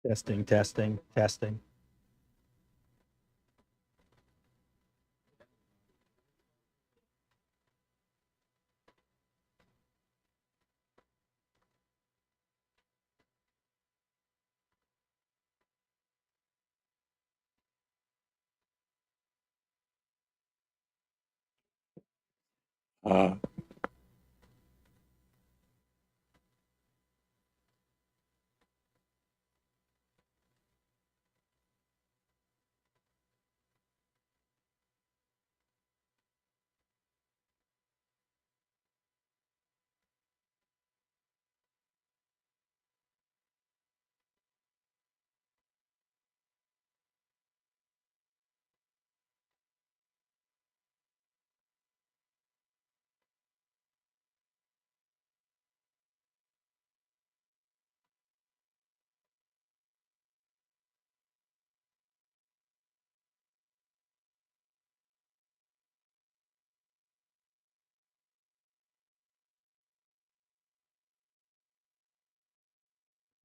Testing, testing, testing. Uh,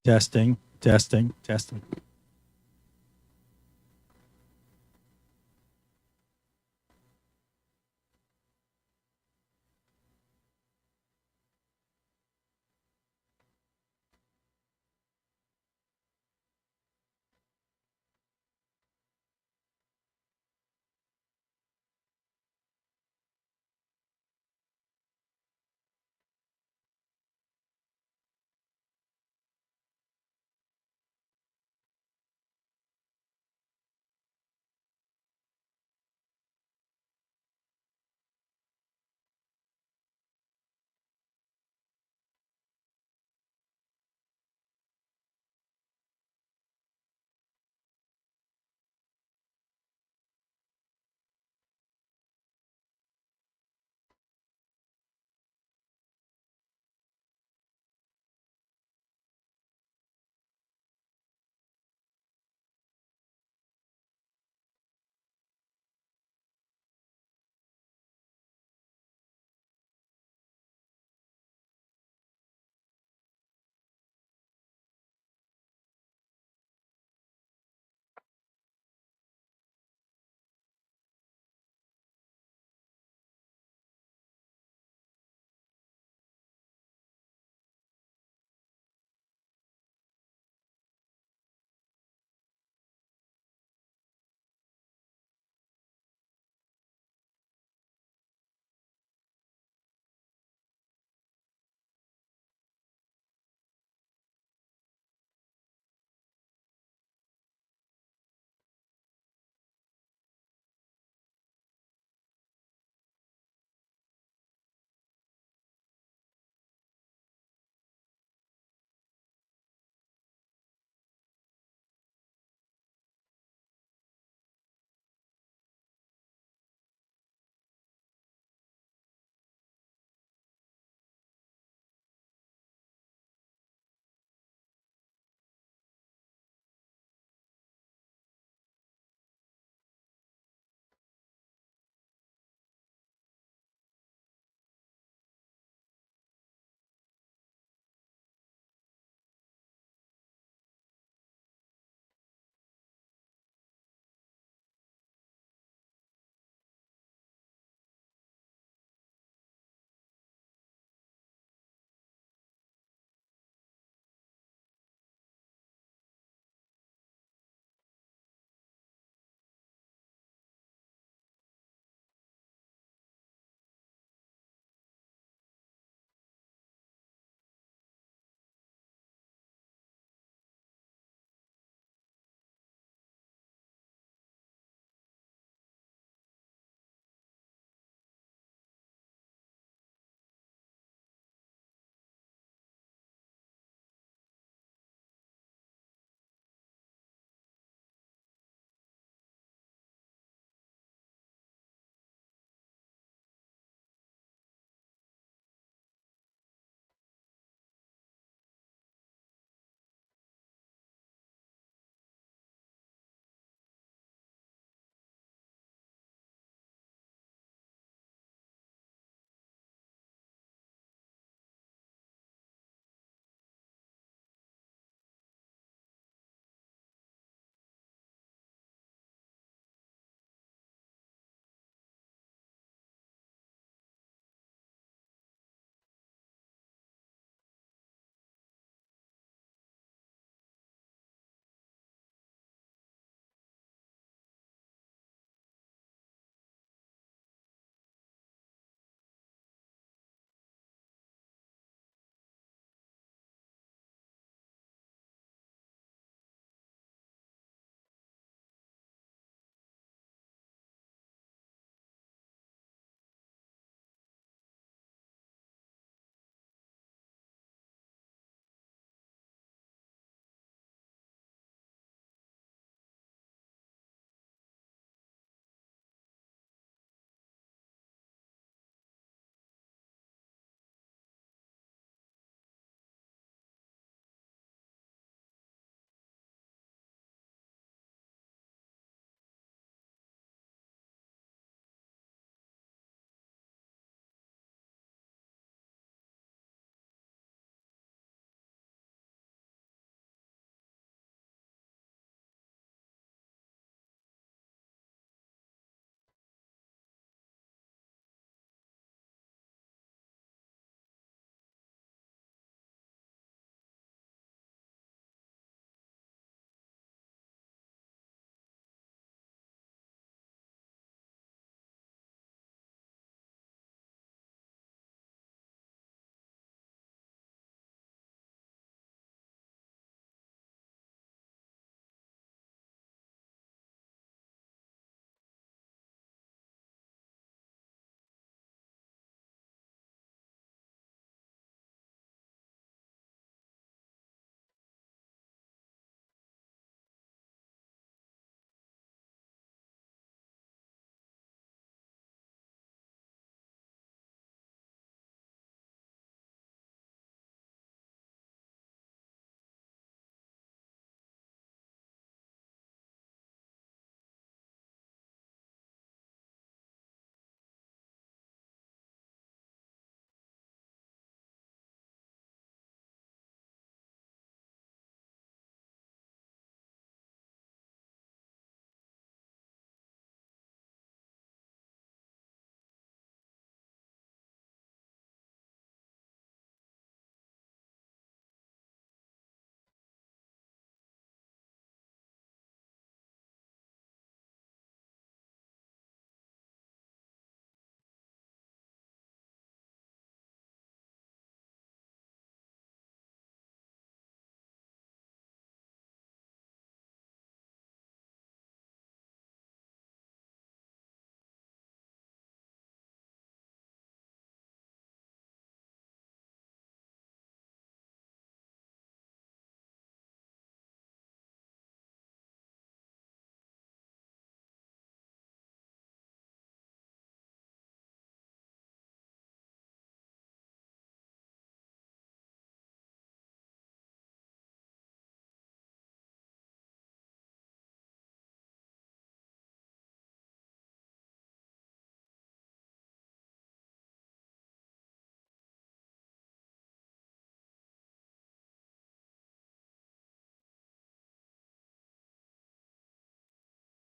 testing, testing, testing.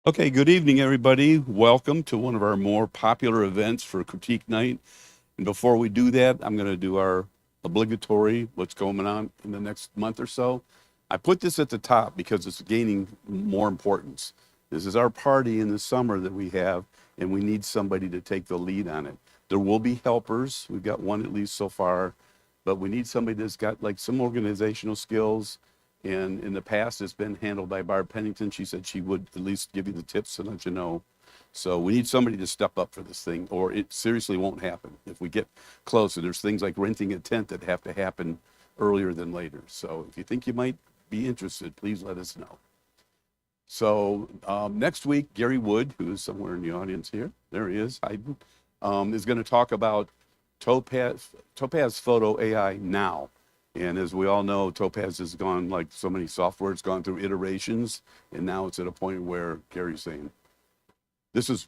Okay, good evening, everybody. Welcome to one of our more popular events for Critique Night. And before we do that, I'm going to do our obligatory what's going on in the next month or so. I put this at the top because it's gaining more importance. This is our party in the summer that we have, and we need somebody to take the lead on it. There will be helpers. We've got one at least so far, but we need somebody that's got like some organizational skills. And in the past, it's been handled by Barb Pennington. She said she would at least give you the tips and let you know. So we need somebody to step up for this thing, or it seriously won't happen if we get closer. There's things like renting a tent that have to happen earlier than later. So if you think you might be interested, please let us know. So next week, Gary Wood, who is somewhere in the audience here, there he is, hiding, is going to talk about Topaz Photo AI now. And as we all know, Topaz has gone, like so many software, it's gone through iterations, and now it's at a point where Gary's saying, this is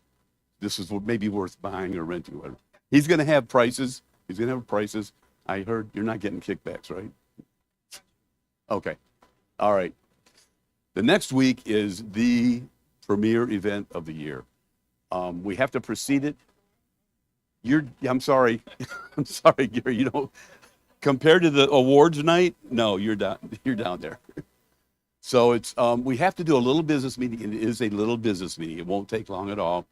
maybe worth buying or renting, whatever. He's going to have prices. He's going to have prices. I heard you're not getting kickbacks, right? Okay. All right. The next week is the premier event of the year. We have to precede it. I'm sorry. I'm sorry, Gary. You know, compared to the awards night, no, you're down there. So it's we have to do a little business meeting. It is a little business meeting. It won't take long at all.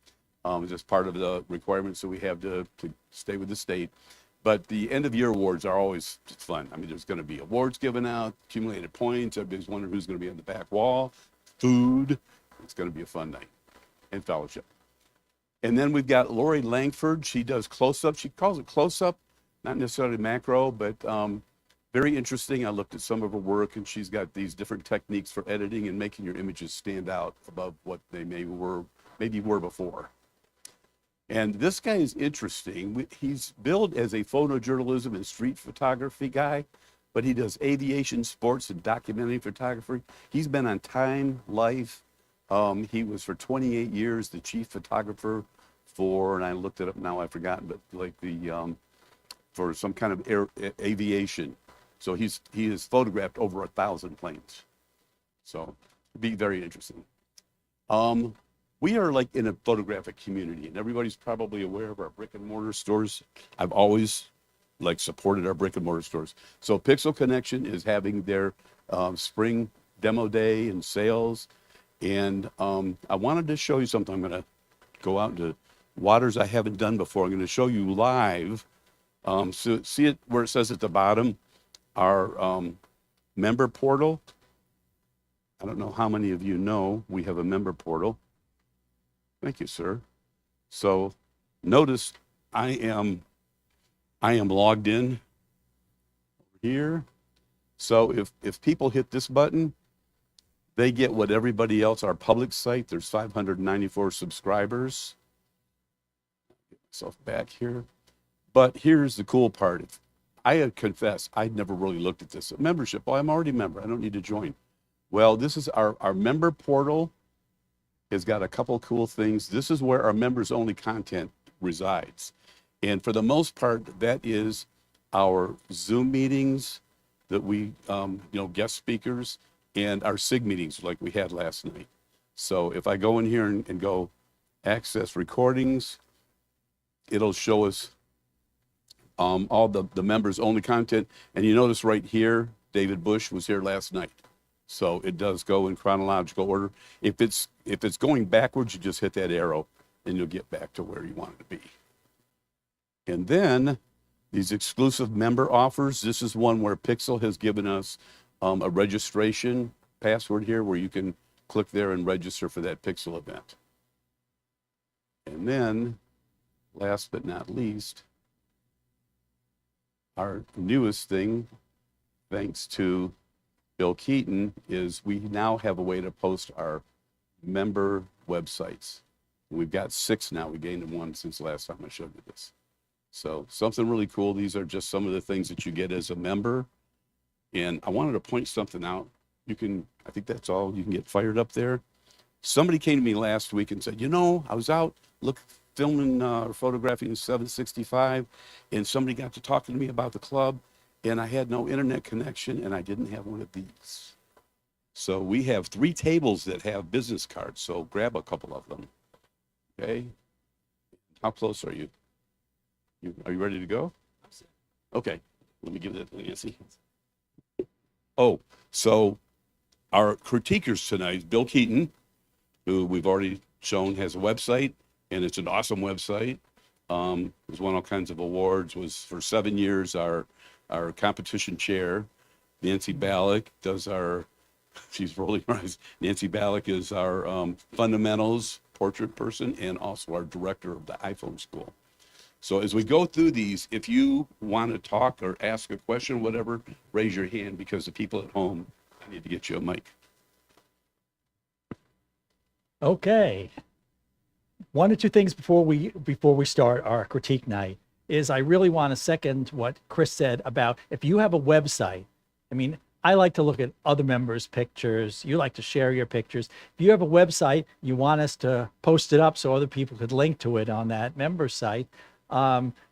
It's just part of the requirements that we have to stay with the state. But the end of year awards are always fun. I mean, there's going to be awards given out, accumulated points. Everybody's wondering who's going to be on the back wall, food. It's going to be a fun night and fellowship. And then we've got Lori Langford. She does close up. She calls it close up, not necessarily macro, but very interesting. I looked at some of her work, and she's got these different techniques for editing and making your images stand out above what they maybe were before. And this guy is interesting. He's billed as a photojournalism and street photography guy, but he does aviation, sports, and documentary photography. He's been on Time, Life. He was for 28 years the chief photographer for, and I looked it up now, I've forgotten, but like for some kind of aviation. So he has photographed over 1,000 planes. So it'd be very interesting. We are like in a photographic community, and everybody's probably aware of our brick and mortar stores. I've always like supported our brick and mortar stores. So Pixel Connection is having their spring demo day and sales. And I wanted to show you something. I'm going to go out into waters I haven't done before. I'm going to show you live. So see it where it says at the bottom, our member portal. I don't know how many of you know we have a member portal. Thank you, sir. So notice I am logged in here. So if people hit this button, they get what everybody else, our public site, there's 594 subscribers. Get myself back here. But here's the cool part. I confess, I'd never really looked at this. Membership, well, I'm already a member. I don't need to join. Well, this is our member portal. Has got a couple cool things. This is where our members only content resides. And for the most part, that is our Zoom meetings that we, guest speakers, and our SIG meetings like we had last night. So if I go in here and go access recordings, it'll show us all the members only content. And you notice right here, David Bush was here last night. So it does go in chronological order. If it's going backwards, you just hit that arrow and you'll get back to where you want it to be. And then these exclusive member offers, this is one where Pixel has given us a registration password here where you can click there and register for that Pixel event. And then last but not least, our newest thing, thanks to Bill Keaton, is we now have a way to post our member websites. We've got 6 now. We gained 1 since the last time I showed you this. So something really cool. These are just some of the things that you get as a member. And I wanted to point something out. I think that's all. You can get fired up there. Somebody came to me last week and said, I was out filming or photographing 765, and somebody got to talking to me about the club, and I had no internet connection, and I didn't have one of these. So we have 3 tables that have business cards, so grab a couple of them. Okay? How close are you? Are you ready to go? Okay, let me give that to Nancy. Oh, so our critiquers tonight is Bill Keaton, who we've already shown has a website, and it's an awesome website. Has won all kinds of awards, was for 7 years our competition chair. Nancy Ballack does our, she's rolling her eyes. Nancy Ballack is our fundamentals portrait person and also our director of the iPhone school. So as we go through these, if you want to talk or ask a question, whatever, raise your hand because the people at home, I need to get you a mic. Okay. One or two things before we start our critique night is I really want to second what Chris said about if you have a website. I mean, I like to look at other members' pictures. You like to share your pictures. If you have a website, you want us to post it up so other people could link to it on that member site.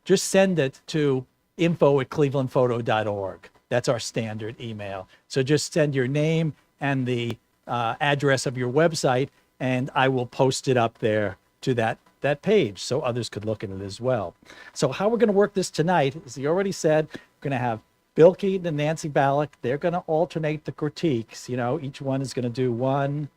Just send it to info@clevelandphoto.org. That's our standard email. So just send your name and the address of your website, and I will post it up there to that page so others could look at it as well. So how we're going to work this tonight, as he already said, we're going to have Bill Keaton and Nancy Ballack. They're going to alternate the critiques. You know, each one is going to do one,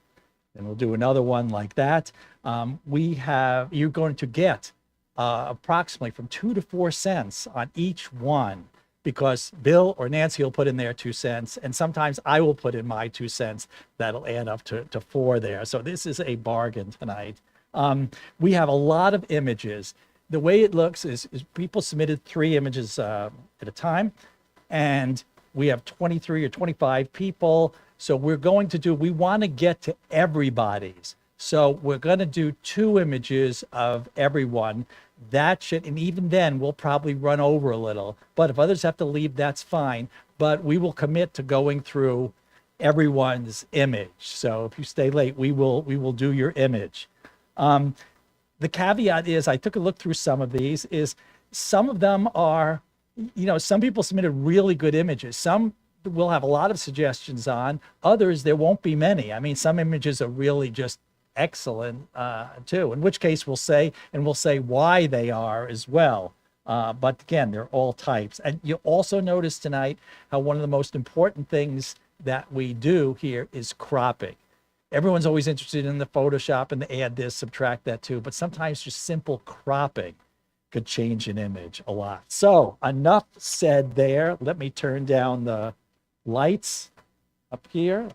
and we'll do another one like that. You're going to get approximately from 2 to 4 cents on each one, because Bill or Nancy will put in their 2 cents, and sometimes I will put in my 2 cents. That'll add up to 4 there. So this is a bargain tonight. We have a lot of images. The way it looks is people submitted 3 images at a time, and we have 23 or 25 people. So we want to get to everybody's. So we're going to do 2 images of everyone. And even then we'll probably run over a little, but if others have to leave, that's fine. But we will commit to going through everyone's image. So if you stay late, we will do your image. The caveat is, I took a look through some of these, is some of them are, some people submitted really good images. Some will have a lot of suggestions on, others there won't be many. I mean, some images are really just excellent too, in which case we'll say why they are as well. But again, they're all types. And you'll also notice tonight how one of the most important things that we do here is cropping. Everyone's always interested in the Photoshop and the add this, subtract that too, but sometimes just simple cropping could change an image a lot. So enough said there. Let me turn down the lights up here.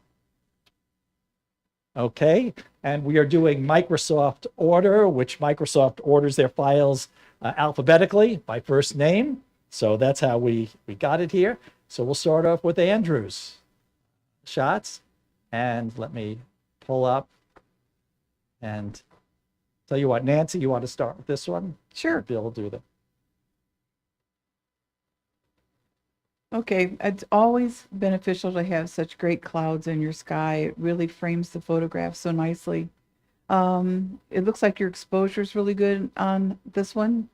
Okay, and we are doing Microsoft Order, which Microsoft orders their files alphabetically by first name. So that's how we got it here. So we'll start off with Andrew's shots, and let me pull up and tell you what, Nancy, you want to start with this one? Sure. Bill will do that. Okay, it's always beneficial to have such great clouds in your sky. It really frames the photograph so nicely. It looks like your exposure is really good on this one.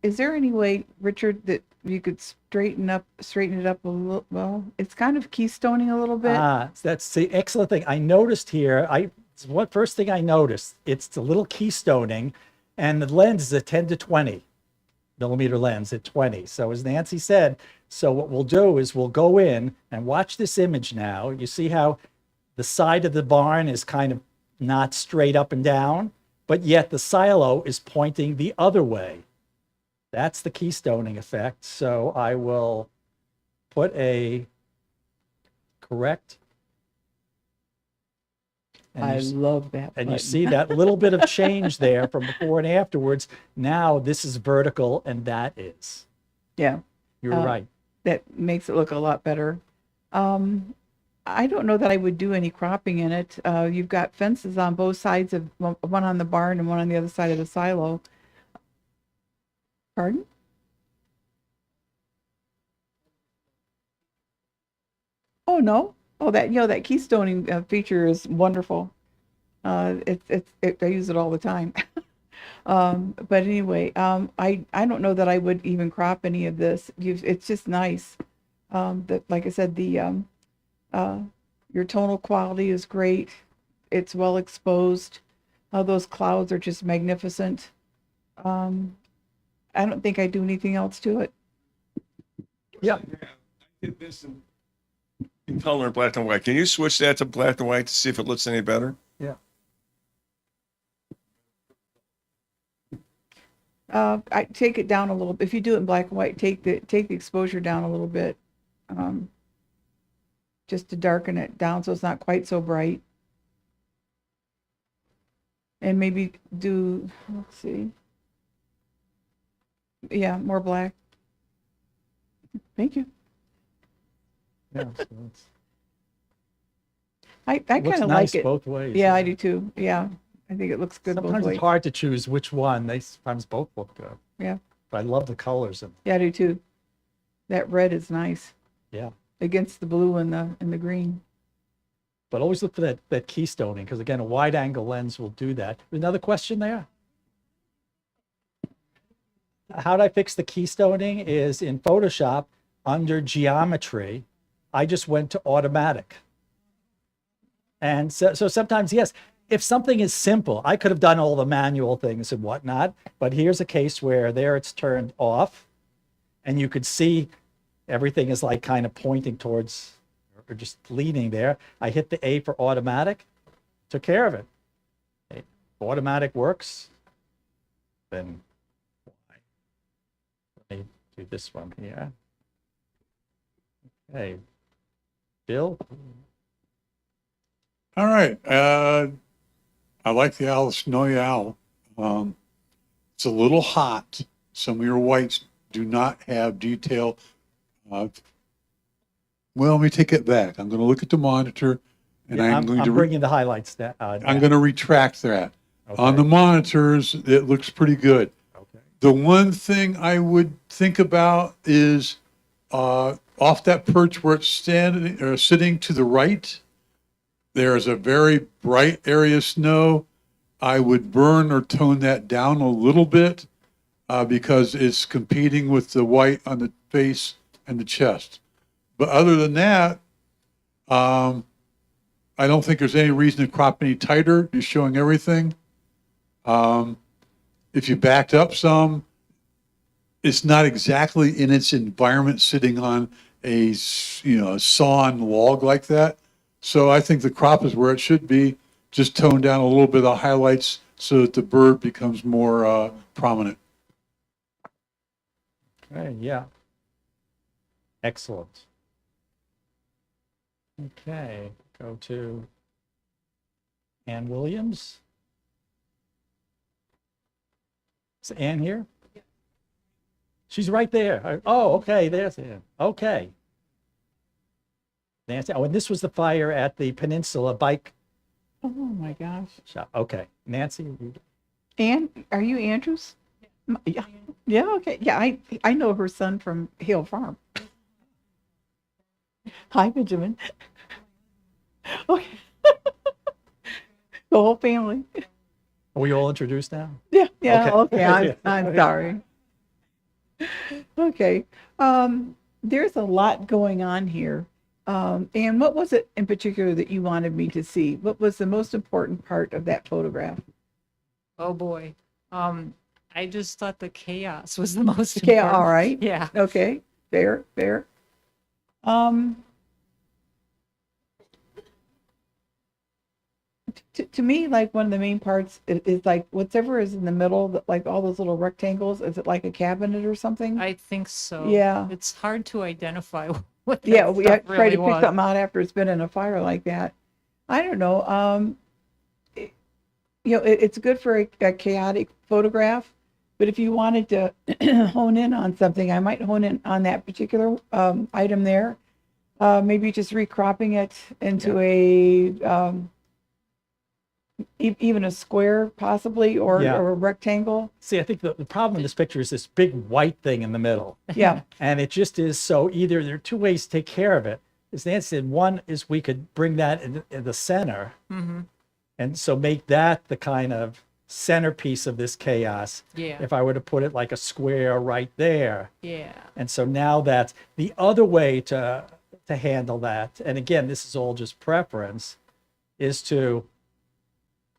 Is there any way, Richard, that you could straighten it up a little? Well, it's kind of keystoning a little bit. That's the excellent thing. I noticed here, first thing I noticed, it's the little keystoning, and the lens is a 10 to 20 millimeter lens at 20. So as Nancy said, so what we'll do is we'll go in and watch this image now. You see how the side of the barn is kind of not straight up and down, but yet the silo is pointing the other way. That's the keystoning effect. So I will put a correct. I love that. And you button. see that little bit of change there from before and afterwards. Now this is vertical and that is. Yeah, You're right. that makes it look a lot better. I don't know that I would do any cropping in it. You've got fences on both sides of one on the barn and one on the other side of the silo. Pardon? Oh no. Oh, that that keystoning feature is wonderful. I use it all the time. But anyway, I don't know that I would even crop any of this. It's just nice. Like I said, uh, your tonal quality is great. It's well exposed. Those clouds are just magnificent. Um, I don't think I do anything else to it. Yeah. I did this in color, black and white. Can you switch that to black and white to see if it looks any better? Yeah. I take it down a little. If you do it in black and white, take the exposure down a little bit, just to darken it down so it's not quite so bright. And maybe do, let's see. Yeah, more black. Thank you. Yeah. So it's, I looks kind of nice like it. both ways. Yeah, I do too. Yeah, I think it looks good both Sometimes ways. it's hard to choose which one. They sometimes both look good. Yeah, But I love the colors and yeah, I do too. That red is nice yeah. against the blue and the green. But always look for that keystoning because again, a wide angle lens will do that. Another question there? How do I fix the keystoning is in Photoshop under geometry, I just went to automatic. And so sometimes, yes, if something is simple, I could have done all the manual things and whatnot, but here's a case where there it's turned off and you could see everything is like kind of pointing towards or just leaning there. I hit the A for automatic, took care of it. Okay, automatic works, then why? Let me do this one here. Okay, Bill? All right. I like the Alice Noyal. It's a little hot. Some of your whites do not have detail. Well, let me take it back. I'm going to look at the monitor, and Yeah, I'm going I'm to bringing the highlights down. I'm going to retract that. On Okay. the monitors, it looks pretty good. Okay. The one thing I would think about is off that perch where it's standing or sitting to the right, there's a very bright area of snow. I would burn or tone that down a little bit because it's competing with the white on the face and the chest. But other than that, I don't think there's any reason to crop any tighter. You're showing everything. If you backed up some, it's not exactly in its environment sitting on a sawn log like that. So I think the crop is where it should be. Just tone down a little bit of the highlights so that the bird becomes more prominent. Okay, yeah. Excellent. Okay, go to Ann Williams. Is Ann here? She's right there. Oh, okay, there's Ann. Okay. Nancy, oh, and this was the fire at the Peninsula Bike Oh my gosh. Shop. Okay, Nancy. Ann, are you Andrews? Yeah. Yeah. Okay. Yeah. I know her son from Hill Farm. Hi, Benjamin. Okay. The whole family. Are we all introduced now? Yeah. Yeah. Okay. Okay. I'm sorry. Okay. There's a lot going on here. And what was it in particular that you wanted me to see? What was the most important part of that photograph? Oh boy. I just thought the chaos was the most Okay. important. All right. Yeah. Okay. Fair. Fair. To me, like one of the main parts is like whatever is in the middle, like all those little rectangles. Is it like a cabinet or something? I think so. Yeah. It's hard to identify what that Yeah, we stuff try really to pick was. something out after it's been in a fire like that. I don't know. It's good for a chaotic photograph, but if you wanted to hone in on something, I might hone in on that particular item there. Maybe just recropping it into even a square possibly, or Yeah. or a rectangle. See, I think the problem in this picture is this big white thing in the middle. Yeah, And it just is so either there are two ways to take care of it. As Nancy said, one is we could bring that in the center Mm-hmm. and so make that the kind of centerpiece of this chaos. Yeah. If I were to put it like a square right there. Yeah. And so now that's the other way to handle that. And again, this is all just preference, is to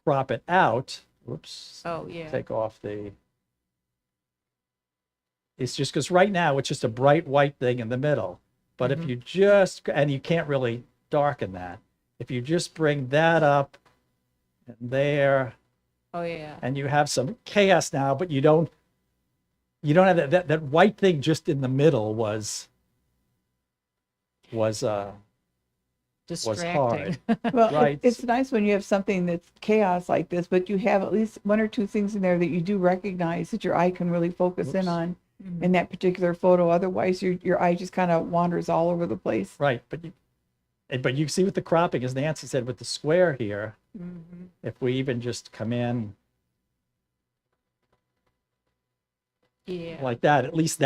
crop it out. Whoops. Oh, yeah. Take off the. It's just because right now it's just a bright white thing in the middle. But if you just, and you can't really darken that. If you just bring that up and there, Oh, yeah. and you have some chaos now, but you don't have that white thing just in the middle was Distracting. Well, Right. it's nice when you have something that's chaos like this, but you have at least one or two things in there that you do recognize that your eye can really focus in on in that particular photo. Otherwise, your eye just kind of wanders all over the place. right. But you see with the cropping, as Nancy said, with the square here, if we even just come in Yeah. like that, at least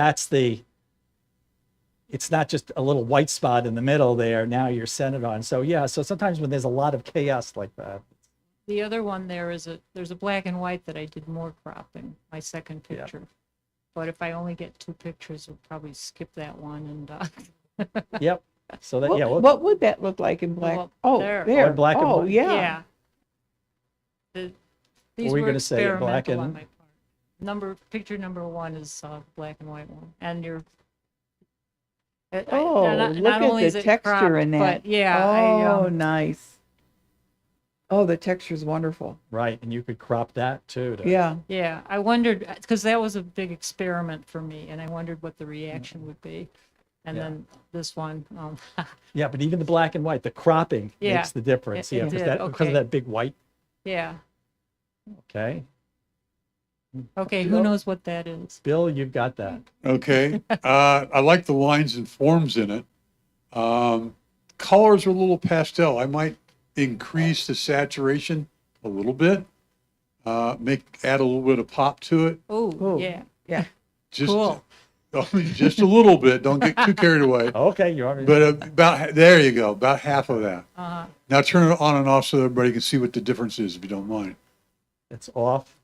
it's not just a little white spot in the middle there. Now you're centered on. So yeah, so sometimes when there's a lot of chaos like that, The other one there's a black and white that I did more cropping, my second Yeah. picture. But if I only get 2 pictures, we'll probably skip that one and yep. So that, yeah, What would that look like in black? Well, Oh, there. there. Or black and Oh, white. yeah. These were you were gonna say, black experimental on and- my part. Picture number 1 is black and white one, and you're. Oh, look at only the is it texture cropped, in that. But yeah, Oh, nice. Oh, the texture's wonderful. right. And you could crop that too. Yeah. I wondered, because that was a big experiment for me, and I wondered what the reaction would be. And Yeah. then this one, Yeah, but even the black and white, the cropping Yeah, makes the difference. it Yeah, did, because of okay. that big white. yeah. Okay. Okay, who knows what that is? Bill, you've got that. Okay. I like the lines and forms in it. Colors are a little pastel. I might increase the saturation a little bit. Add a little bit of pop to it. Oh, Oh. yeah. Yeah. Just, Cool. just a little bit. Don't get too carried away. Okay, you want me But about, there you go, about half of that. Uh-huh. Now turn it on and off so everybody can see what the difference is, if you don't mind. It's off,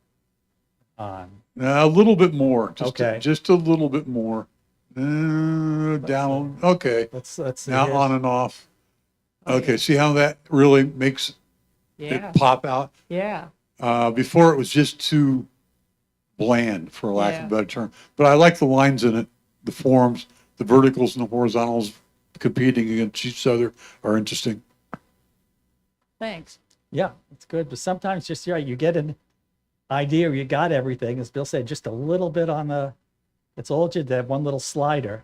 on. Now, a little bit more, Okay. just a little bit more. Down, okay. Let's see. Now here's- on and off. Okay, see how that really makes Yeah. it pop out? Yeah. Before it was just too bland, for lack of Yeah. a better term. But I like the lines in it, the forms, the verticals and the horizontals competing against each other are interesting. Thanks. Yeah, it's good. But sometimes just, yeah, you get an idea, or you got everything, as Bill said, just a little bit on it's all just that one little slider.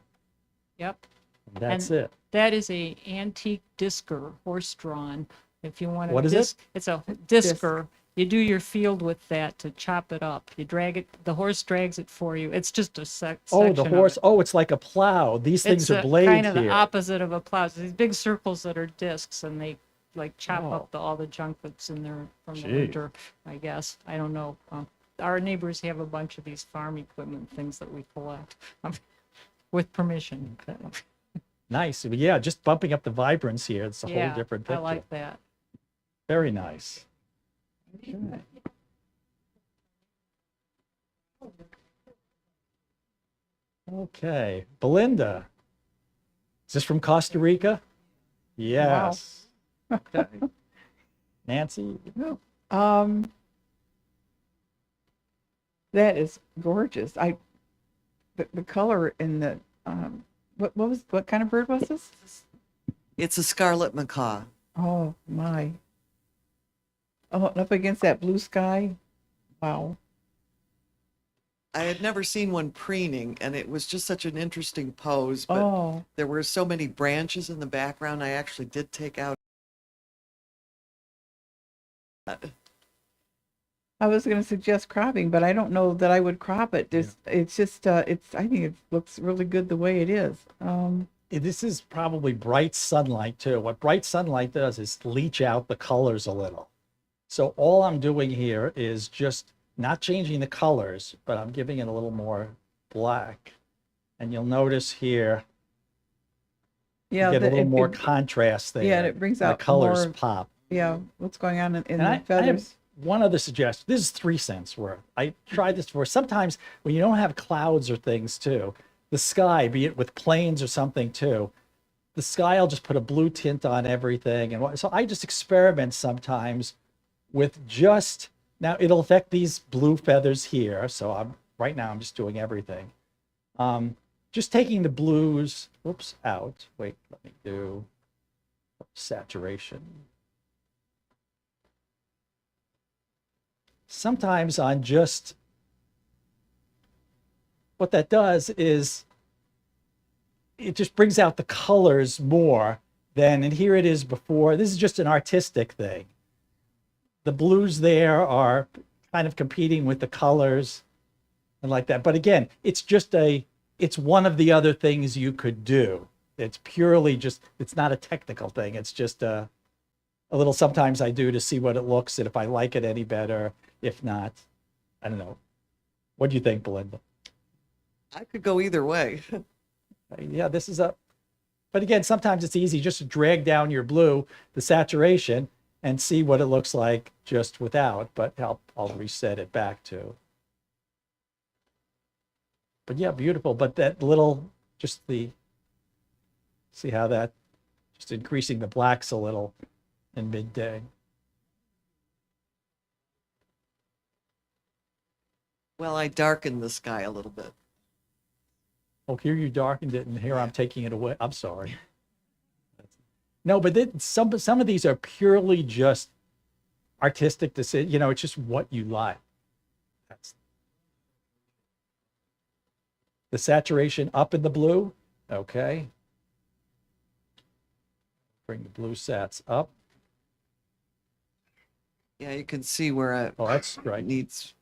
Yep. And that's And it. That is a antique discer, horse-drawn. If you want to. What is it? It's a discer. You do your field with that to chop it up. You drag it, the horse drags it for you. It's just a Oh, section the of horse. it. Oh, it's like a plow. These things It's are a- blades kind of here. the opposite of a plow. It's these big circles that are discs, and they like chop Oh. up all the junk that's in there from the Gee. winter, I guess. I don't know. Our neighbors have a bunch of these farm equipment things that we collect with permission. Nice. But yeah, just bumping up the vibrance here. It's a Yeah, whole different I picture. like that. Very nice. Okay, Belinda. Is this from Costa Rica? Yes. Okay. Nancy? That is gorgeous. The color in the, what kind of bird was this? It's a scarlet macaw. Oh, my. Oh, and up against that blue sky. Wow. I had never seen one preening, and it was just such an interesting pose. But Oh, there were so many branches in the background. I actually did take out. I was going to suggest cropping, but I don't know that I would crop it. It's just, I think it looks really good the way it is. This is probably bright sunlight too. What bright sunlight does is leach out the colors a little. So all I'm doing here is just not changing the colors, but I'm giving it a little more black. And you'll notice here, Yeah. you get a little more it- contrast there. Yeah, and it brings and out the colors more- pop. Yeah, what's going on in And the I have feathers. one other suggestion. This is 3 cents worth. I tried this before. Sometimes when you don't have clouds or things too, the sky, be it with planes or something too, the sky will just put a blue tint on everything. And so I just experiment sometimes with just, now it'll affect these blue feathers here. So right now I'm just doing everything. Just taking the blues, whoops, out. Wait, let me do saturation. Sometimes on just, what that does is it just brings out the colors more than, and here it is before. This is just an artistic thing. The blues there are kind of competing with the colors and like that. But again, it's just it's one of the other things you could do. It's purely just, it's not a technical thing. It's just a little sometimes I do to see what it looks and if I like it any better. If not, I don't know. What do you think, Belinda? I could go either way. Yeah, this is but again, sometimes it's easy just to drag down your blue, the saturation, and see what it looks like just without, but I'll reset it back to. But yeah, beautiful. But that little, see how that, just increasing the blacks a little in midday. Well, I darkened the sky a little bit. Oh, here you darkened it, and here I'm taking it away. I'm sorry. No, but some of these are purely just artistic decision. It's just what you like. That's the saturation up in the blue. Okay. Bring the blue sats up. Yeah, you can see where it Oh, that's right. needs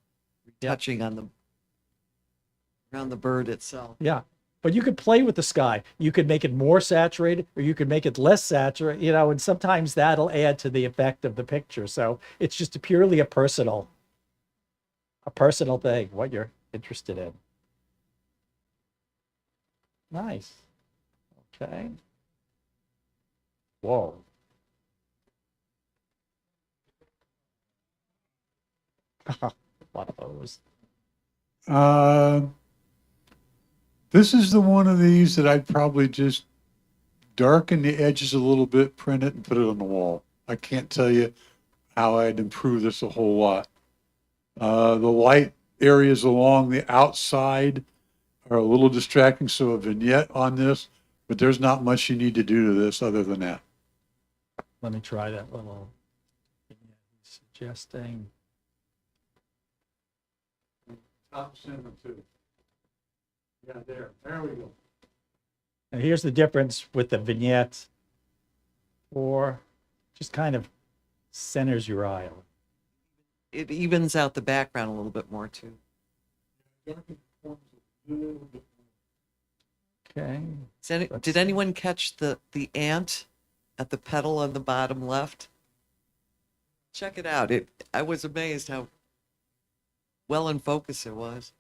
touching on around the bird itself. Yeah. But you could play with the sky. You could make it more saturated or you could make it less saturated, and sometimes that'll add to the effect of the picture. So it's just purely a personal thing, what you're interested in. Nice. Okay. Whoa. A lot of those. This is the one of these that I'd probably just darken the edges a little bit, print it, and put it on the wall. I can't tell you how I'd improve this a whole lot. The light areas along the outside are a little distracting, so a vignette on this, but there's not much you need to do to this other than that. Let me try that little suggesting. Top center too. Yeah, there we go. And here's the difference with the vignette, or just kind of centers your eye. It evens out the background a little bit more too. Okay. Did anyone catch the ant at the petal on the bottom left? Check it out. I was amazed how well in focus it was.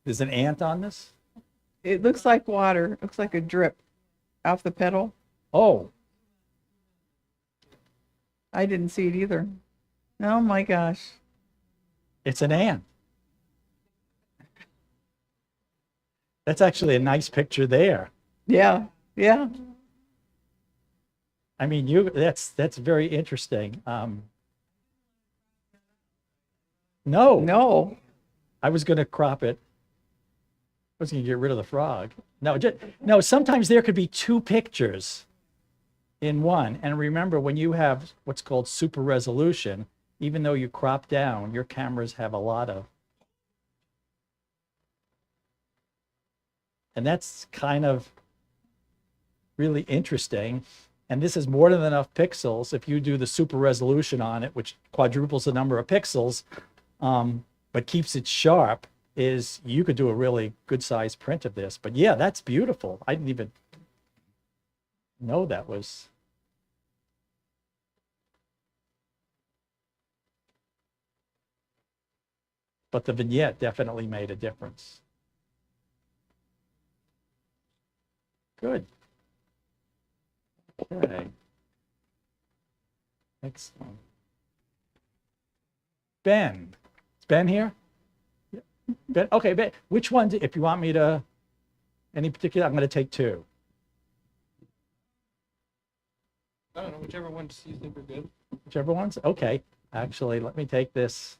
There's an ant on this? It looks like water. It looks like a drip off the petal. Oh, I didn't see it either. Oh my gosh. it's an ant. That's actually a nice picture there. Yeah. Yeah. I mean, that's very interesting. No, No. I was going to crop it. I was going to get rid of the frog. No, no, sometimes there could be two pictures in one. And remember, when you have what's called super resolution, even though you crop down, your cameras have a lot of. And that's kind of really interesting. And this is more than enough pixels. If you do the super resolution on it, which quadruples the number of pixels, but keeps it sharp, is you could do a really good size print of this. But yeah, that's beautiful. I didn't even know that was. But the vignette definitely made a difference. Good. Okay. Excellent. Ben. Is Ben here? Yeah. Ben, okay, Ben, which one, if you want me to, any particular, I'm going to take two. I don't know, whichever ones you think are good. Whichever one's, okay. Actually, let me take this.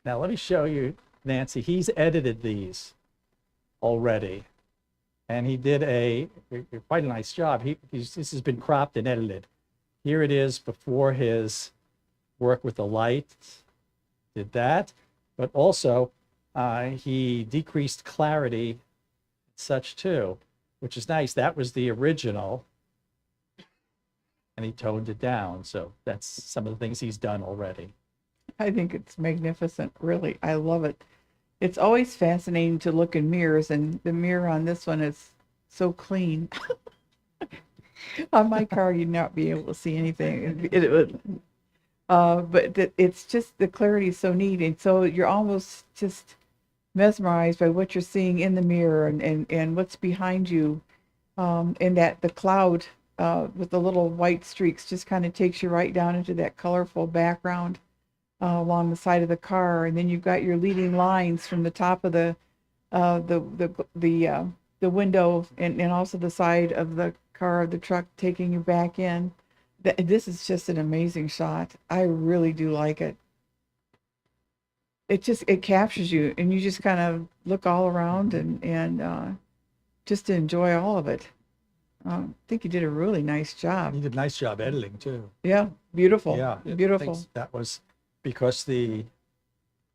Now, let me show you, Nancy, he's edited these already. And he did quite a nice job. This has been cropped and edited. Here it is before his work with the light, did that. But also, he decreased clarity, such too, which is nice. That was the original. And he toned it down. So that's some of the things he's done already. I think it's magnificent, really. I love it. It's always fascinating to look in mirrors, and the mirror on this one is so clean. On my car, you'd not be able to see anything. It would, but it's just, the clarity is so neat, and so you're almost just mesmerized by what you're seeing in the mirror and what's behind you. And that the cloud with the little white streaks just kind of takes you right down into that colorful background along the side of the car, and then you've got your leading lines from the top of the window and also the side of the car, the truck, taking you back in. This is just an amazing shot. I really do like it. It captures you, and you just kind of look all around and just to enjoy all of it. I think you did a really nice job. He did a nice job editing too. Yeah, beautiful. Yeah, Beautiful. thanks. That was because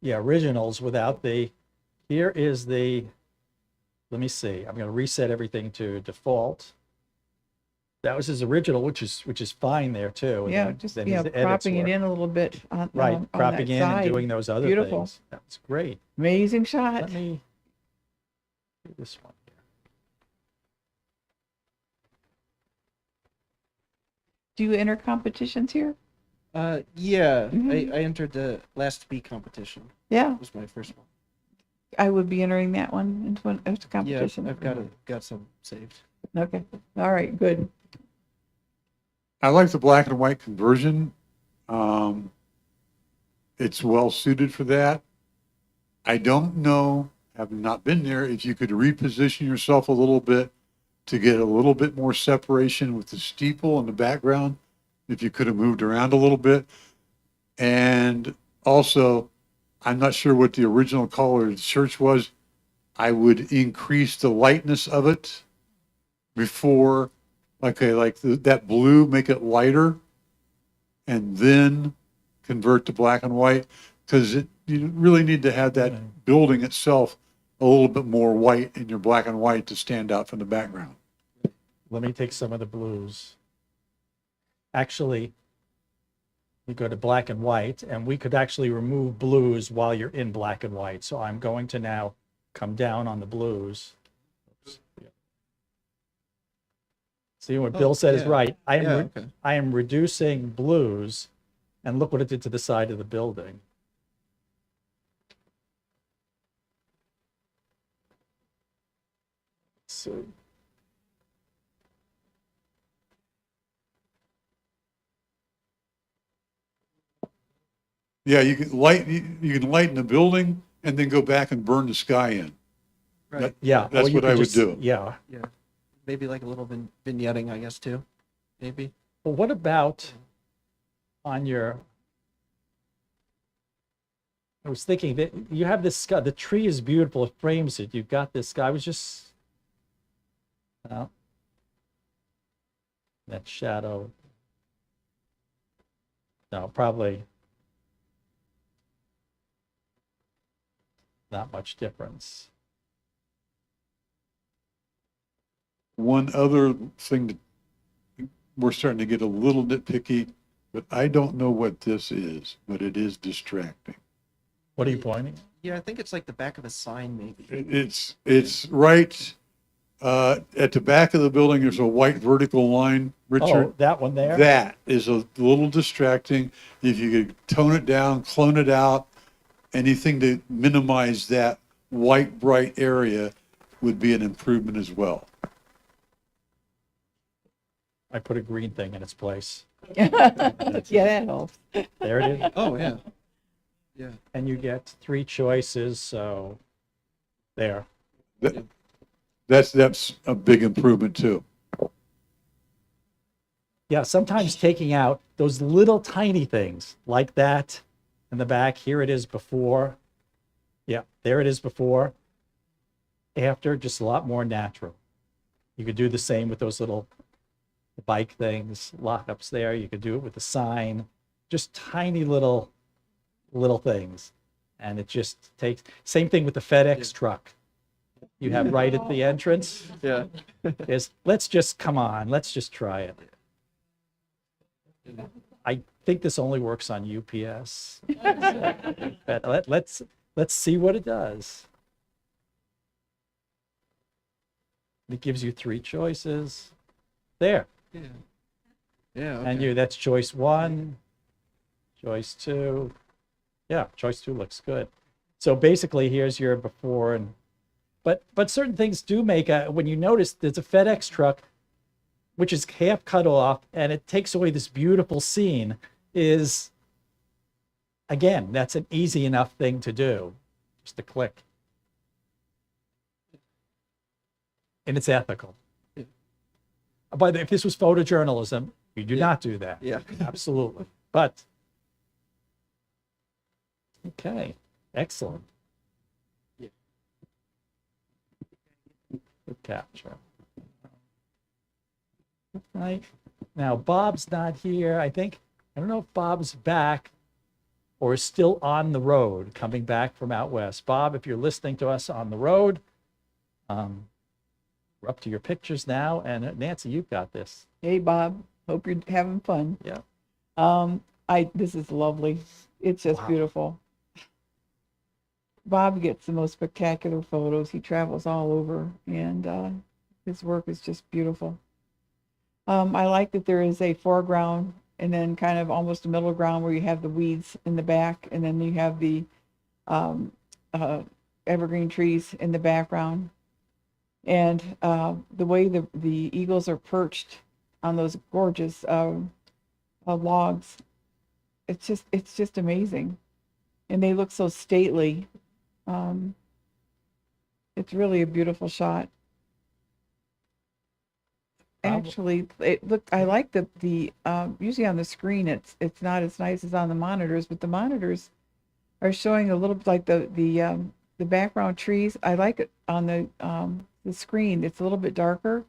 originals without here is let me see, I'm going to reset everything to default. That was his original, which is fine there too. And Yeah, then- just, then you know, his edits cropping it were- in a little bit on Right, on cropping that in side. and doing those other Beautiful. things. That's great. Amazing shot. Let me do this one here. Do you enter competitions here? Yeah, Mhm. I entered the Last Bee competition. Yeah, That was my first one. I would be entering that one into a Yeah, competition. I've got some saved. Okay, all right, good. I like the black and white conversion. It's well suited for that. I don't know, having not been there, if you could reposition yourself a little bit to get a little bit more separation with the steeple in the background, if you could have moved around a little bit. And also, I'm not sure what the original color of the church was. I would increase the lightness of it before, that blue, make it lighter, and then convert to black and white, because you really need to have that Right. building itself a little bit more white in your black and white to stand out from the background. Let me take some of the blues. Actually, you go to black and white, and we could actually remove blues while you're in black and white. So I'm going to now come down on the blues. Oops. Yeah. See what Bill said is yeah. right. Yeah, okay. I am reducing blues, and look what it did to the side of the building. So Yeah, you can lighten the building and then go back and burn the sky in. Right. yeah, That's or you what could I would just- do. Yeah. Yeah. Maybe like a little vignetting, I guess, too. Maybe. Well, what about on your? I was thinking that you have this sky. The tree is beautiful; it frames it. You've got this sky. I was just, well, that shadow. No, probably not much difference. One other thing that we're starting to get a little nitpicky, but I don't know what this is, but it is distracting. What are you pointing? Yeah, I think it's like the back of a sign, maybe. It's right at the back of the building. There's a white vertical line, Richard. Oh, that one there. That is a little distracting. If you could tone it down, clone it out, anything to minimize that white bright area would be an improvement as well. I put a green thing in its place. Yeah, that helps. There it is. Oh, yeah. Yeah. And you get 3 choices, so there. That's a big improvement too. Yeah, sometimes taking out those little tiny things like that in the back. Here it is before. Yeah, there it is before. After, just a lot more natural. You could do the same with those little bike things, lockups there. You could do it with the sign, just tiny little things. And it just takes, same thing with the FedEx truck. You have right at the entrance Yeah. is, let's just, come on, let's just try it. I think this only works on UPS. But let's see what it does. It gives you 3 choices. There. Yeah. Yeah. And that's choice 1, choice 2. Yeah, choice 2 looks good. So basically here's your before and, but certain things do make when you notice there's a FedEx truck, which is half cut off, and it takes away this beautiful scene, is, again, that's an easy enough thing to do, just a click. And it's ethical. By the way, if this was photojournalism, you do not do that. Yeah. Absolutely. But, okay, excellent. Good capture. Right. Now, Bob's not here. I don't know if Bob's back or is still on the road coming back from out west. Bob, if you're listening to us on the road, we're up to your pictures now. And Nancy, you've got this. Hey, Bob, hope you're having fun. Yeah. This is lovely. It's just Wow. beautiful. Bob gets the most spectacular photos. He travels all over, and his work is just beautiful. I like that there is a foreground and then kind of almost a middle ground where you have the weeds in the back, and then you have the evergreen trees in the background. And the way the eagles are perched on those gorgeous logs, it's just amazing, and they look so stately. It's really a beautiful shot. Actually, I like the usually on the screen it's not as nice as on the monitors, but the monitors are showing a little bit like the background trees. I like it on the screen. It's a little bit darker,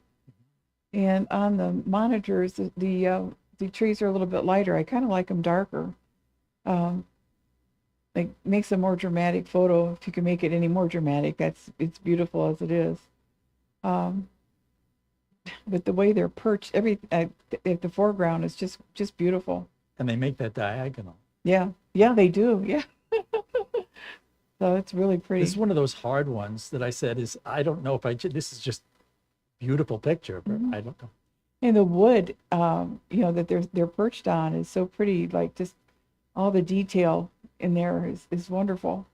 and on the monitors the trees are a little bit lighter. I kind of like them darker. Like makes a more dramatic photo. If you can make it any more dramatic, it's beautiful as it is. But the way they're perched, at the foreground is just beautiful. And they make that diagonal. Yeah, they do. Yeah. So it's really pretty. This is one of those hard ones that I said is, I don't know if this is just beautiful picture, but I don't know. And the wood, that they're perched on is so pretty. Like just all the detail in there is wonderful.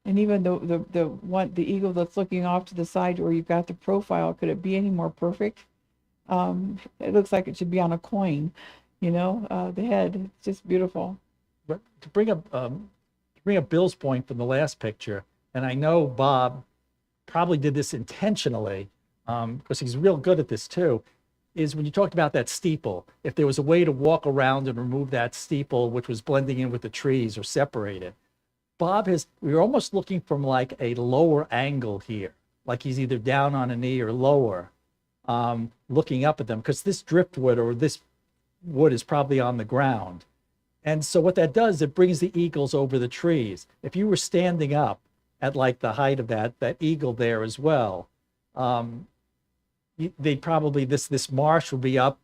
And even the eagle that's looking off to the side where you've got the profile, could it be any more perfect? It looks like it should be on a coin, the head. It's just beautiful. But to bring up Bill's point from the last picture, and I know Bob probably did this intentionally, because he's real good at this too, is when you talked about that steeple, if there was a way to walk around and remove that steeple, which was blending in with the trees or separate it, we were almost looking from like a lower angle here, like he's either down on a knee or lower, looking up at them, because this driftwood or this wood is probably on the ground. And so what that does, it brings the eagles over the trees. If you were standing up at like the height of that eagle there as well, they'd probably, this marsh would be up,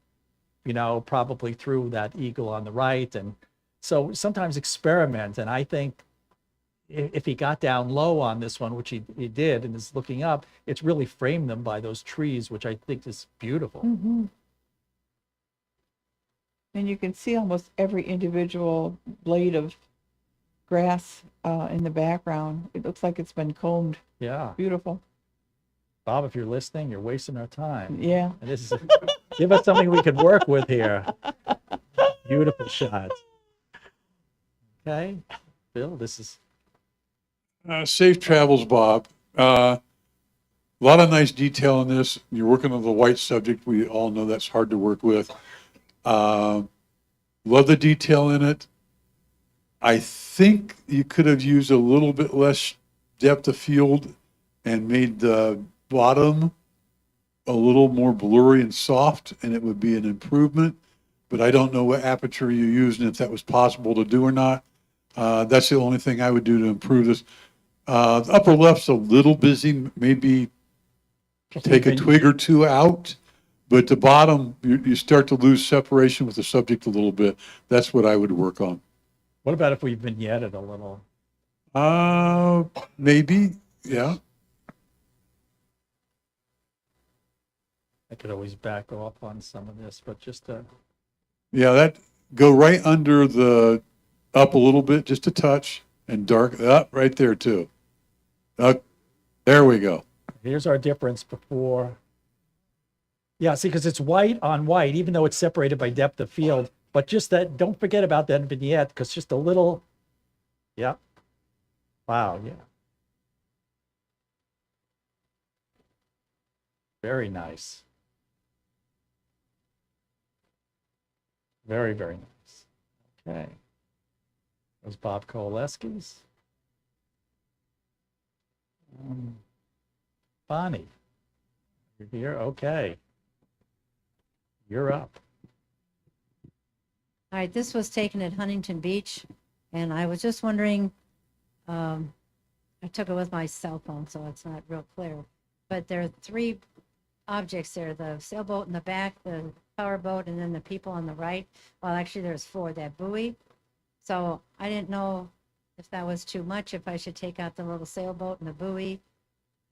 probably through that eagle on the right. And so sometimes experiment. And I think if he got down low on this one, which he did, and is looking up, it's really framed them by those trees, which I think is beautiful. Mm-hmm. And you can see almost every individual blade of grass in the background. It looks like it's been combed. Yeah. Beautiful. Bob, if you're listening, you're wasting our time. Yeah. And this is, give us something we could work with here. Beautiful shots. Okay, Bill, this is, Safe travels, Bob. A lot of nice detail in this. You're working on the white subject. We all know that's hard to work with. Love the detail in it. I think you could have used a little bit less depth of field and made the bottom a little more blurry and soft, and it would be an improvement. But I don't know what aperture you used and if that was possible to do or not. That's the only thing I would do to improve this. The upper left's a little busy, maybe take a twig or two out. But the bottom, you start to lose separation with the subject a little bit. That's what I would work on. what about if we vignetted a little? Maybe, yeah. I could always back off on some of this, but just, Yeah, that, go right under the, up a little bit, just a touch, and dark, up right there too. There we go. here's our difference before. Yeah, see, because it's white on white, even though it's separated by depth of field, but just that, don't forget about that vignette, because just a little, yeah. Wow, yeah. Very nice. Very, very nice. Okay. Those Bob Kowaleski's. Bonnie, you're here? Okay. You're up. All right, this was taken at Huntington Beach, and I was just wondering, I took it with my cell phone, so it's not real clear, but there are three objects there, the sailboat in the back, the powerboat, and then the people on the right. Well, actually, there's four, that buoy. So I didn't know if that was too much, if I should take out the little sailboat and the buoy.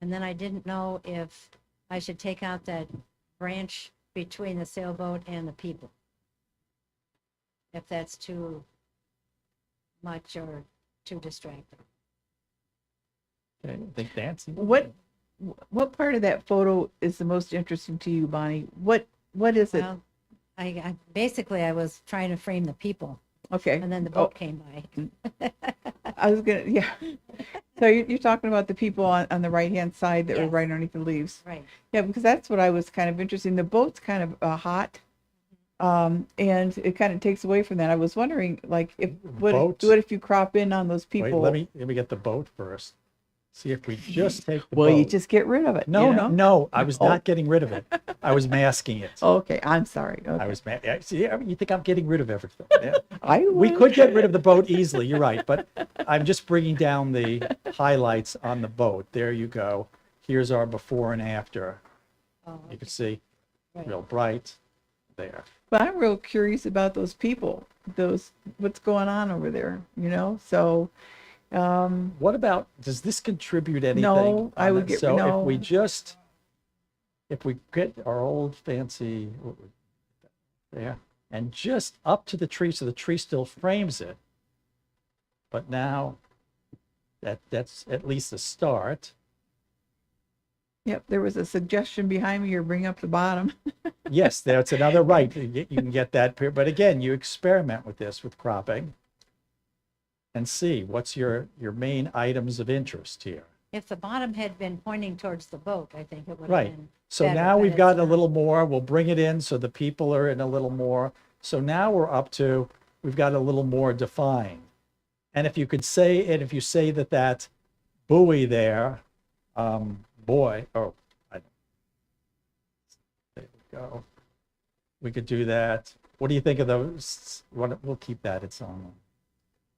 And then I didn't know if I should take out that branch between the sailboat and the people. If that's too much or too distracting. Okay, I think Nancy. What part of that photo is the most interesting to you, Bonnie? What is it? Well, I basically I was trying to frame the people, Okay. and then the Oh, boat came by. I was gonna, yeah. So you're talking about the people on the right-hand side that were Yes. right underneath the leaves. Right. Yeah, because that's what I was kind of interested in. The boat's kind of hot. And it kind of takes away from that. I was wondering, like, what Boat? if you crop in on those Wait, people? let me get the boat first. See if we just take the Well, boat. you just get rid of it. No, you no, know? no, I was Oh. not getting rid of it. I was masking it. Okay, I'm sorry. Okay. I was, see, you think I'm getting rid of everything. Yeah. We would. could get rid of the boat easily, you're right, but I'm just bringing down the highlights on the boat. There you go. Here's our before and after. Oh, You can see, right. real bright there. But I'm real curious about those people. What's going on over there? You know. So, What about, does this contribute anything? No, I on would it? get- So no. if we get our old fancy, there, and just up to the tree, so the tree still frames it. But now, that's at least a start. yep. There was a suggestion behind me. Or bring up the bottom. Yes, that's another right. You can get that, but again, you experiment with this, with cropping. And see, what's your main items of interest here? If the bottom had been pointing towards the boat, I think it would have Right. been So better, now but we've it's got a not. little more, we'll bring it in so the people are in a little more. So now we're up to, we've got a little more defined. And if you could say, and if you say that buoy there, boy, oh, there we go. We could do that. What do you think of those? We'll keep that, it's on.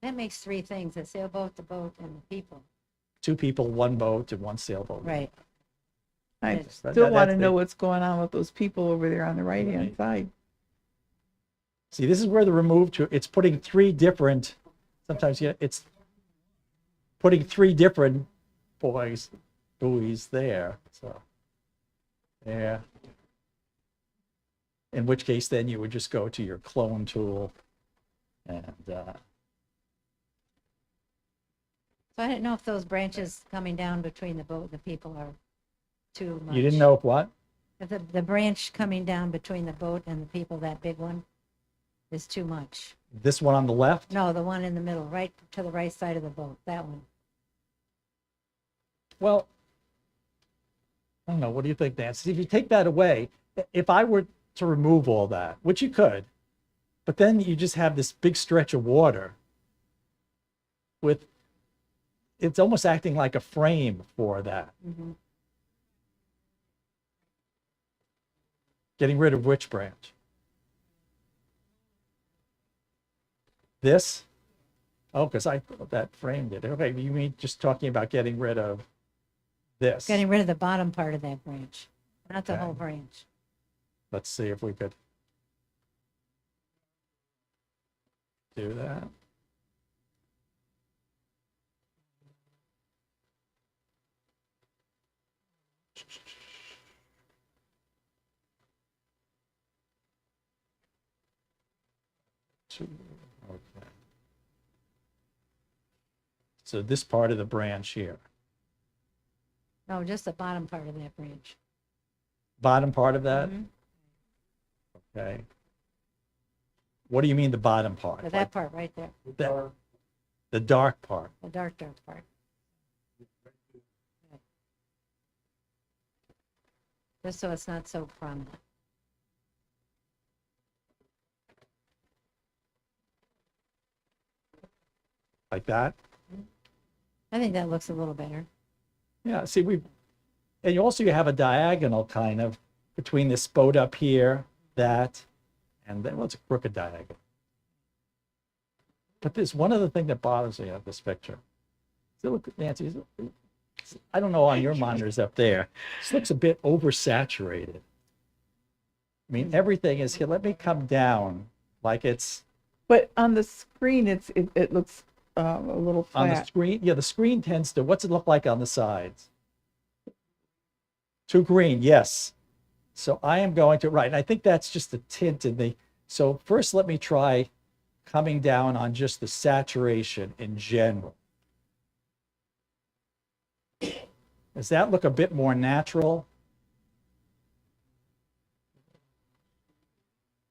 That makes three things: the sailboat, the boat, and the people. Two people, one boat, and one sailboat. Right. I Yes. still That- want to that's know the- what's going on with those people over there on the right-hand Right. side. See, this is where the remove to, it's putting three different, sometimes it's putting three different buoys there, so. Yeah. In which case, then you would just go to your clone tool and, So I didn't know if those branches coming down between the boat and the people are too much. You didn't know if what? If the branch coming down between the boat and the people, that big one, is too much. This one on the left? No, the one in the middle, right to the right side of the boat, that one. Well, I don't know. What do you think, Nancy? If you take that away, if I were to remove all that, which you could, but then you just have this big stretch of water with, it's almost acting like a frame for that. Mhm. Getting rid of which branch? This? Oh, because I thought that framed it. Okay, you mean just talking about getting rid of this? Getting rid of the bottom part of that branch, not the Okay. whole branch. Let's see if we could do that. Okay. So this part of the branch here, No, just the bottom part of that branch. bottom part of that, Mhm. okay. What do you mean the bottom part? But that part right there, The dark part. the dark part. Just so it's not so prominent. Like that? I think that looks a little better. Yeah, see, and you have a diagonal kind of between this boat up here, that, and then, well, it's a crooked diagonal. But there's one other thing that bothers me about this picture. So look, Nancy, I don't know on your monitors up there, this looks a bit oversaturated. I mean, everything is here. Let me come down like it's But on the screen, it looks a little on the flat. screen. Yeah, the screen tends to, what's it look like on the sides? Too green, yes. So I am going to, right, and I think that's just a tint in the, so first let me try coming down on just the saturation in general. Does that look a bit more natural?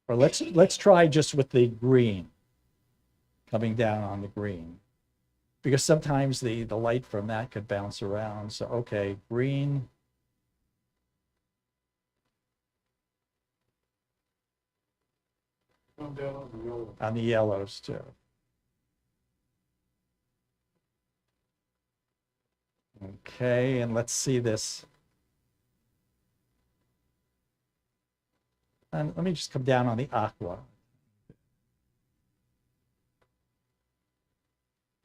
Or let's try just with the green, coming down on the green. Because sometimes the light from that could bounce around. So, okay, green. On the yellows too. Okay, and let's see this. And let me just come down on the aqua.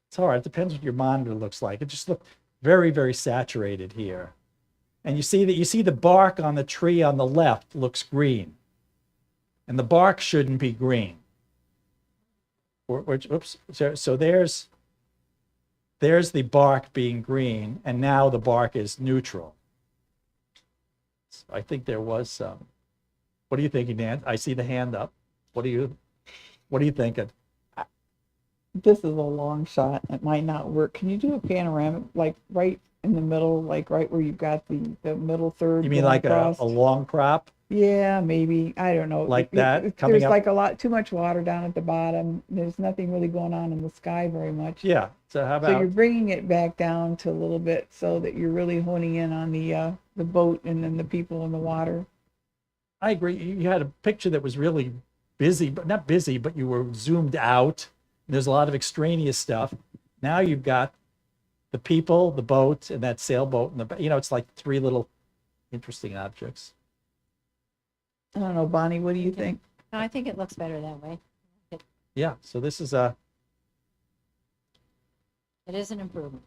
It's hard. It depends what your monitor looks like. It just looked very, very saturated here. And you see the bark on the tree on the left looks green. And the bark shouldn't be green. Oops. So there's the bark being green, and now the bark is neutral. So I think there was some. What are you thinking, Dan? I see the hand up. What are you thinking? This is a long shot. It might not work. Can you do a panoramic, like right in the middle, like right where you've got the middle third? You mean going like across? a long crop? Yeah, maybe. I don't know. Like that, coming There's up? like a lot, too much water down at the bottom. There's nothing really going on in the sky very much. Yeah. So how So you're about, bringing it back down to a little bit so that you're really honing in on the boat and then the people in the water. I agree. You had a picture that was really busy, but not busy, but you were zoomed out. There's a lot of extraneous stuff. Now you've got the people, the boat, and that sailboat, and it's like three little interesting objects. I don't know, Bonnie, what do you think? No, I think it looks better that way. Yeah. So this is It is an improvement.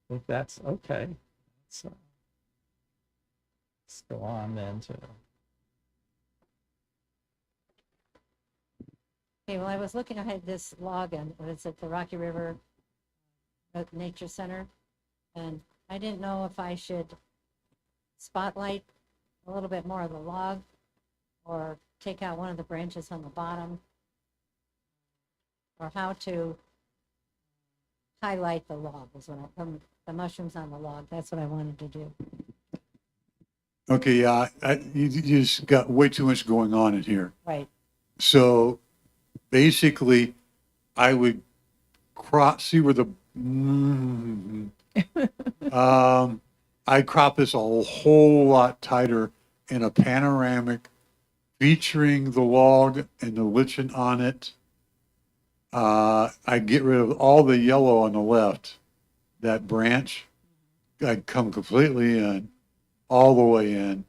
I think that's okay. So let's go on then to. Okay, well, I was looking, I had this log and it's at the Rocky River Nature Center. And I didn't know if I should spotlight a little bit more of the log or take out one of the branches on the bottom, or how to highlight the log is what the mushrooms on the log. That's what I wanted to do. Okay, yeah, you just got way too much going on in here. Right. So basically, I would see where the, I'd crop this a whole lot tighter in a panoramic featuring the log and the lichen on it. I'd get rid of all the yellow on the left, that branch. I'd come completely in, all the way in,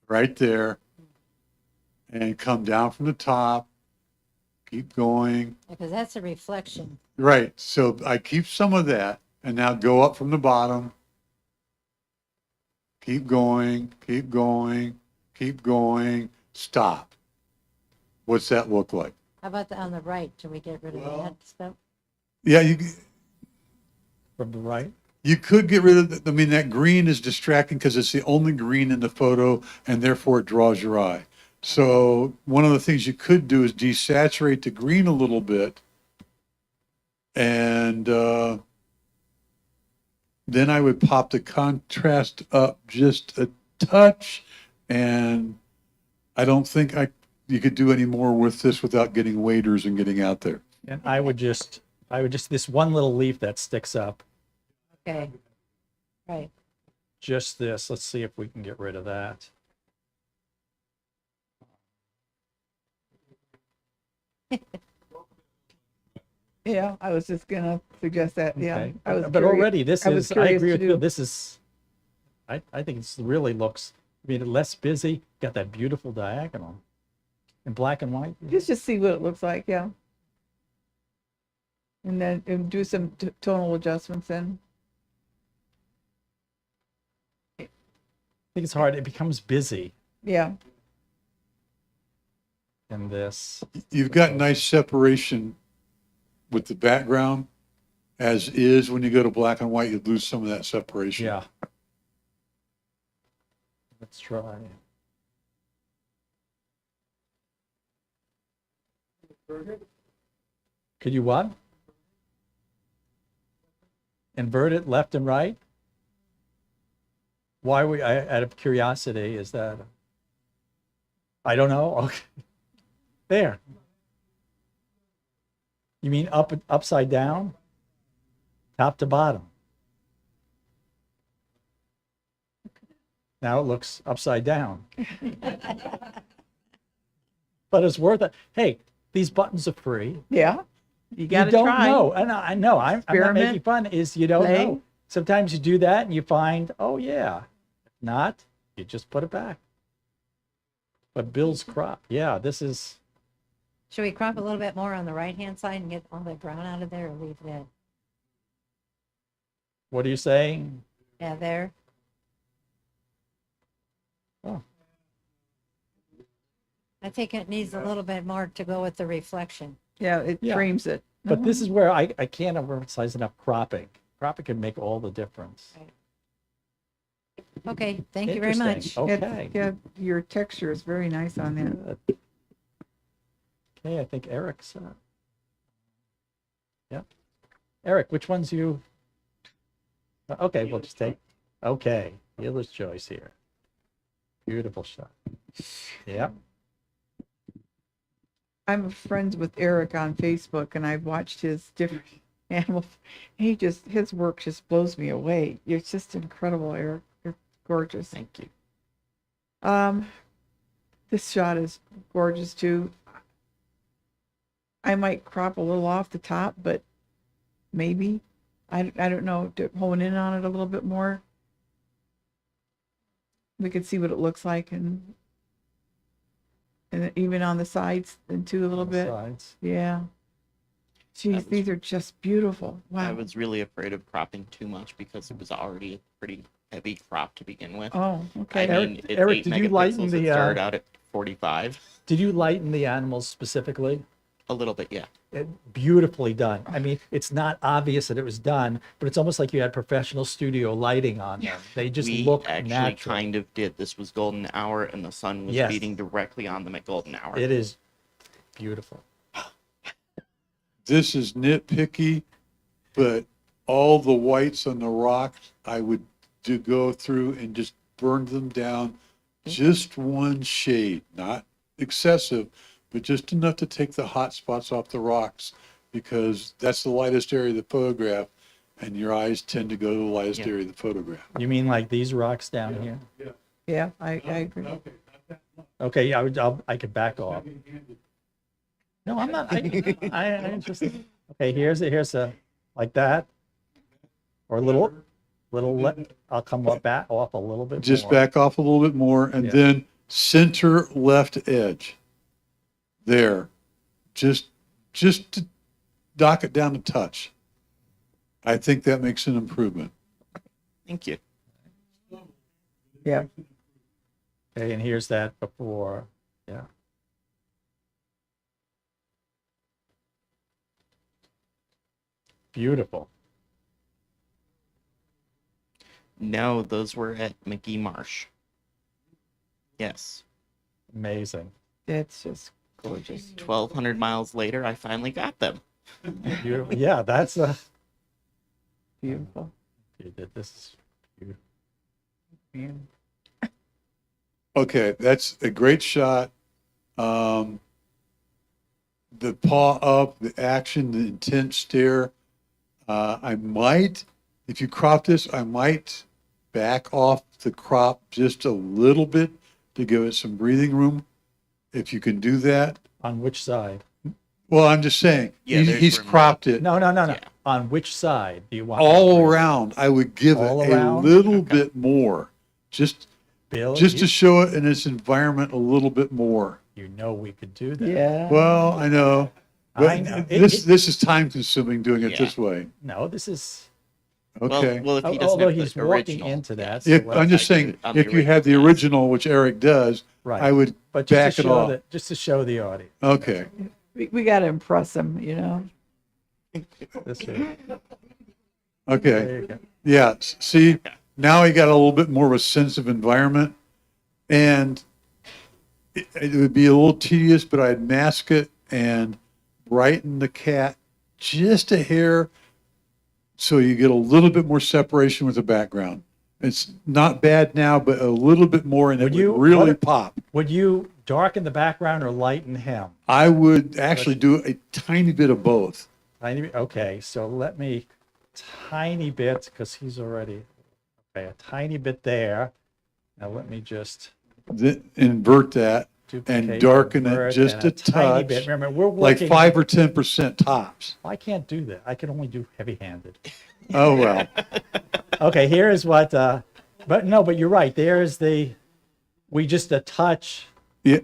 right there, and come down from the top, keep going. Because that's a reflection. Right. So I keep some of that and now go up from the bottom. Keep going, keep going, keep going, stop. What's that look like? How about on the right? Do we get rid of that stuff? Yeah, From the right? you could get rid of, I mean, that green is distracting because it's the only green in the photo and therefore it draws your eye. So one of the things you could do is desaturate the green a little bit. And then I would pop the contrast up just a touch. And I don't think you could do any more with this without getting waders and getting out there. And I would just, this one little leaf that sticks up, Okay. Right. just this. Let's see if we can get rid of that. Yeah, I was just gonna suggest that. Yeah, Okay. I was. But curious- already this I was is, I curious agree to with do. you. This is, I think it's really looks, I mean, less busy, got that beautiful diagonal in black and white. Just see what it looks like. Yeah. And then do some tonal adjustments then. I think it's hard. It becomes busy Yeah. in this. You've got nice separation with the background as is. When you go to black and white, you lose some of that separation. Yeah. Let's try. Could you what? Invert it left and right? Why out of curiosity, is that? I don't know. Okay. There. You mean upside down? Top to bottom? Now it looks upside down. But it's worth it. Hey, these buttons are free. Yeah. You got to You don't try. know. And I know, I'm not Experiment. making fun, is you don't Play. know. Sometimes you do that and you find, oh yeah. If not, you just put it back. But Bill's crop, yeah, this is, Should we crop a little bit more on the right-hand side and get all the brown out of there or leave that? what are you saying? Yeah, there. Oh. I think it needs a little bit more to go with the reflection. Yeah, it Yeah. frames it. But this is where I can't emphasize enough cropping. Cropping can make all the difference. Okay, thank you very much. Interesting. It's- Okay. Yeah, your texture is very nice on that. Good. Okay, I think Eric's, yep. Eric, which ones you? Okay, we'll just take, okay, dealer's choice here. Beautiful shot. Yep. I'm friends with Eric on Facebook, and I've watched his different animals. His work just blows me away. It's just incredible, Eric. You're gorgeous. Thank you. This shot is gorgeous too. I might crop a little off the top, but maybe I don't know, to hone in on it a little bit more. We could see what it looks like, and even on the sides and too a little bit. Sides. Yeah. Geez, these are just beautiful. I Wow. was really afraid of cropping too much because it was already a pretty heavy crop to begin with. Oh, I okay. Eric- mean, it's Eric, 8 did you lighten megapixels. the, It started out at 45. Did you lighten the animals specifically? A little bit, yeah. Beautifully done. I mean, it's not obvious that it was done, but it's almost like you had professional studio lighting on them. They just We look actually natural. kind of did. This was golden hour, and the sun was Yes. beating directly on them at golden hour. It is beautiful. This is nitpicky, but all the whites on the rocks, I would go through and just burned them down just one shade, not excessive, but just enough to take the hot spots off the rocks, because that's the lightest area of the photograph, and your eyes tend to go to the lightest Yeah. area of the photograph. You mean like these rocks down here? Yeah, I agree. Okay, yeah, I could back off. No, I'm not, I just, okay, here's a, like that. Or a little, I'll come up back off a little bit Just more. back off a little bit more, and Yeah. then center left edge. There. Just to dock it down a touch. I think that makes an improvement. Thank you. Yeah. Okay, and here's that before, yeah. Beautiful. No, those were at McGee Marsh. Yes. Amazing. It's just gorgeous. 1,200 miles later, I finally got them. Beautiful. Yeah, that's a, Beautiful. you did this. Beautiful. Yeah. Okay, that's a great shot. The paw up, the action, the intense stare. I might, if you crop this, I might back off the crop just a little bit to give it some breathing room. If you can do that. On which side? Well, I'm just saying, Yeah, there's he's room. cropped it. No. Yeah. On which side do you want? All around, I would give it All a around? little bit more, just Bill, to show it in its environment a little bit more. you know we could do that. Yeah. Well, I know, I but know. this is time consuming doing it Yeah. this way. No, this is, Okay. Well, if he doesn't although have the he's walking original, into that. yes. so If, let's- I'm just I do saying, it on the if you had the original, yes. original, which Eric does, Right. I would But back just to it show off. that, just to show the audience. Okay. We got to impress them, you know? This here. Okay. There you go. Yeah. See, now he got a little bit more of a sense of environment, and it would be a little tedious, but I'd mask it and brighten the cat just a hair so you get a little bit more separation with the background. It's not bad now, but a little bit more, and it Would would you- really what- pop. Would you darken the background or lighten him? I would actually do a tiny bit of both. Okay, so let me, tiny bit, because he's already, okay, a tiny bit there. Now let me just Invert that duplicate. and darken it invert, just and a tiny touch, bit. Remember, we're like working. 5 or 10% tops. I can't do that. I can only do heavy-handed. Oh, well. Okay, here is what, but you're right. There's we just a touch. Yeah,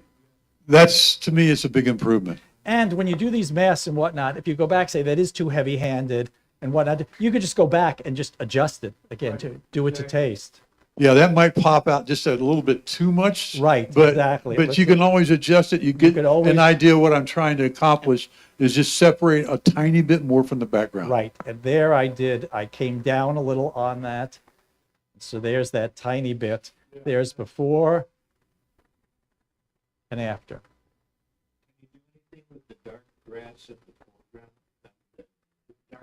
that's, to me, it's a big improvement. And when you do these masks and whatnot, if you go back, say that is too heavy-handed and whatnot, you could just go back and just adjust it again to do it to taste. Yeah, that might pop out just a little bit too much. Right, but, exactly. But you can always adjust it. You get could always- an idea what I'm trying to accomplish is just separate a tiny bit more from the background. Right, and there I came down a little on that. So there's that tiny bit. There's before and after.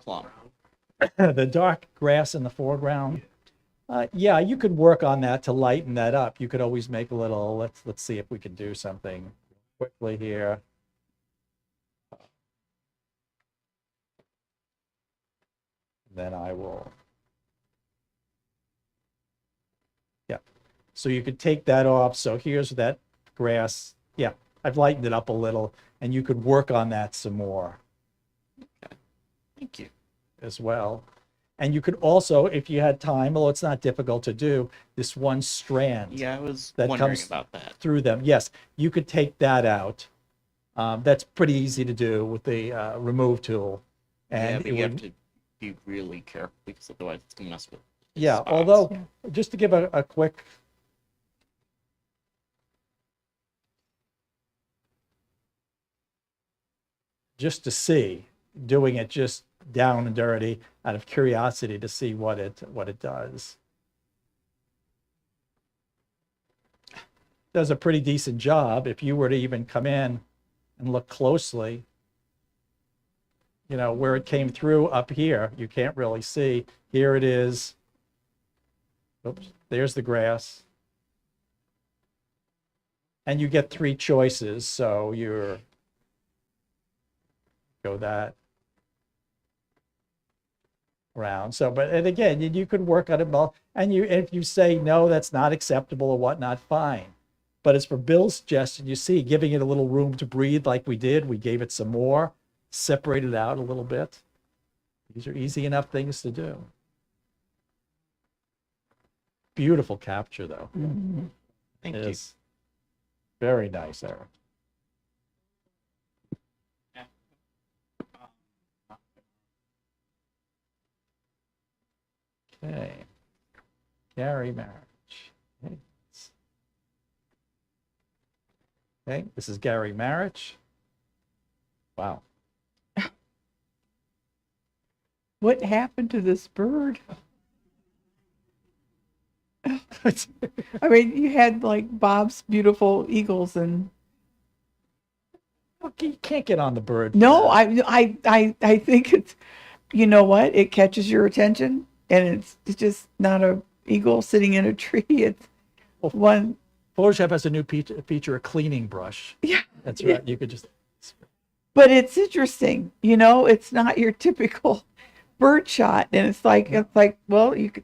Plum. The dark grass in the foreground. Yeah, you could work on that to lighten that up. You could always make a little, let's see if we can do something quickly here. Then I will. Yeah, so you could take that off. So here's that grass. Yeah, I've lightened it up a little, and you could work on that some more Thank you. as well. And you could also, if you had time, although it's not difficult to do, this one strand Yeah, I was That wondering comes about that. through them. Yes, you could take that out. That's pretty easy to do with the remove tool. Yeah, And but it you have would, to be really careful because otherwise it's gonna mess with. the yeah, spots. although, just to give a quick. Just to see, doing it just down and dirty out of curiosity to see what it does. Does a pretty decent job. If you were to even come in and look closely, you know, where it came through up here, you can't really see. Here it is. Oops, there's the grass. And you get 3 choices, so you're, go that round. So, but, and again, you could work on it, and if you say, no, that's not acceptable or whatnot, fine. But as for Bill's suggestion, you see, giving it a little room to breathe like we did, we gave it some more, separate it out a little bit. These are easy enough things to do. Beautiful capture, though. Thank It you. is very nice, Eric. Okay. Gary Marriage. Okay. Okay, this is Gary Marriage. Wow. What happened to this bird? I mean, you had like Bob's beautiful eagles and You can't get on the bird. no, I think it's, you know what? It catches your attention and it's just not a eagle sitting in a tree. It's one. Photoshop has a new feature, a cleaning brush. Yeah. That's right. You could just, But it's interesting, you know, it's not your typical bird shot. And it's like, well, you could,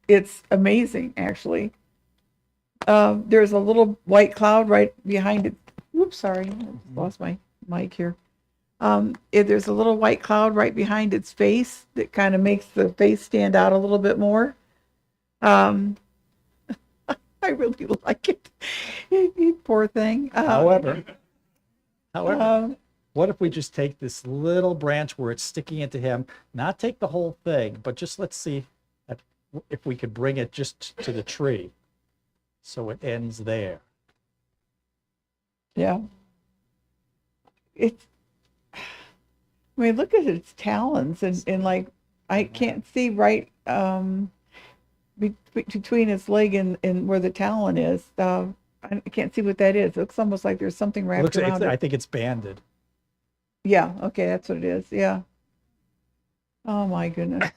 it's amazing actually. There's a little white cloud right behind it. Oops, sorry, I lost my mic here. There's a little white cloud right behind its face that kind of makes the face stand out a little bit more. I really like it. Poor thing. however, Um, what if we just take this little branch where it's sticking into him, not take the whole thing, but just let's see if we could bring it just to the tree. So it ends there. yeah. It's, I mean, look at its talons and like, I can't see right, between its leg and where the talon is. I can't see what that is. It looks almost like there's something It wrapped looks, around I it. think it's banded. Yeah, okay, that's what it is. Yeah. Oh my goodness.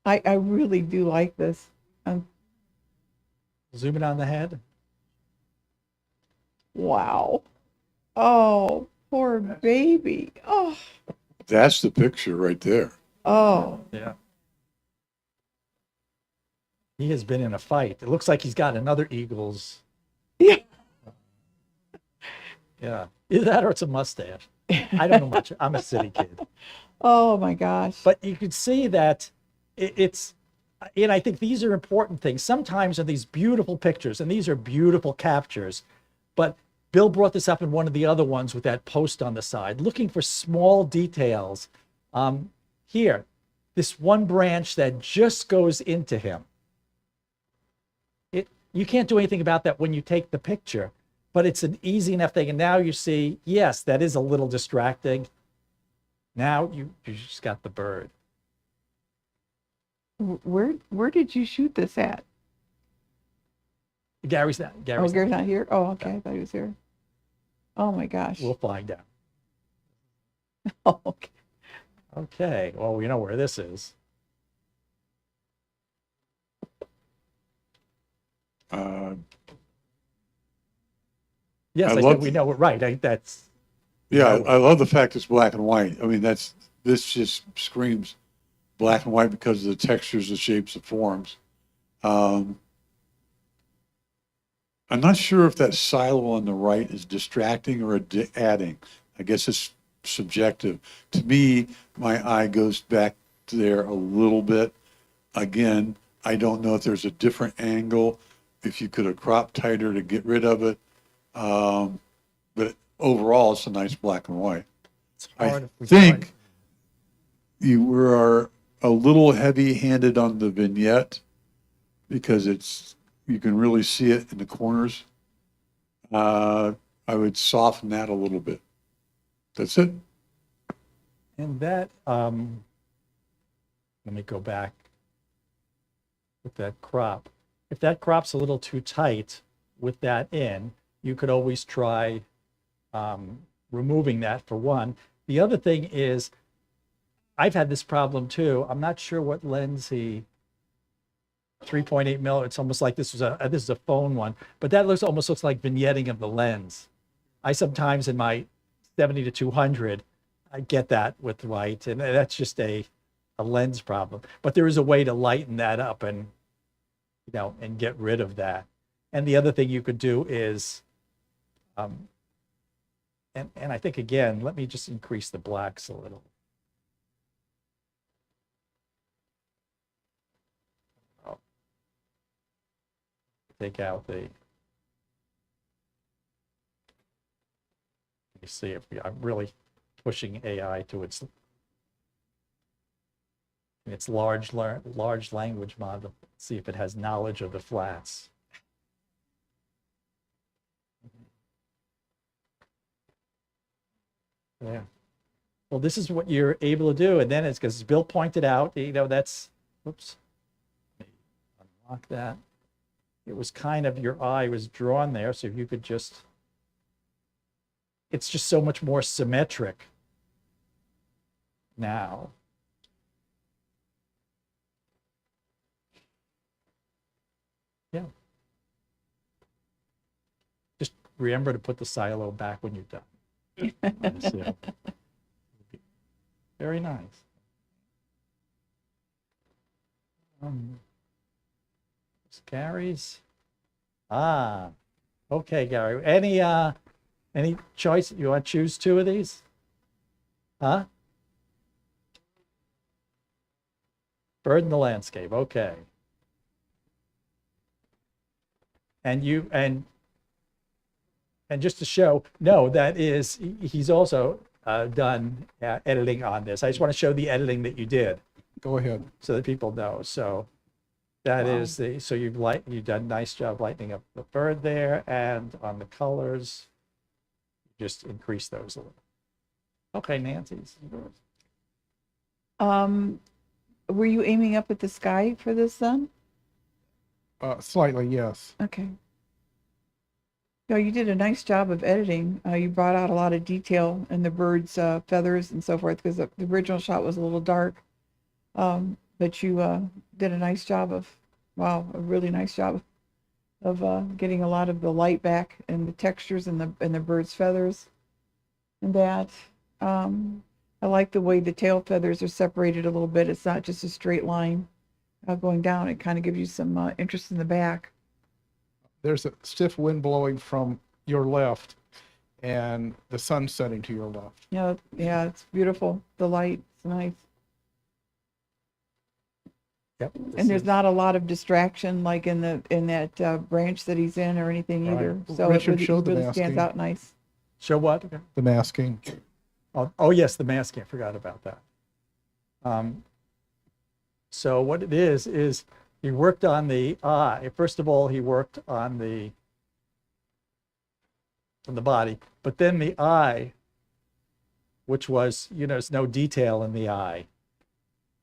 I really do like this. Zoom in on the head. Wow. Oh, poor baby. Oh, That's the picture right there. oh. Yeah. He has been in a fight. It looks like he's got another Eagles. Yeah. Yeah. Either that or it's a mustache. I don't know much. I'm a city kid. Oh my gosh. But you could see that it's, and I think these are important things. Sometimes in these beautiful pictures, and these are beautiful captures, but Bill brought this up in one of the other ones with that post on the side, looking for small details. Here, this one branch that just goes into him. You can't do anything about that when you take the picture, but it's an easy enough thing. And now you see, yes, that is a little distracting. Now you just got the bird. Where did you shoot this at? Gary's not. Oh, Gary's Gary's not here? Oh, okay. I thought he was here. Oh my gosh. We'll find out. Oh, okay. Okay. Well, we know where this is. Yes, I I love think we know it right. That's Yeah, No. I love the fact it's black and white. I mean, this just screams black and white because of the textures, the shapes, the forms. I'm not sure if that silo on the right is distracting or adding. I guess it's subjective. To me, my eye goes back to there a little bit. Again, I don't know if there's a different angle, if you could have cropped tighter to get rid of it. But overall, it's a nice black and white. it's I hard if we think find- you are a little heavy-handed on the vignette because you can really see it in the corners. I would soften that a little bit. That's it. And that, let me go back with that crop. If that crop's a little too tight with that in, you could always try removing that for one. The other thing is, I've had this problem too. I'm not sure what lens he 3.8 mil. It's almost like this is a phone one, but that almost looks like vignetting of the lens. I sometimes in my 70 to 200, I get that with white, and that's just a lens problem. But there is a way to lighten that up and and get rid of that. And the other thing you could do is, and I think again, let me just increase the blacks a little. Take out the. You see if I'm really pushing AI to its large language model. See if it has knowledge of the flats. Yeah. Well, this is what you're able to do, and then it's because Bill pointed out, that's. Whoops. Let me unlock that. It was kind of, your eye was drawn there, so if you could just, it's just so much more symmetric now. Yeah. Just remember to put the silo back when you're done. Yeah. Very nice. Gary's. Okay, Gary. Any choice? You want to choose two of these? Huh? Bird in the landscape. Okay. And just to show, no, he's also done editing on this. I just want to show the editing that you did. Go ahead. So that people know. So that is so you've done a nice job lightening up the bird there, and on the colors, just increase those a little. Okay, Nancy's. Were you aiming up at the sky for this then? Slightly, yes. Okay. No, you did a nice job of editing. You brought out a lot of detail in the bird's feathers and so forth, because the original shot was a little dark. But you did a nice job of, a really nice job of getting a lot of the light back and the textures in the bird's feathers. And that, I like the way the tail feathers are separated a little bit. It's not just a straight line going down. It kind of gives you some interest in the back. There's a stiff wind blowing from your left and the sun setting to your left. Yeah, it's beautiful. The light, it's nice. Yep. And there's not a lot of distraction like in that branch that he's in or anything Right. either. So Richard, it show the really stands masking. out nice. Show what? The masking. Oh yes, the masking. I forgot about that. So what it is he worked on the eye. First of all, he worked on the body, but then the eye, which was, there's no detail in the eye.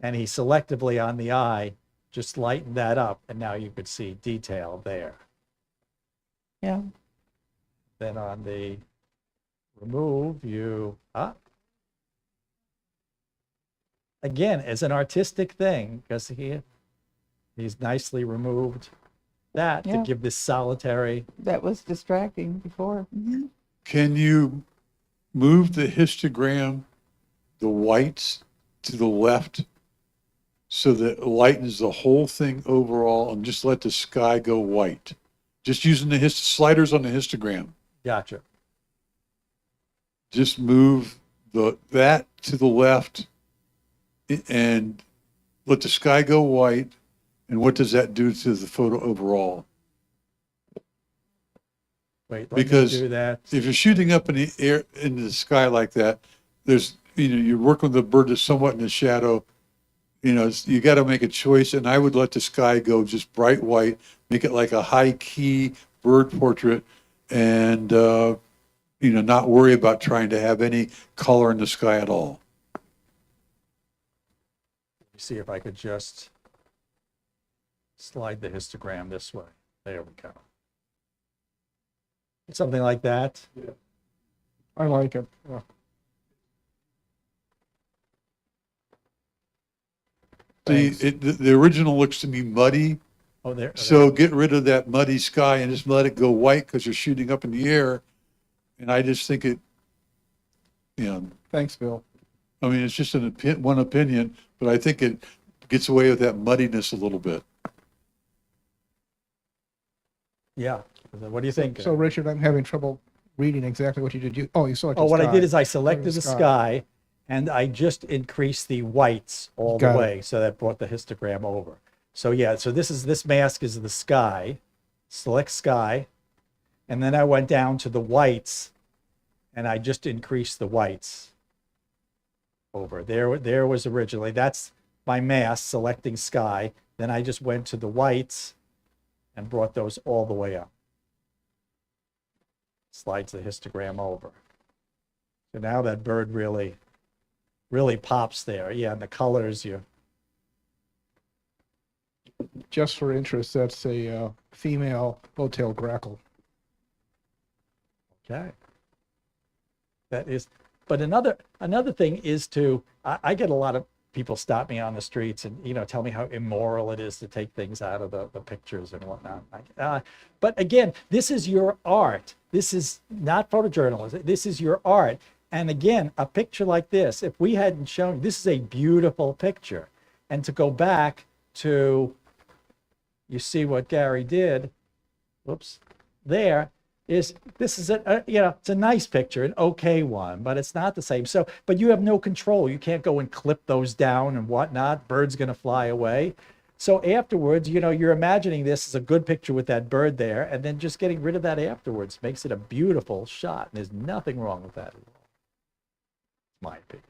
And he selectively on the eye just lightened that up, and now you could see detail there. Yeah. Then on the remove, again, as an artistic thing, because he's nicely removed that to Yeah. give this solitary. That was distracting before. Can you move the histogram, the whites to the left, so that it lightens the whole thing overall, and just let the sky go white? Just using the sliders on the histogram. Gotcha. Just move that to the left and let the sky go white. And what does that do to the photo overall? Wait, let me Because do that. if you're shooting up in the air, into the sky like that, there's, you're working with the bird that's somewhat in the shadow. You got to make a choice, and I would let the sky go just bright white, make it like a high key bird portrait, and not worry about trying to have any color in the sky at all. See if I could just slide the histogram this way. There we go. Something like that. I like it. Yeah. The original looks to me muddy, Oh, there. So get rid of that muddy sky and just let it go white because you're shooting up in the air. And I just think it, you know, Thanks, Bill. I mean, it's just one opinion, but I think it gets away with that muddiness a little bit. Yeah. What do you think? So Richard, I'm having trouble reading exactly what you did. You selected Oh, what I sky. did is I selected the sky. sky and I just increased the whites all the Got it. way. So that brought the histogram over. So yeah, so this mask is the sky, select sky. And then I went down to the whites and I just increased the whites over. There was originally, that's my mask selecting sky. Then I just went to the whites and brought those all the way up. Slides the histogram over. So now that bird really pops there. Yeah, and the colors, Just for interest, that's a female hotel grackle. okay. That is, but another thing is I get a lot of people stop me on the streets and, tell me how immoral it is to take things out of the pictures and whatnot. But again, this is your art. This is not photojournalism. This is your art. And again, a picture like this, if we hadn't shown, this is a beautiful picture. And to go back to, you see what Gary did, whoops, this is it's a nice picture, an okay one, but it's not the same. So, but you have no control. You can't go and clip those down and whatnot. Bird's going to fly away. So afterwards, you're imagining this as a good picture with that bird there, and then just getting rid of that afterwards makes it a beautiful shot. And there's nothing wrong with that at all. My opinion.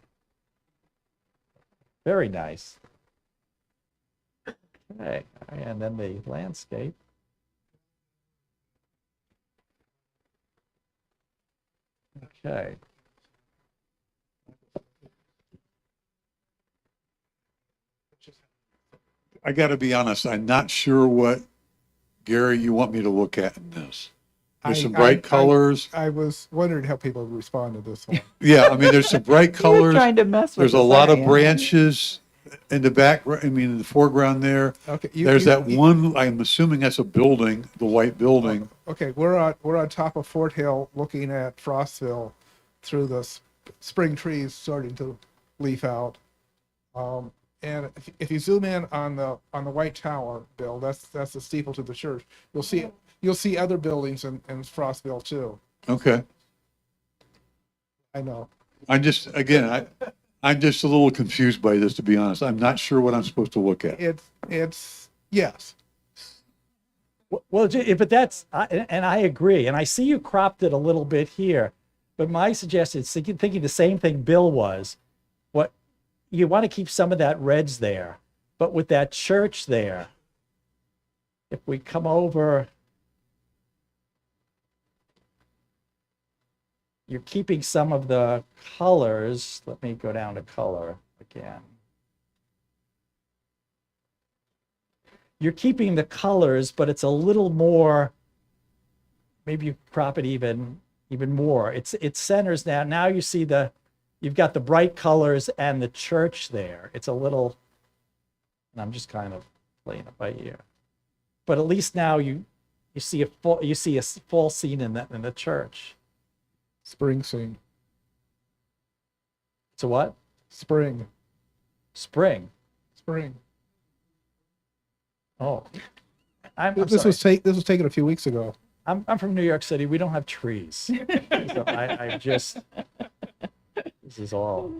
Very nice. Okay, and then the landscape. Okay. I got to be honest, I'm not sure what, Gary, you want me to look at in this. There's some bright colors. I was wondering how people would respond to this one. Yeah, I mean, there's some bright You were colors. trying to mess with There's a us, lot of aren't you? branches in the back, in the foreground there. Okay, There's that one, I'm assuming that's a building, the white building. Okay, we're on top of Fort Hill, looking at Frostville through the spring trees starting to leaf out. And if you zoom in on the white tower, Bill, that's the steeple to the church. You'll see other buildings in Frostville too. Okay. I know. I'm just a little confused by this, to be honest. I'm not sure what I'm supposed to look at. It's yes. Well, but and I agree. And I see you cropped it a little bit here, but my suggestion is thinking the same thing Bill was. What you want to keep some of that reds there, but with that church there, if we come over, you're keeping some of the colors. Let me go down to color again. You're keeping the colors, but it's a little more, maybe you crop it even more. It centers now. Now you see you've got the bright colors and the church there. It's a little, and I'm just kind of playing it by ear. But at least now you see a fall scene in the church. Spring scene. So what? Spring. Spring. Oh, I'm This sorry. was taken a few weeks ago. I'm from New York City. We don't have trees. So I just, this is all.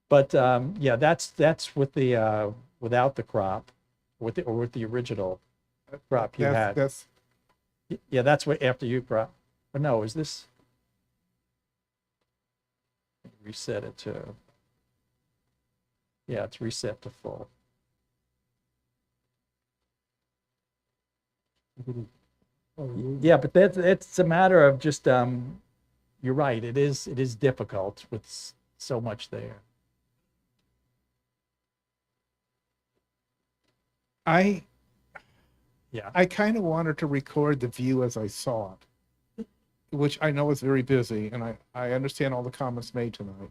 But yeah, that's with the without the crop, with the original crop you had. That's Yeah, that's what after you crop. Or no, is this? Reset it to. Yeah, it's reset to full. Yeah, but it's a matter of just you're right. It is difficult with so much there. I Yeah. kind of wanted to record the view as I saw it, which I know is very busy, and I understand all the comments made tonight.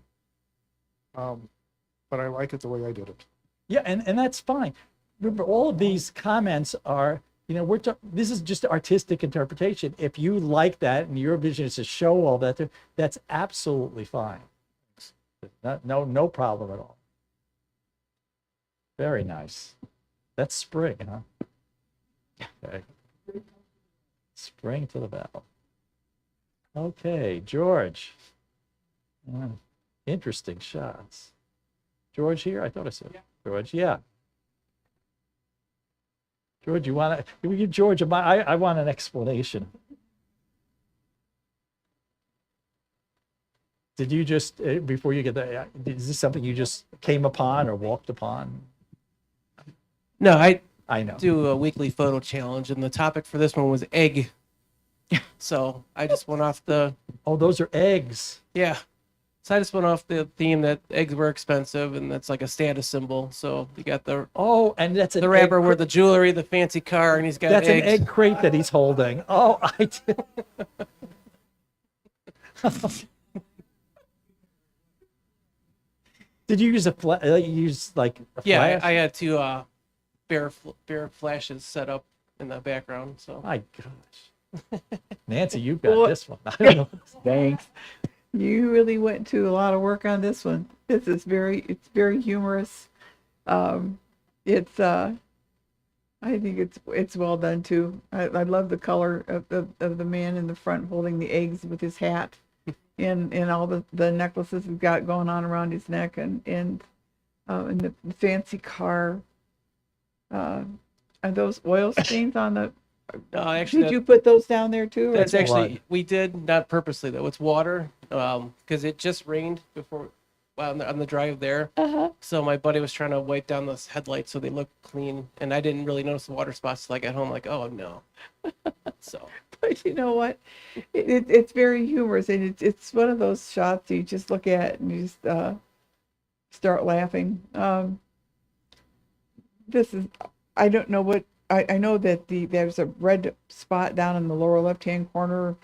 But I like it the way I did it. Yeah, and that's fine. remember, all of these comments are, this is just artistic interpretation. If you like that and your vision is to show all that, that's absolutely fine. No problem at all. Very nice. That's spring, huh? Okay. Spring to the bell. Okay, George. Interesting shots. George here? I thought I said George. Yeah. George, you want to? Can we give George I want an explanation. Did you just before you get that? Is this something you just came upon or walked upon? No, I know. do a weekly photo challenge, and the topic for this one was egg. So I just went off the Oh, those are eggs. yeah. So I just went off the theme that eggs were expensive, and that's like a status symbol. So you got the Oh, and that's the rapper with the jewelry, the fancy car, and he's got That's eggs. an egg crate that he's holding. Oh, I did. Did you use like a Yeah, flash? I had two bear flashes set up in the background. So My gosh. Nancy, you've got Well- this one. I don't know. Thanks. You really went to a lot of work on this one. This is it's very humorous. It's I think it's well done too. I love the color of the man in the front holding the eggs with his hat, and all the necklaces he's got going on around his neck, and the fancy car. Are those oil stains on the? no, actually, Did you put those down there too? or- that's actually blood. we did not purposely though. It's water because it just rained before on the drive there. Uh-huh. So my buddy was trying to wipe down those headlights so they look clean, and I didn't really notice the water spots till I got home. Like, oh no. So But you know what? It's very humorous, and it's one of those shots you just look at and you just start laughing. This is, I don't know what, I know that there's a red spot down in the lower left-hand corner.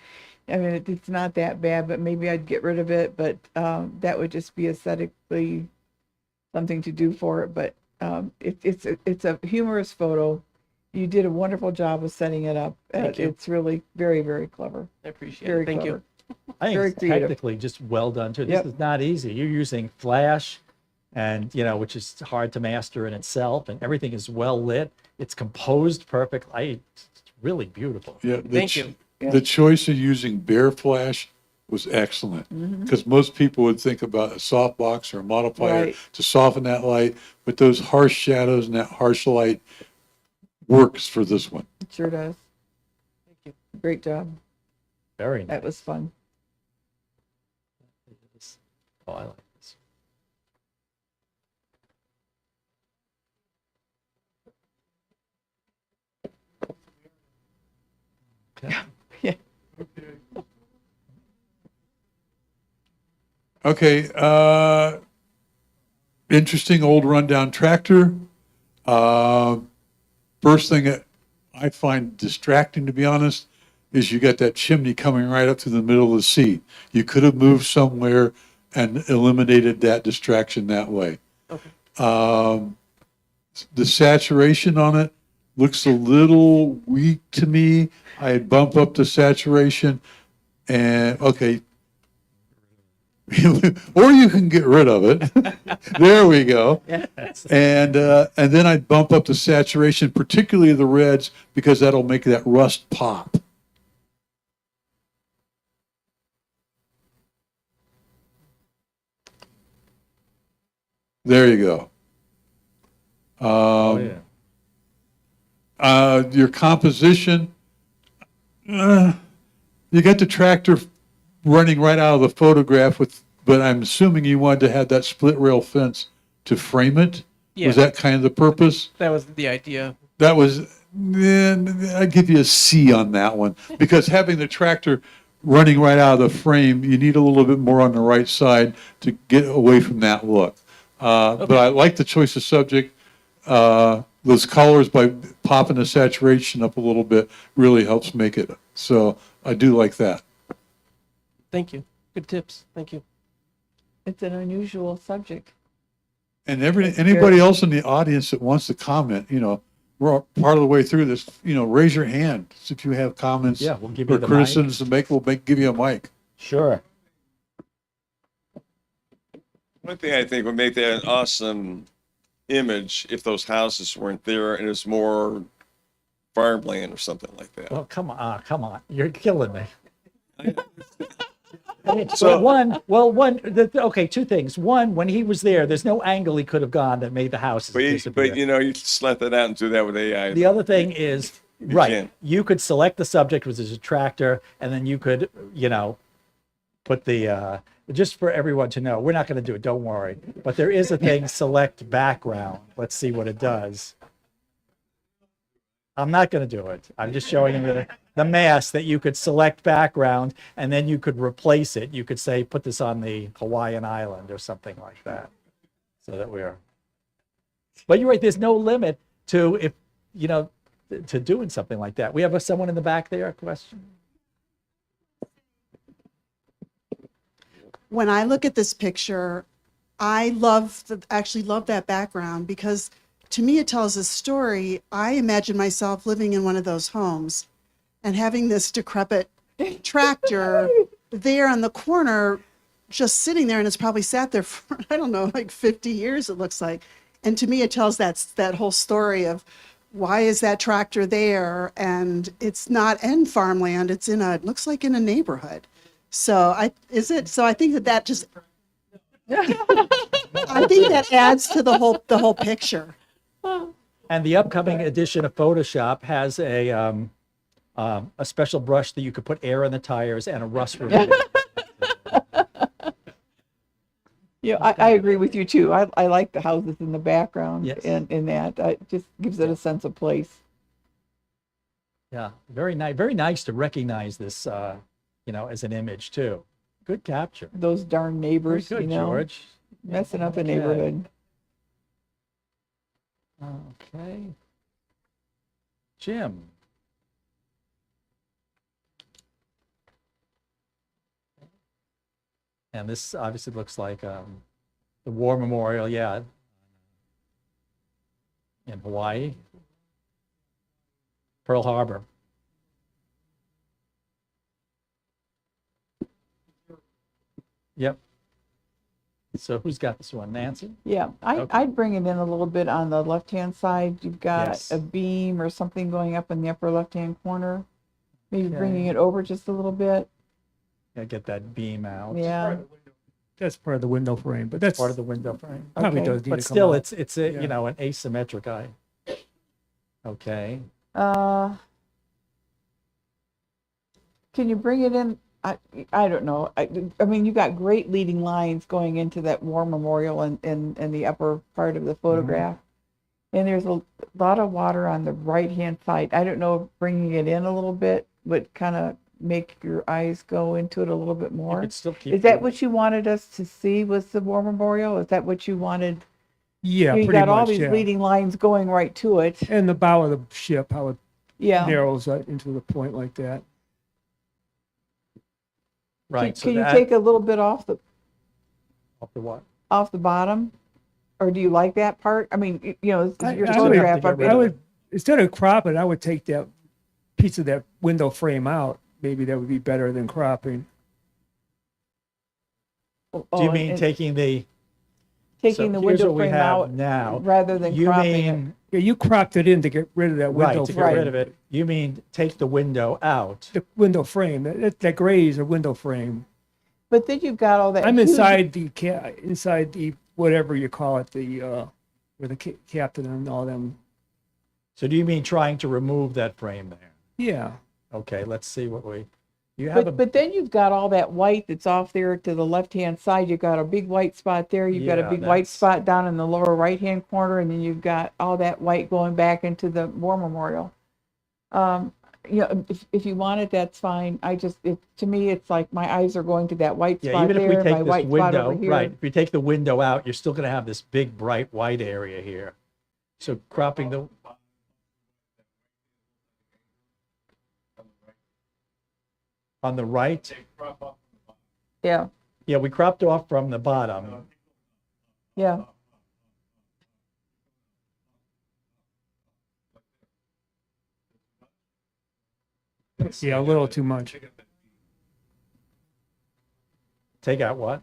I mean, it's not that bad, but maybe I'd get rid of it. But that would just be aesthetically something to do for it. But it's a humorous photo. You did a wonderful job of setting it up. Thank you. It's really very, very clever. I appreciate Very it. Thank clever. you. I think Very it's creative. technically just well done too. This Yep. is not easy. You're using flash and which is hard to master in itself, and everything is well lit. It's composed perfectly. It's really beautiful. Yeah, Thank you. The choice of using bare flash was excellent because most people would think about a softbox or a modifier Right. to soften that light, but those harsh shadows and that harsh light works for this one. It sure does. Thank you. Great job. Very nice. That was fun. Oh, I like this. Okay. Yeah. Okay, interesting old rundown tractor. First thing that I find distracting, to be honest, is you got that chimney coming right up to the middle of the seat. You could have moved somewhere and eliminated that distraction that way. Okay. The saturation on it looks a little weak to me. I'd bump up the saturation and, okay. Or you can get rid of it. There we go. And then I'd bump up the saturation, particularly the reds, because that'll make that rust pop. There you go. Oh, yeah. Your composition, you got the tractor running right out of the photograph but I'm assuming you wanted to have that split rail fence to frame it. Yeah. Was that kind of the purpose? That was the idea. That was, I'd give you a C on that one because having the tractor running right out of the frame, you need a little bit more on the right side to get away from that look. But I like the choice of subject. Those colors, by popping the saturation up a little bit, really helps make it. So I do like that. Thank you. Good tips. Thank you. It's an unusual subject. And anybody else in the audience that wants to comment, we're part of the way through this, raise your hand if you have comments. Yeah, we'll give you or the mic. criticisms to make, give you a mic. Sure. One thing I think would make that an awesome image if those houses weren't there and it's more farmland or something like that. Well, come on. You're killing me. So- Okay, two things. One, when he was there, there's no angle he could have gone that made the houses disappear. But you just let that out and do that with AI. The other thing is, right, can. you could select the subject, which is a tractor, and then you could, put the, just for everyone to know, we're not going to do it, don't worry. But there is a thing, select background. Let's see what it does. I'm not going to do it. I'm just showing him the mask that you could select background, and then you could replace it. You could say, put this on the Hawaiian island or something like that. So that but you're right, there's no limit to to doing something like that. We have someone in the back there, a question? When I look at this picture, I actually love that background because to me it tells a story. I imagine myself living in one of those homes and having this decrepit tractor there on the corner, just sitting there, and it's probably sat there for, I don't know, like 50 years, it looks like. And to me, it tells that whole story of why is that tractor there? And it's not in farmland, it's it looks like in a neighborhood. So I think that just, I think that adds to the whole picture. And the upcoming edition of Photoshop has a special brush that you could put air in the tires and a rust remover. Yeah, I agree with you too. I like the houses in the background Yes. and in that. It just gives it a sense of place. Yeah, very nice to recognize this, as an image too. Good capture. Those darn Very neighbors, good, you know, George. messing up a Okay. neighborhood. Okay. Jim. And this obviously looks like the War Memorial, yeah, in Hawaii. Pearl Harbor. Yep. So who's got this one? Nancy? Yeah, Okay. I'd bring it in a little bit on the left-hand side. You've got Yes. a beam or something going up in the upper left-hand corner. Maybe bringing Okay. it over just a little bit. Gotta get that beam out. Yeah. That's part of the window frame, but that's Part of the window frame. probably Okay. does need But to come still, out. it's a, Yeah. an asymmetric eye. Okay. Can you bring it in? I don't know. I mean, you got great leading lines going into that war memorial in the upper part of the photograph. And there's a lot of water on the right-hand side. I don't know if bringing it in a little bit would kind of make your eyes go into it a little bit You more. could still keep Is that the- what you wanted us to see was the war memorial? Is that what you wanted? Yeah, You pretty got all much, these yeah. leading lines going right to it. And the bow of the ship, how it Yeah. narrows into the point like that. Right. Can you take a little bit off the what? bottom? Or do you like that part? I mean, this is your I photograph. get of rid it. of I would, instead of cropping, I would take that piece of that window frame out. Maybe that would be better than cropping. Do you Oh, mean and taking the taking the here's window what we frame have out now? rather than You cropping it? mean Yeah, you cropped it in to get rid of that window right to get frame. rid of it? You mean take the window out? The window frame, that gray is a window frame. But then you've got all that. I'm huge- inside inside the whatever you call it, the where the captain and all them. So do you mean trying to remove that frame there? Yeah, Okay, let's see what you have. But then you've got all that white that's off there to the left-hand side. You've got a big white spot there. You've got a Yeah, big white that's- spot down in the lower right-hand corner, and then you've got all that white going back into the war memorial. If you want it, that's fine. To me, it's like my eyes are going to that white Yeah, spot even if there, we and my take this white spot window, over here. right? If you take the window out, you're still going to have this big bright white area here. So cropping the on the right, Yeah, yeah, we cropped off from the bottom. yeah. lines. Yeah, a little too much. Take out what?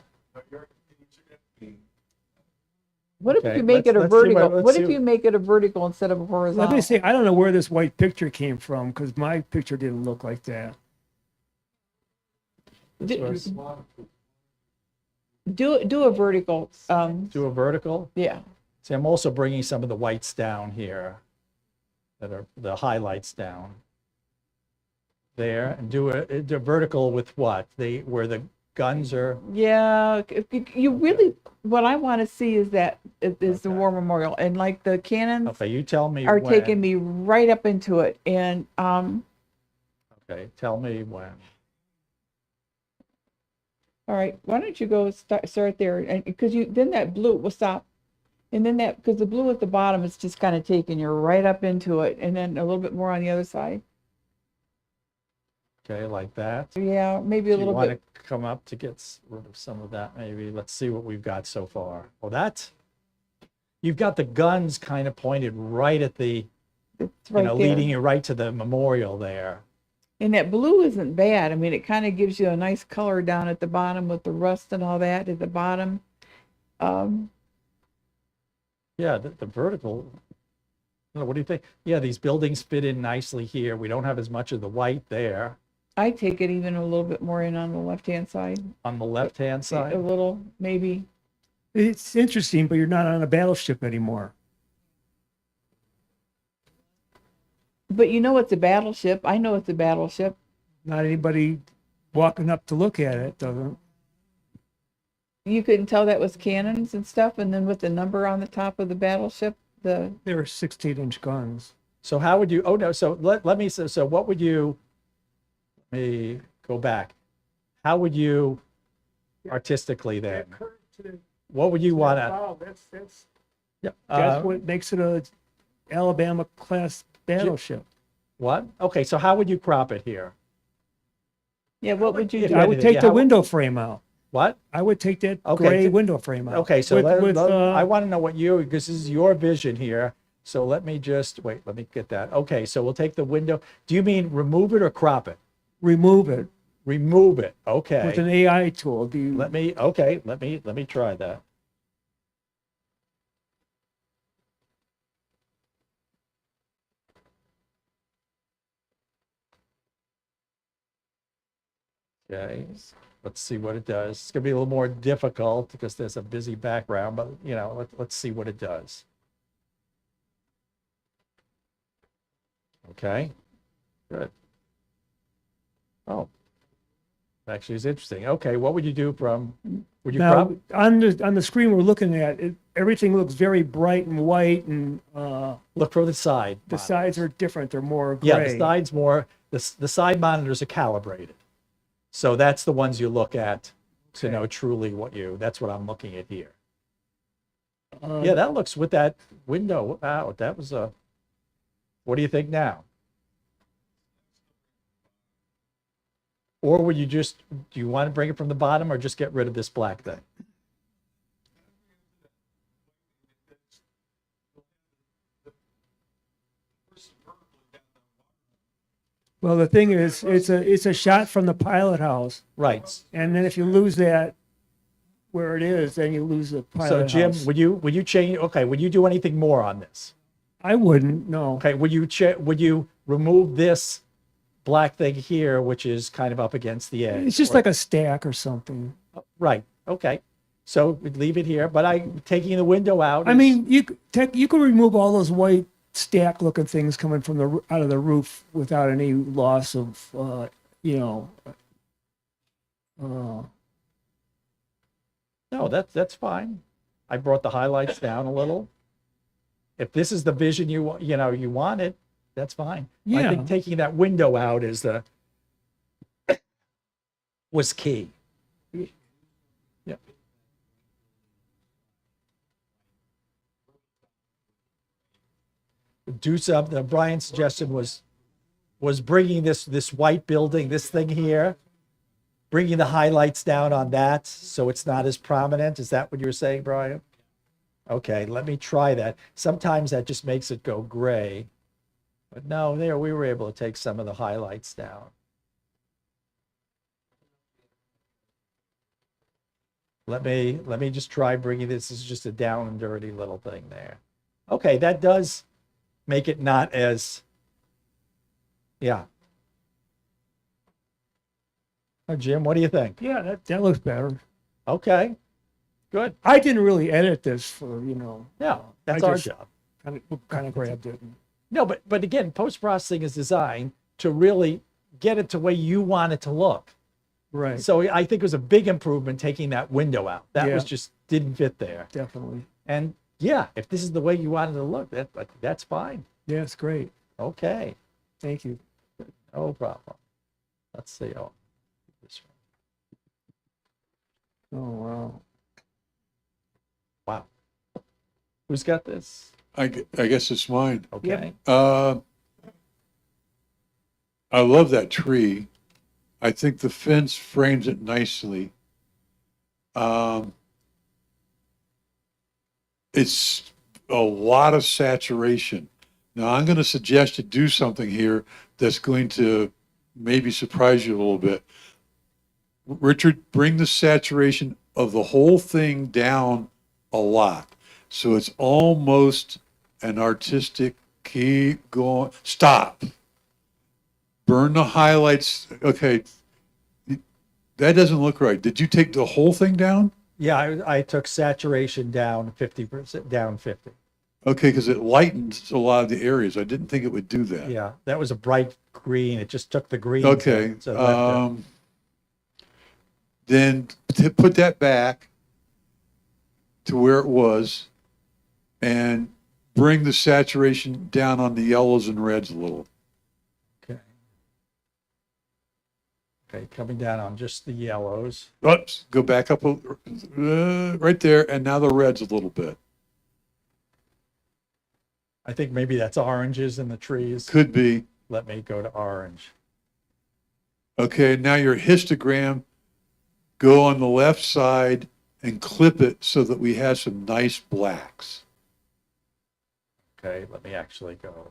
What if Okay, you make it a let's see what- vertical? let's What see if you what- make it a vertical instead of a Let horizontal? me say, I don't know where this white picture came from because my picture didn't look like that. Do a vertical. Do a vertical. Yeah. See, I'm also bringing some of the whites down here, that are the highlights down there, and do a vertical with what? Where the guns are. Yeah, you really, what I want to see is the war memorial, and like the cannons Okay, you tell me are when. taking me right up into it, and Okay, tell me when. all right, why don't you go start there, and because then that blue will stop, and then because the blue at the bottom is just kind of taking you right up into it, and then a little bit more on the other side. Okay, like that. Yeah, maybe a Do you little want bit. to come up to get rid of some of that, maybe? Let's see what we've got so far. Well, you've got the guns kind of pointed right at the, It's right there. leading you right to the memorial there. And that blue isn't bad. I mean, it kind of gives you a nice color down at the bottom with the rust and all that at the bottom. Yeah, the vertical. What do you think? Yeah, these buildings fit in nicely here. We don't have as much of the white there I take it even a little bit more in on the left-hand side. on the left-hand A side. little, maybe. It's interesting, but you're not on a battleship anymore. But you know it's a battleship. I know it's a battleship. Not anybody walking up to look at it doesn't. You couldn't tell that was cannons and stuff, and then with the number on the top of the battleship, They were 16-inch guns. So how would you, oh no, so let me, so what would you, let me go back. How would you artistically then? What would you want to? Yeah. That's what makes it a Alabama class battleship. What? Okay, so how would you crop it here? Yeah, what would you Yeah, do? I would take the window frame out. What? I would take that Okay, gray t- window frame out. Okay, so With, I want to know what because this is your vision here. So let me just, wait, let me get that. Okay, so we'll take the window. Do you mean remove it or crop it? remove it Remove it. with an Okay. AI tool. Do you, Let me try that. Okay, let's see what it does. It's gonna be a little more difficult because there's a busy background, but let's see what it does. Okay, good. Oh, actually, it's interesting. Okay, what would you do would you now crop? on the screen we're looking at, everything looks very bright and white, and Look for the side. the monitor. sides are different. They're more gray. Yeah, the sides more, the side monitors are calibrated. So that's the ones you look at to know truly that's what I'm looking at here. Yeah, that looks with that window out. That was what do you think now? Or would you do you want to bring it from the bottom or just get rid of this black thing? Well, the thing is, it's a shot from the pilot house, Right. and then if you lose that where it is, then you lose the pilot So Jim, house. would you change, okay, would you do anything more on this? I wouldn't. No. Okay, would you remove this black thing here, which is kind of up against the edge? It's just like a stack or something. Right, okay. So we'd leave it here, but taking the window out. I is- mean, you can remove all those white stack-looking things coming from out of the roof without any loss of, No, that's fine. I brought the highlights down a little. If this is the vision you wanted, that's fine. I Yeah. think taking that window out was key. Yeah. Do something. Brian's suggestion was bringing this white building, this thing here, bringing the highlights down on that so it's not as prominent. Is that what you were saying, Brian? Okay, let me try that. Sometimes that just makes it go gray. But no, we were able to take some of the highlights down. Let me just try bringing this. This is just a down and dirty little thing there. Okay, that does make it not as, yeah. Jim, what do you think? Yeah, that looks better. Okay, good. I didn't really edit this for, Yeah, that's I our just job. kind of grabbed it. No, but again, post-processing is designed to really get it to where you want it to look. Right. So I think it was a big improvement taking that window out. That was Yeah. just didn't fit there. Definitely. And yeah, if this is the way you wanted to look, that's fine. Yeah, it's great. Okay, Thank you. no problem. Let's see. Oh, this one. Oh, wow. Wow. Who's got this? I guess it's mine. Okay. I love that tree. I think the fence frames it nicely. It's a lot of saturation. Now, I'm going to suggest you do something here that's going to maybe surprise you a little bit. Richard, bring the saturation of the whole thing down a lot. So it's almost an artistic, keep going, stop. Burn the highlights. Okay. That doesn't look right. Did you take the whole thing down? Yeah, I took saturation down 50%, down 50. Okay, because it lightens a lot of the areas. I didn't think it would do that. Yeah, that was a bright green. It just took the green. Okay. to left it. Then put that back to where it was and bring the saturation down on the yellows and reds a little. Okay. Okay, coming down on just the yellows. Oops, go back up right there, and now the reds a little bit. I think maybe that's oranges in the trees. Could be. Let me go to orange. Okay, now your histogram, go on the left side and clip it so that we have some nice blacks. Okay, let me actually go.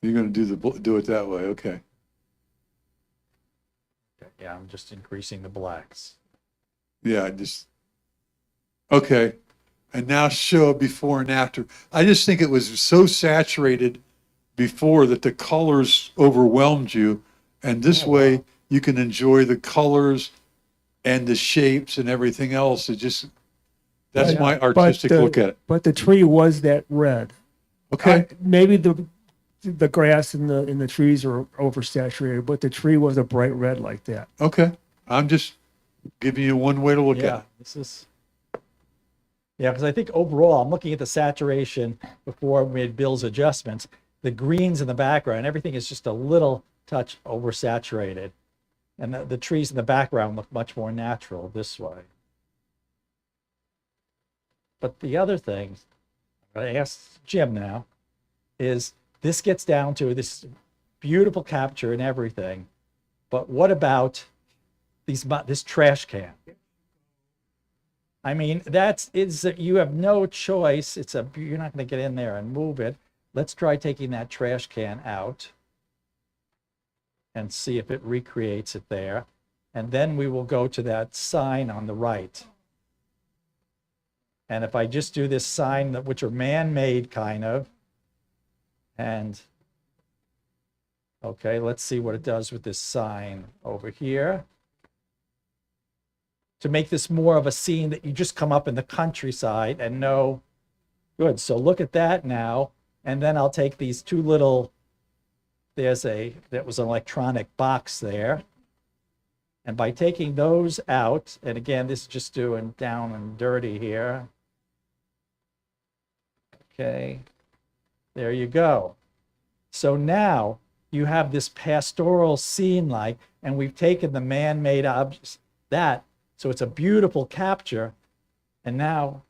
You're going to do it that way, okay. Okay, yeah, I'm just increasing the blacks. Yeah, okay. And now show before and after. I just think it was so saturated before that the colors overwhelmed you. And this way you can enjoy the colors and the shapes and everything else. That's my artistic look at it. But the tree was that red. Okay. Maybe the grass and the trees are oversaturated, but the tree was a bright red like that. Okay. I'm just giving you one way to look Yeah, at it. this is. Yeah, because I think overall, I'm looking at the saturation before we made Bill's adjustments. The greens in the background, everything is just a little touch oversaturated. And the trees in the background look much more natural this way. But the other thing, I asked Jim now, is this gets down to this beautiful capture and everything. But what about this trash can? I mean, you have no choice. You're not going to get in there and move it. Let's try taking that trash can out and see if it recreates it there. And then we will go to that sign on the right. And if I just do this sign, which are man-made kind of, and okay, let's see what it does with this sign over here. To make this more of a scene that you just come up in the countryside and know, good, so look at that now. And then I'll take these two little, that was an electronic box there. And by taking those out, and again, this is just doing down and dirty here. Okay, there you go. So now you have this pastoral scene and we've taken the man-made objects, so it's a beautiful capture. And now,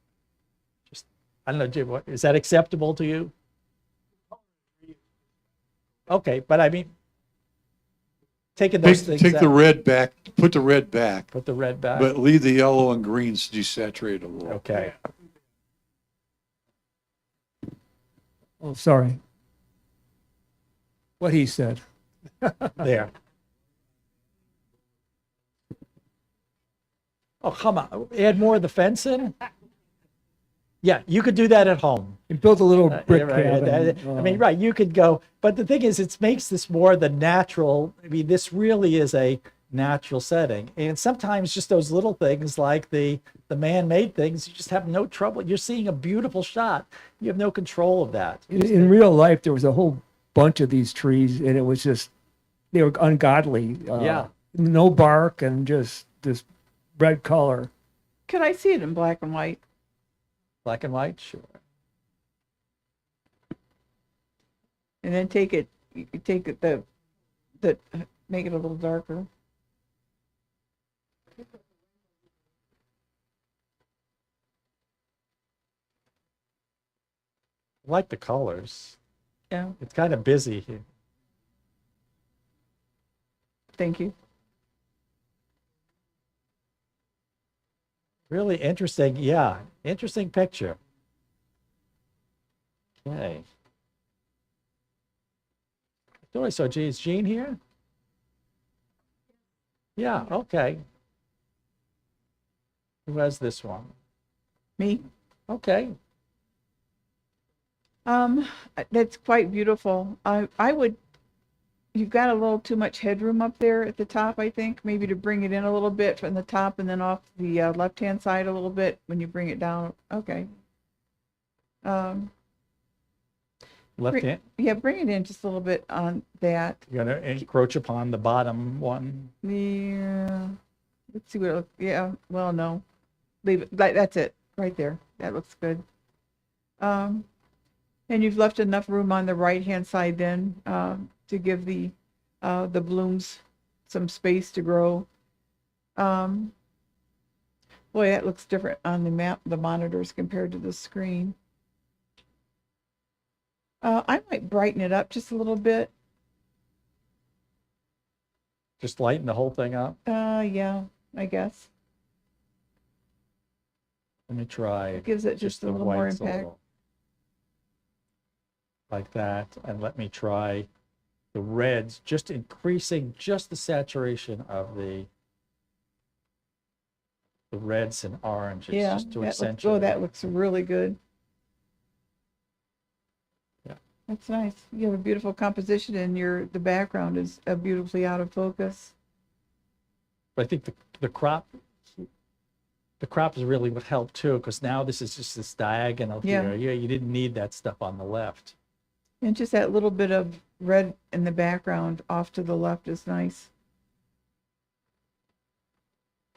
I don't know, Jim, is that acceptable to you? Okay, but I mean, taking those things Take the out, red back, put the red back, put the red back. but leave the yellow and greens desaturated a little. Okay. Oh, sorry. What he said. There. Oh, come on, add more of the fence in? Yeah, you could do that at home. And build a little brick Yeah, right, cabin. I mean, right, you could go, but the thing is, it makes this more the natural, I mean, this really is a natural setting. And sometimes just those little things like the man-made things, you just have no trouble. You're seeing a beautiful shot. You have no control of that. In real life, there was a whole bunch of these trees, and it was just, they were ungodly. Yeah. No bark and just this red color. Could I see it in black and white? Black and white, sure. And then you could take it make it a little darker. I like the colors. Yeah, It's kind of busy here. thank you. Really interesting. Yeah, interesting picture. Okay. Joy, so is Jean here? Yeah, okay. Who has this one? Me? Okay. That's quite beautiful. I would, you've got a little too much headroom up there at the top, I think, maybe to bring it in a little bit from the top and then off the left-hand side a little bit when you bring it down. Okay. Left hand, Yeah, bring it in just a little bit on that. you're gonna encroach upon the bottom one. Yeah. Let's see what it looks, yeah, well, no. Leave it, like, that's it, right there. That looks good. And you've left enough room on the right-hand side then, to give the blooms some space to grow. Boy, that looks different on the monitors compared to the screen. I might brighten it up just a little bit. Just lighten the whole thing up. Yeah, I guess. Let me try. It gives it just a the little more whites a impact. little. Like that. And let me try the reds, just increasing just the saturation of the reds and oranges, Yeah, just to that looks, accentuate. oh, that looks really good. Yeah. That's nice. You have a beautiful composition and the background is beautifully out of focus. But I think the crop is really what helped too, because now this is just this diagonal Yeah. here. Yeah, you didn't need that stuff on the left. And just that little bit of red in the background off to the left is nice.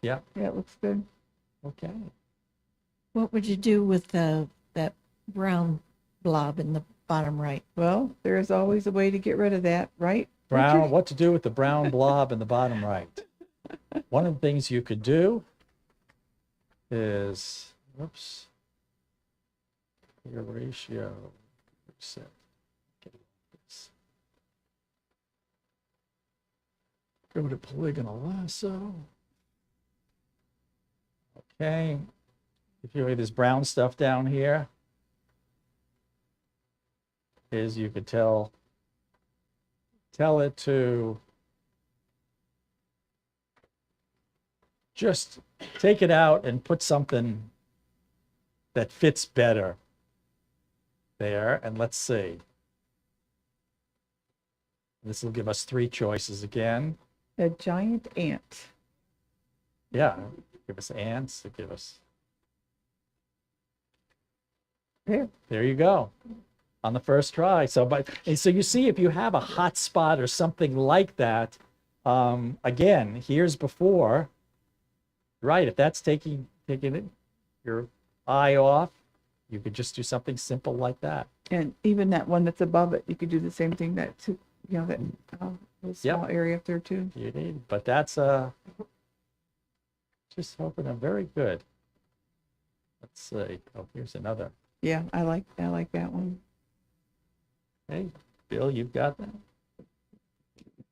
Yeah. Yeah, it looks good. Okay. What would you do with that brown blob in the bottom right? Well, there is always a way to get rid of that, right? Brown, Richard? what to do with the brown blob in the bottom right? One of the things you could do is, whoops, your ratio, reset. Okay, this. Go to polygonal lasso. Okay, if you look at this brown stuff down here, is you could tell it to just take it out and put something that fits better there. And let's see. This will give us 3 choices again. A giant ant. Yeah, give us ants, give us. There you go. On the first try. So, and so you see, if you have a hot spot or something like that, again, here's before, right? If that's taking your eye off, you could just do something simple like that. And even that one that's above it, you could do the same thing, that too, you know, that little small area up there too. You need, but that's just hoping I'm very good. Let's see. Oh, here's another. Yeah, I like that one. Hey, Bill, you've got that?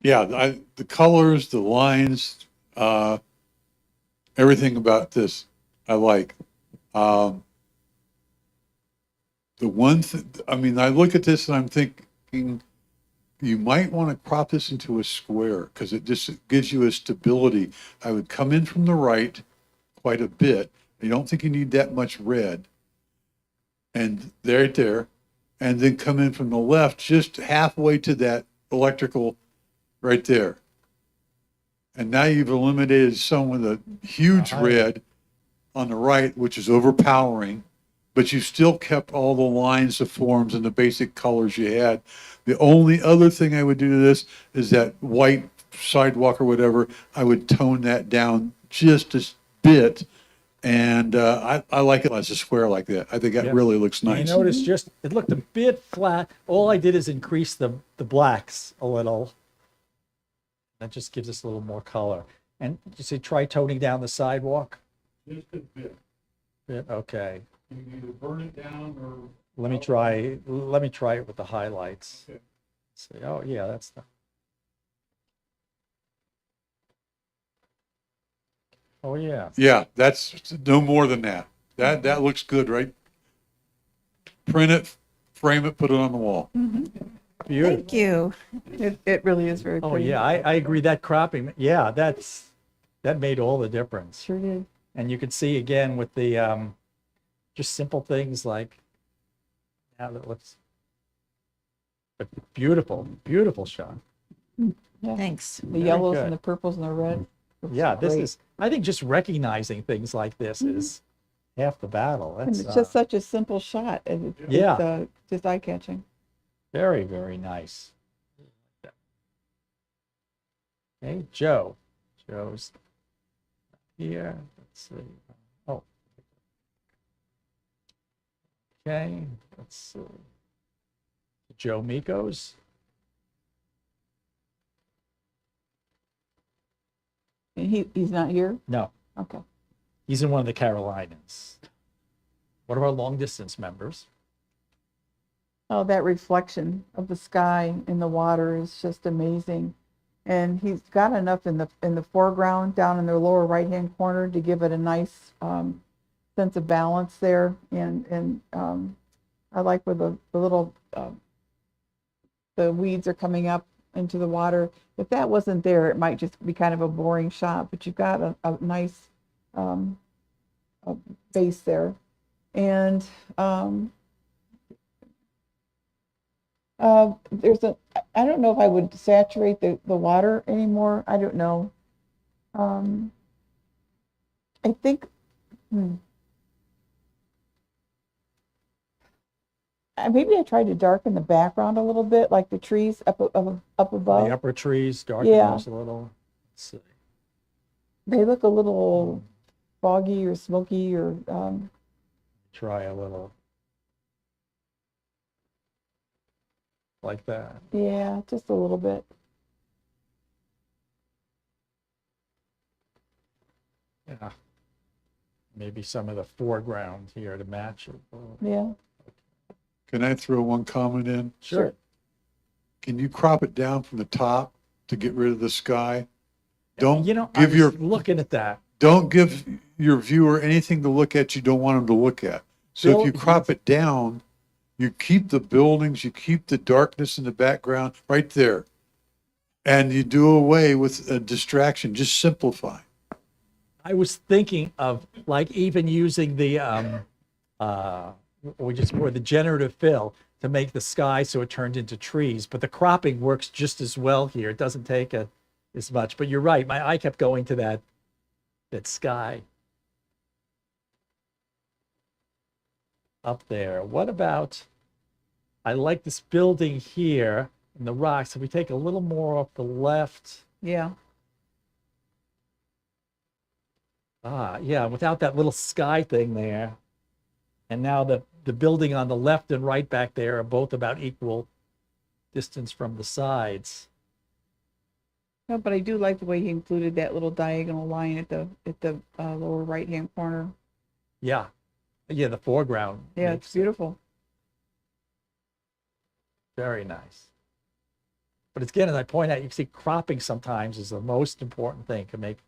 Yeah, the colors, the lines, everything about this I like. The one thing, I mean, I look at this and I'm thinking you might want to crop this into a square because it just gives you a stability. I would come in from the right, quite a bit. You don't think you need that much red. And right there, and then come in from the left, just halfway to that electrical right there. And now you've eliminated some of the huge red on the right, which is overpowering, but you still kept all the lines, the forms, and the basic colors you had. The only other thing I would do to this is that white sidewalk or whatever, I would tone that down just a bit. And I like it as a square like that. I think that Yeah. really looks You nice. notice just, it looked a bit flat. All I did is increase the blacks a little. That just gives us a little more color. And you say try toning down the sidewalk? Just a bit. Okay. You can either burn it down or. Let me try it with the highlights. Okay. See, oh yeah, that's the. Oh yeah. Yeah, that's no more than that. That looks good, right? Print it, frame it, put it on the wall. Beautiful. Thank you. It really is very Oh pretty. yeah, I agree. That cropping, yeah, that made all the difference. Sure did. And you can see again with the just simple things like now that looks a beautiful shot. Yeah. Thanks. The Very yellows good. and the purples and the red. looks Yeah, this great. is, I think just recognizing things like this is half the battle. And That's it's just such a simple shot. And Yeah. It's just eye catching. very, very nice. Okay, Joe. Joe's here. Let's see. Oh. Okay, let's see. Joe Mikos. And he's not here? No, Okay. he's in one of the Carolinas. One of our long distance members. Oh, that reflection of the sky in the water is just amazing. And he's got enough in the foreground down in the lower right hand corner to give it a nice sense of balance there. And I like where the little the weeds are coming up into the water. If that wasn't there, it might just be kind of a boring shot, but you've got a nice a base there. And there's I don't know if I would saturate the water anymore. I don't know. I think, maybe I tried to darken the background a little bit, like the trees up above. The upper trees, darken Yeah. those a little. Let's see. They look a little foggy or smoky or, Try a little. Like that. yeah, just a little bit. Yeah. Maybe some of the foreground here to match it. Yeah. Can I throw one comment in? Sure. Can you crop it down from the top to get rid of the sky? Don't You know, I give was your looking at that. don't give your viewer anything to look at you don't want them to look at. So if you Bill- crop it down, you keep the buildings, you keep the darkness in the background right there. And you do away with a distraction, just simplify. I was thinking of like even using the or the generative fill to make the sky so it turned into trees, but the cropping works just as well here. It doesn't take as much. But you're right. My eye kept going to that sky up there. What about, I like this building here in the rocks. If we take a little more off the left, Yeah. yeah, without that little sky thing there. And now the building on the left and right back there are both about equal distance from the sides. No, but I do like the way he included that little diagonal line at the lower right hand corner. Yeah. Yeah, the foreground. Yeah, makes it's it beautiful. very nice. But again, as I point out, you can see cropping sometimes is the most important thing to make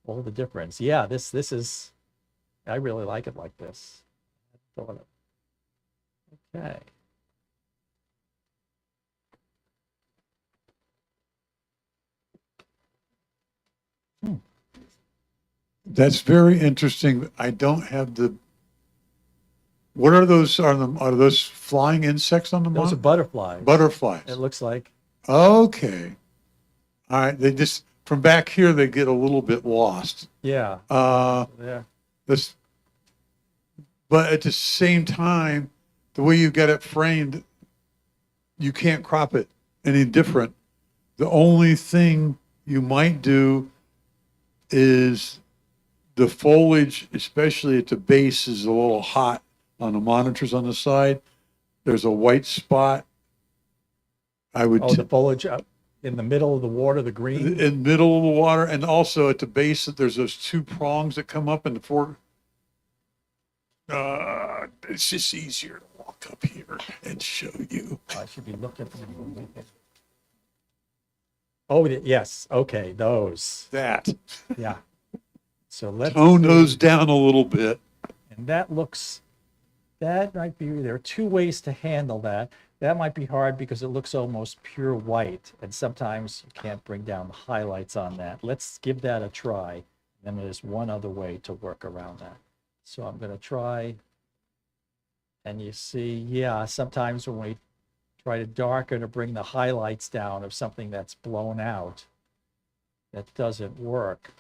all the difference. Yeah, this is, I really like it like this. Okay. That's very interesting. I don't have the, what are those, are those flying insects on the Those are monitor? butterflies. Butterflies. It looks like. Okay. All right. They just, from back here, they get a little bit lost. Yeah. Yeah. This, but at the same time, the way you get it framed, you can't crop it any different. The only thing you might do is the foliage, especially at the base, is a little hot on the monitors on the side. There's a white spot. I would, Oh, the foliage up in the middle of the water, the green. in the middle of the water, and also at the base, there's those two prongs that come up in the four. It's just easier to walk up here and show you. I should be looking for Oh, yes. Okay, those. That. Yeah. So let's Tone see. those down a little bit. And that looks, that might be, there are two ways to handle that. That might be hard because it looks almost pure white, and sometimes you can't bring down the highlights on that. Let's give that a try. Then there's one other way to work around that. So I'm going to try, and you see, yeah, sometimes when we try to darken or bring the highlights down of something that's blown out, that doesn't work.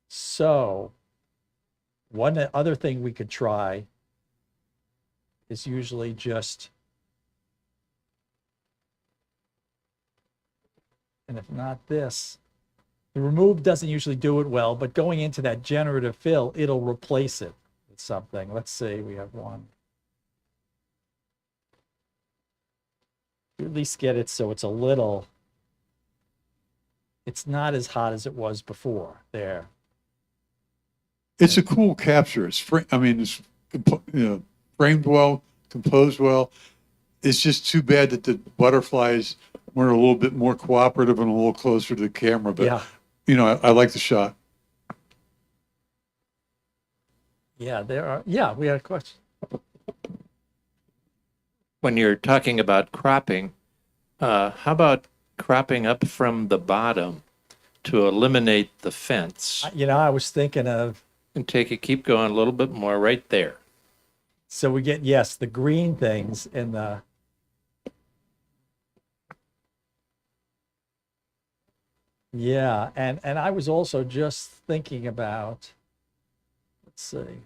So one other thing we could try is usually just, and if not this, the remove doesn't usually do it well, but going into that generative fill, it'll replace it with something. Let's see, we have one. At least get it so it's a little, it's not as hot as it was before. There. It's a cool capture. It's framed well, composed well. It's just too bad that the butterflies weren't a little bit more cooperative and a little closer to the camera. But Yeah. I like the shot. Yeah, there are. Yeah, we had a question. When you're talking about cropping, how about cropping up from the bottom to eliminate the fence I was thinking of, and keep going a little bit more right there. so we get, yes, the green things in the, yeah, and I was also just thinking about, let's see,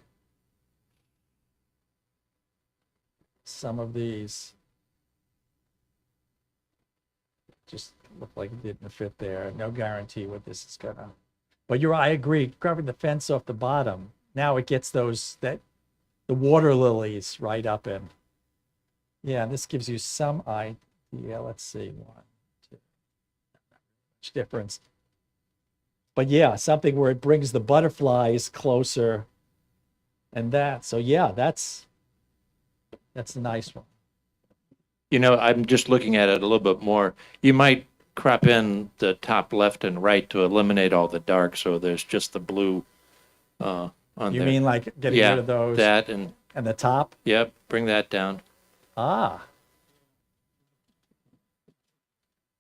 some of these just look like it didn't fit there. No guarantee what this is gonna, but I agree, grabbing the fence off the bottom, now it gets the water lilies right up in. Yeah, this gives you some idea. Let's see, 1, 2, much difference. But yeah, something where it brings the butterflies closer and that. So yeah, that's a nice one. I'm just looking at it a little bit more. You might crop in the top left and right to eliminate all the dark, so there's just the blue on You there. mean like getting rid of those that and and the top? yep, bring that down. Ah.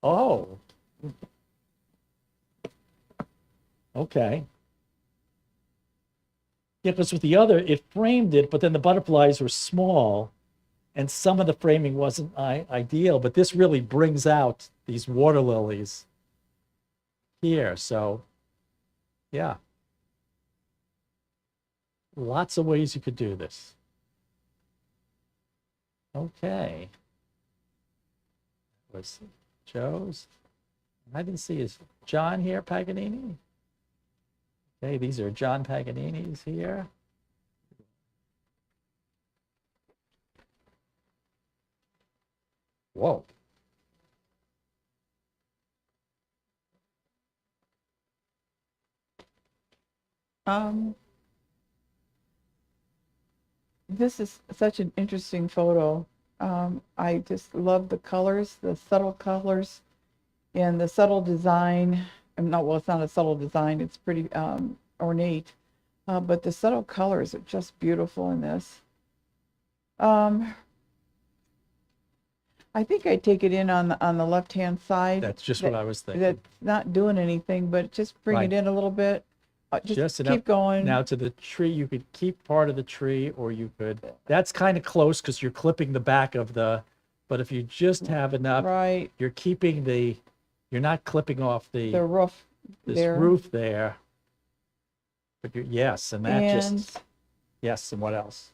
Oh. Okay. Yeah, because with the other, it framed it, but then the butterflies were small, and some of the framing wasn't ideal, but this really brings out these water lilies here. So, yeah. Lots of ways you could do this. Okay. Was Joe's? I didn't see, is John here, Paganini? Okay, these are John Paganini's here. Whoa. This is such an interesting photo. I just love the colors, the subtle colors, and the subtle design. Well, it's not a subtle design. It's pretty ornate, but the subtle colors are just beautiful in this. I think I take it in on the left-hand side. That's just what I was thinking. That's not doing anything, but just bring Right. it in a little bit. Just Just enough. keep going. Now to the tree, you could keep part of the tree or you could, that's kind of close because you're clipping the back of the, but if you just have enough, Right, you're keeping the, you're not clipping off the roof this there. roof there. But you're, yes, and that And just, yes, and what else?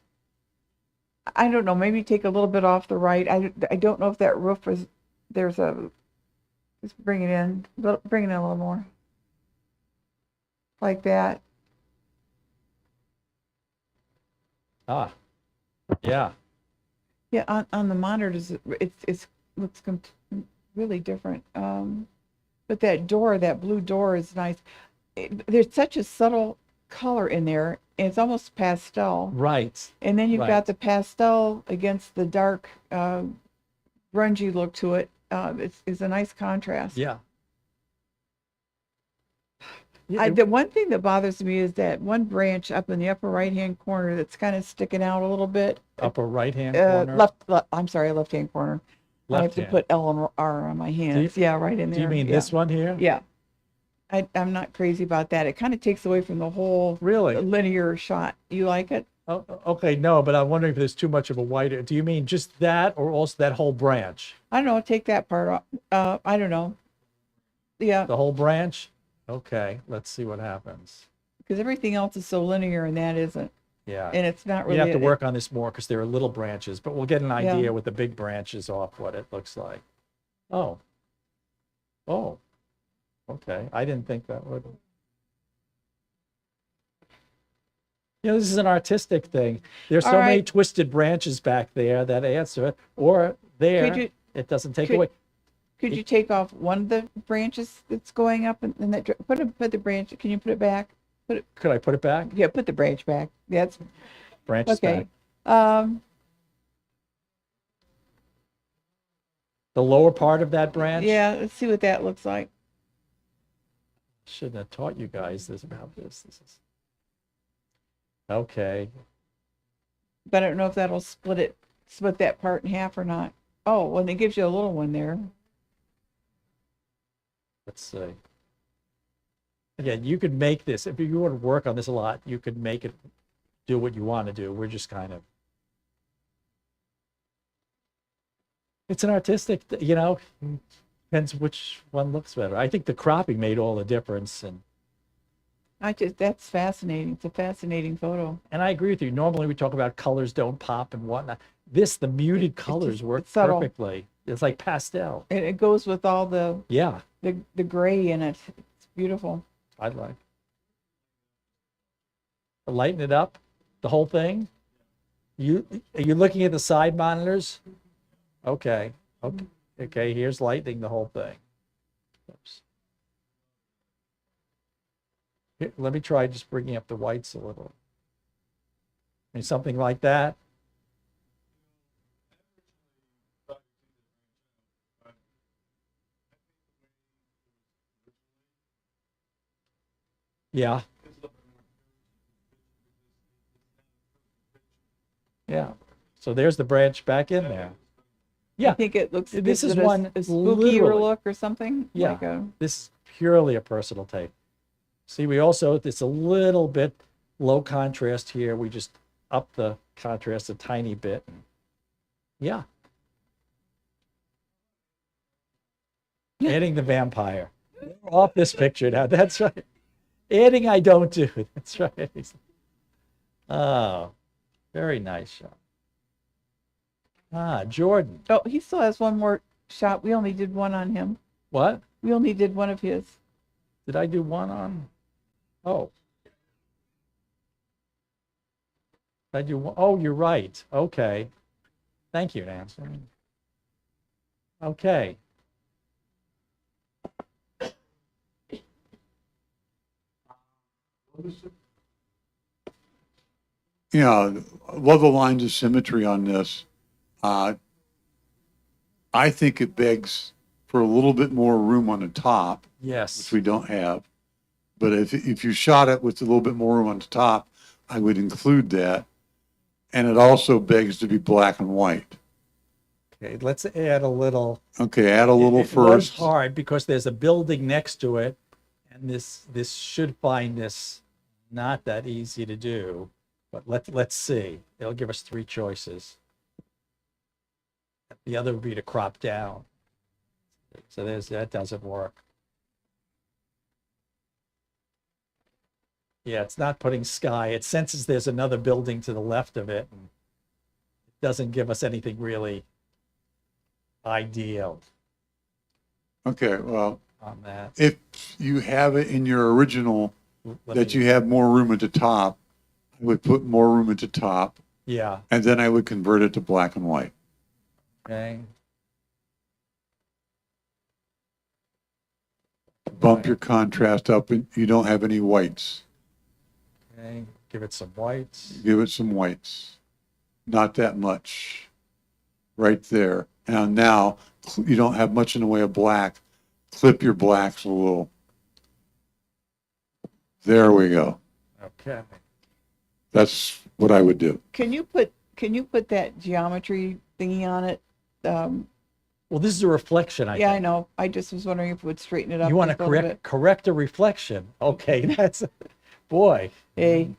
I don't know, maybe take a little bit off the right. I don't know if that roof is, there's a, just bring it in, bring it in a little more. Like that. Ah, yeah, Yeah, on the monitors, it's looks really different. But that door, that blue door is nice. There's such a subtle color in there, and it's almost pastel. right. And then you've Right. got the pastel against the dark, grungy look to it. It's a nice contrast. Yeah. Yeah, The one thing that bothers me is that one branch up in the upper right-hand corner that's kind of sticking out a little bit. upper right-hand corner. I'm sorry, left-hand corner. I have Left to hand. put L and R on my hands. Yeah, right in there. Do you mean yeah. this one here? Yeah. I'm not crazy about that. It kind of takes away from the whole Really? linear shot. You like it? Oh, okay, no, but I'm wondering if there's too much of a white, do you mean just that or also that whole branch? I don't know. Take that part off. I don't know. Yeah, The whole branch? Okay, let's see what happens. because everything else is so linear and that isn't. Yeah. And it's not We really. have to work on this more because there are little branches, but we'll get an Yeah. idea with the big branches off what it looks like. Oh. Oh. Okay, I didn't think that would. You know, this is an artistic thing. There's so All many right. twisted branches back there that answer it, or there, you- it doesn't take could- away. Could you take off one of the branches that's going up and that put the branch? Can you put it back? Could I put it back? Yeah, put the branch back. That's Branches okay. back. The lower part of that branch? Yeah, let's see what that looks like. Shouldn't have taught you guys this about this. This is okay. But I don't know if that'll split that part in half or not. Oh, well, it gives you a little one there. Let's see. Again, you could make this if you want to work on this a lot. You could make it do what you want to do. We're just kind of. It's an artistic, depends which one looks better. I think the cropping made all the difference, and That's fascinating. It's a fascinating photo. I agree with you. Normally we talk about colors don't pop and whatnot. The muted colors work it's subtle. perfectly. It's like pastel. And it goes with all the Yeah, gray in it. It's beautiful. I'd like. Lighten it up, the whole thing. Are you looking at the side monitors? Okay. Okay. Here's lightening the whole thing. Oops. Here, let me try just bringing up the whites a little. Maybe something like that. Yeah. Yeah. So there's the branch back in there. Yeah. I think it looks. This is it one a spookier literally. look or something. Yeah. Like a, This is purely a personal take. See, it's a little bit low contrast here. We just up the contrast a tiny bit. Yeah. Adding the vampire. Off this picture now. That's right. Adding I don't do. That's right. Oh, very nice shot. Ah, Jordan. oh, he still has one more shot. We only did one on him. What? We only did one of his. Did I do one on? Oh. Did I do one? Oh, you're right. Okay. Thank you, Nancy. Okay. Yeah, love the lines of symmetry on this. I think it begs for a little bit more room on the top, which Yes. we don't have. But if you shot it with a little bit more room on the top, I would include that. And it also begs to be black and white. Okay, let's add a little. Okay, add a little It was first. hard because there's a building next to it, and this should find this not that easy to do, but let's see. It'll give us three choices. The other would be to crop down. So that doesn't work. Yeah, it's not putting sky. It senses there's another building to the left of it. And it doesn't give us anything really ideal Okay, well, on that. if you have it in your original Let that me- you have more room at the top, I would put more room at the top, Yeah, and then I would convert it to black and white. okay. Bump your contrast up, and you don't have any whites. Okay, give it some whites. Give it some whites. Not that much. Right there. And now you don't have much in the way of black. Clip your blacks a little. There we go. Okay. That's what I would do. Can you put that geometry thingy on it? Well, this is a reflection, I Yeah, I think. know. I just was wondering if it would straighten it up. You want to just a little correct a reflection. Okay, that's, boy. bit. Hey,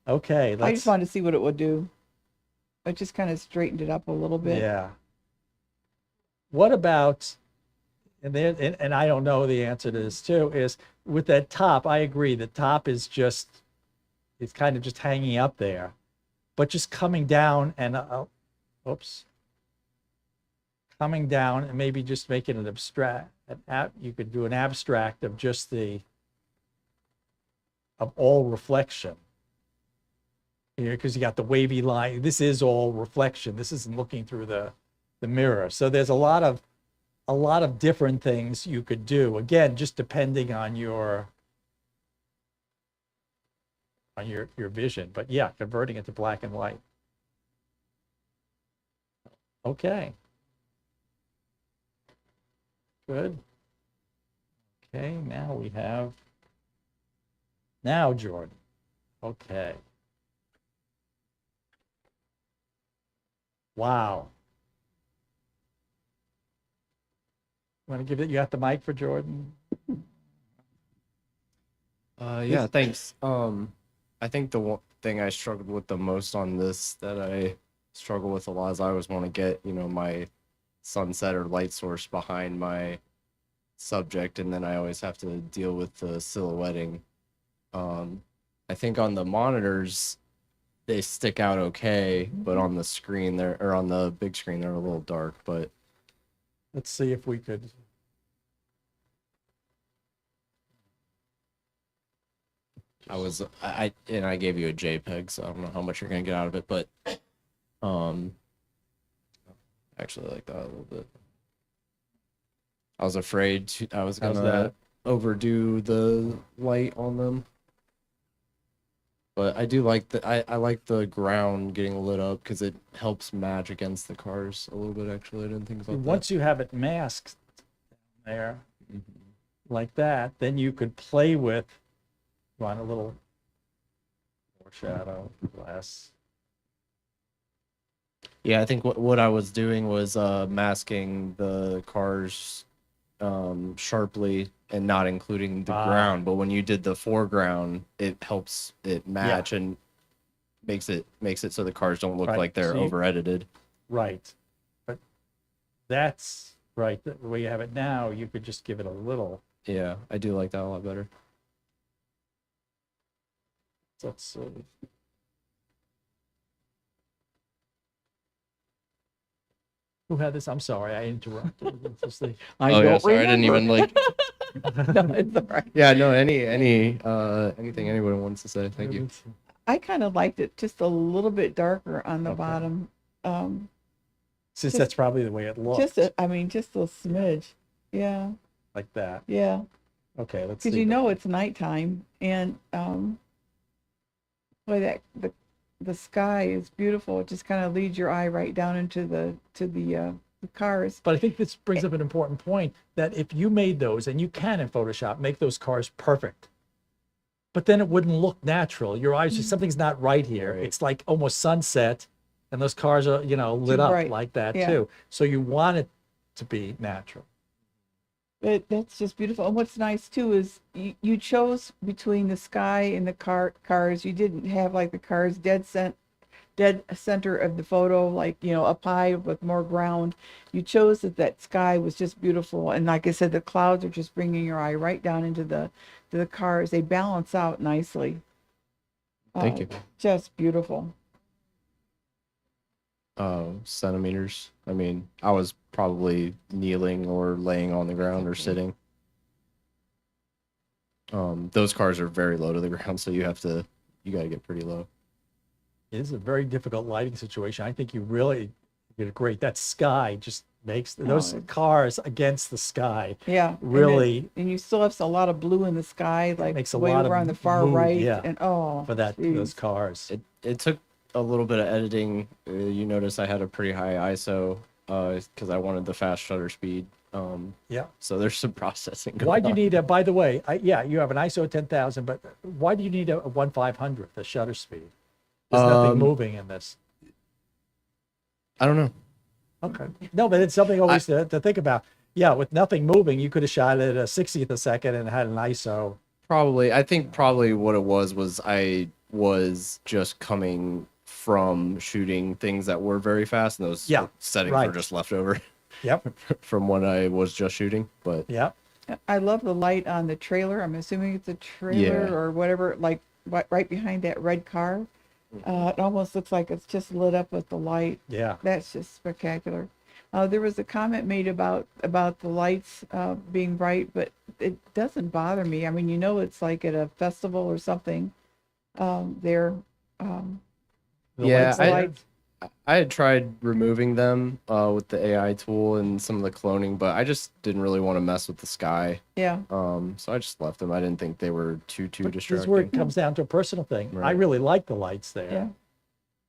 Okay, I let's, just wanted to see what it would do. It just kind of straightened it up a little bit. yeah. What about, and I don't know the answer to this too, is with that top, I agree, the top is just, it's kind of just hanging up there. But just coming down and, oops. Coming down and maybe just making it abstract, you could do an abstract of just of all reflection. Here, because you got the wavy line. This is all reflection. This isn't looking through the mirror. So there's a lot of different things you could do. Again, just depending on your vision. But yeah, converting it to black and white. Okay. Good. Okay, now Jordan. Okay. Wow. Want to give it, you got the mic for Jordan? Yeah, thanks. I think the one thing I struggled with the most on this that I struggle with a lot is I always want to get, my sunset or light source behind my subject, and then I always have to deal with the silhouetting. I think on the monitors, they stick out okay, but on the screen or on the big screen, they're a little dark, but Let's see if we could. I gave you a JPEG, so I don't know how much you're gonna get out of it, but actually I like that a little bit. I was afraid I was How's gonna that? overdo the light on them. But I do like I like the ground getting lit up because it helps match against the cars a little bit. Actually, I didn't think about that. Once you have it masked there, like that, then you could play with, want a little more shadow, less. Yeah, I think what I was doing was masking the cars sharply and not including the ground. But when you did the foreground, it helps it match and makes it so the cars don't look Right, like they're so you- over edited. Right. But that's right. The way you have it now, you could just give it a little. Yeah, I do like that a lot better. Let's see. Who had this? I'm sorry, I interrupted. It's just the- I Oh, yeah, don't sorry, I didn't even remember. like. No, it's all right. Yeah, no, anything anyone wants to say. Thank you. I kind of liked it just a little bit darker on the bottom. Since Just- that's probably the way it looks. Just a smidge. Yeah, like that. yeah. Okay, let's Because see. you know it's nighttime, and boy, the sky is beautiful. It just kind of leads your eye right down into the cars. But I think this brings up an important point that if you made those, and you can in Photoshop make those cars perfect, but then it wouldn't look natural. Your eyes just something's not right here. Right. It's like almost sunset, and those cars are lit Too up bright. like that Yeah. too. So you want it to be natural. But that's just beautiful. And what's nice too is you chose between the sky and the cars. You didn't have like the cars dead center of the photo, like, you know, up high with more ground. You chose that sky was just beautiful. And like I said, the clouds are just bringing your eye right down into the cars. They balance out nicely. Thank you. Just beautiful. Centimeters. I mean, I was probably kneeling or laying on the ground or sitting. Those cars are very low to the ground, so you got to get pretty low. It is a very difficult lighting situation. I think you really did great. That sky just makes those cars against the sky. Yeah. Really. And you still have a lot of blue in the sky, like makes a way lot over of on the far mood, right. yeah, And oh, for that those geez. cars. It took a little bit of editing. You notice I had a pretty high ISO because I wanted the fast shutter speed. Yeah. So there's some processing going Why do you on. need a, by the way, yeah, you have an ISO 10,000, but why do you need a 1/500, the shutter speed? There's nothing moving in this. I don't know. Okay. No, but it's something always to think about. Yeah, with nothing moving, you could have shot it at a 60th a second and had an ISO. Probably. I think probably what it was I was just coming from shooting things that were very fast, and those settings right. were just left over Yep. from when I was just shooting. But Yep. I love the light on the trailer. I'm assuming it's a trailer Yeah. or whatever, like right behind that red car. It almost looks like it's just lit up with the light. Yeah. That's just spectacular. There was a comment made about the lights being bright, but it doesn't bother me. I mean, you know, it's like at a festival or something. There. yeah, the lights. I had tried removing them with the AI tool and some of the cloning, but I just didn't really want to mess with the sky. Yeah. So I just left them. I didn't think they were too This is distracting. where it comes down to a personal thing. I Right. really like the lights there. Yeah.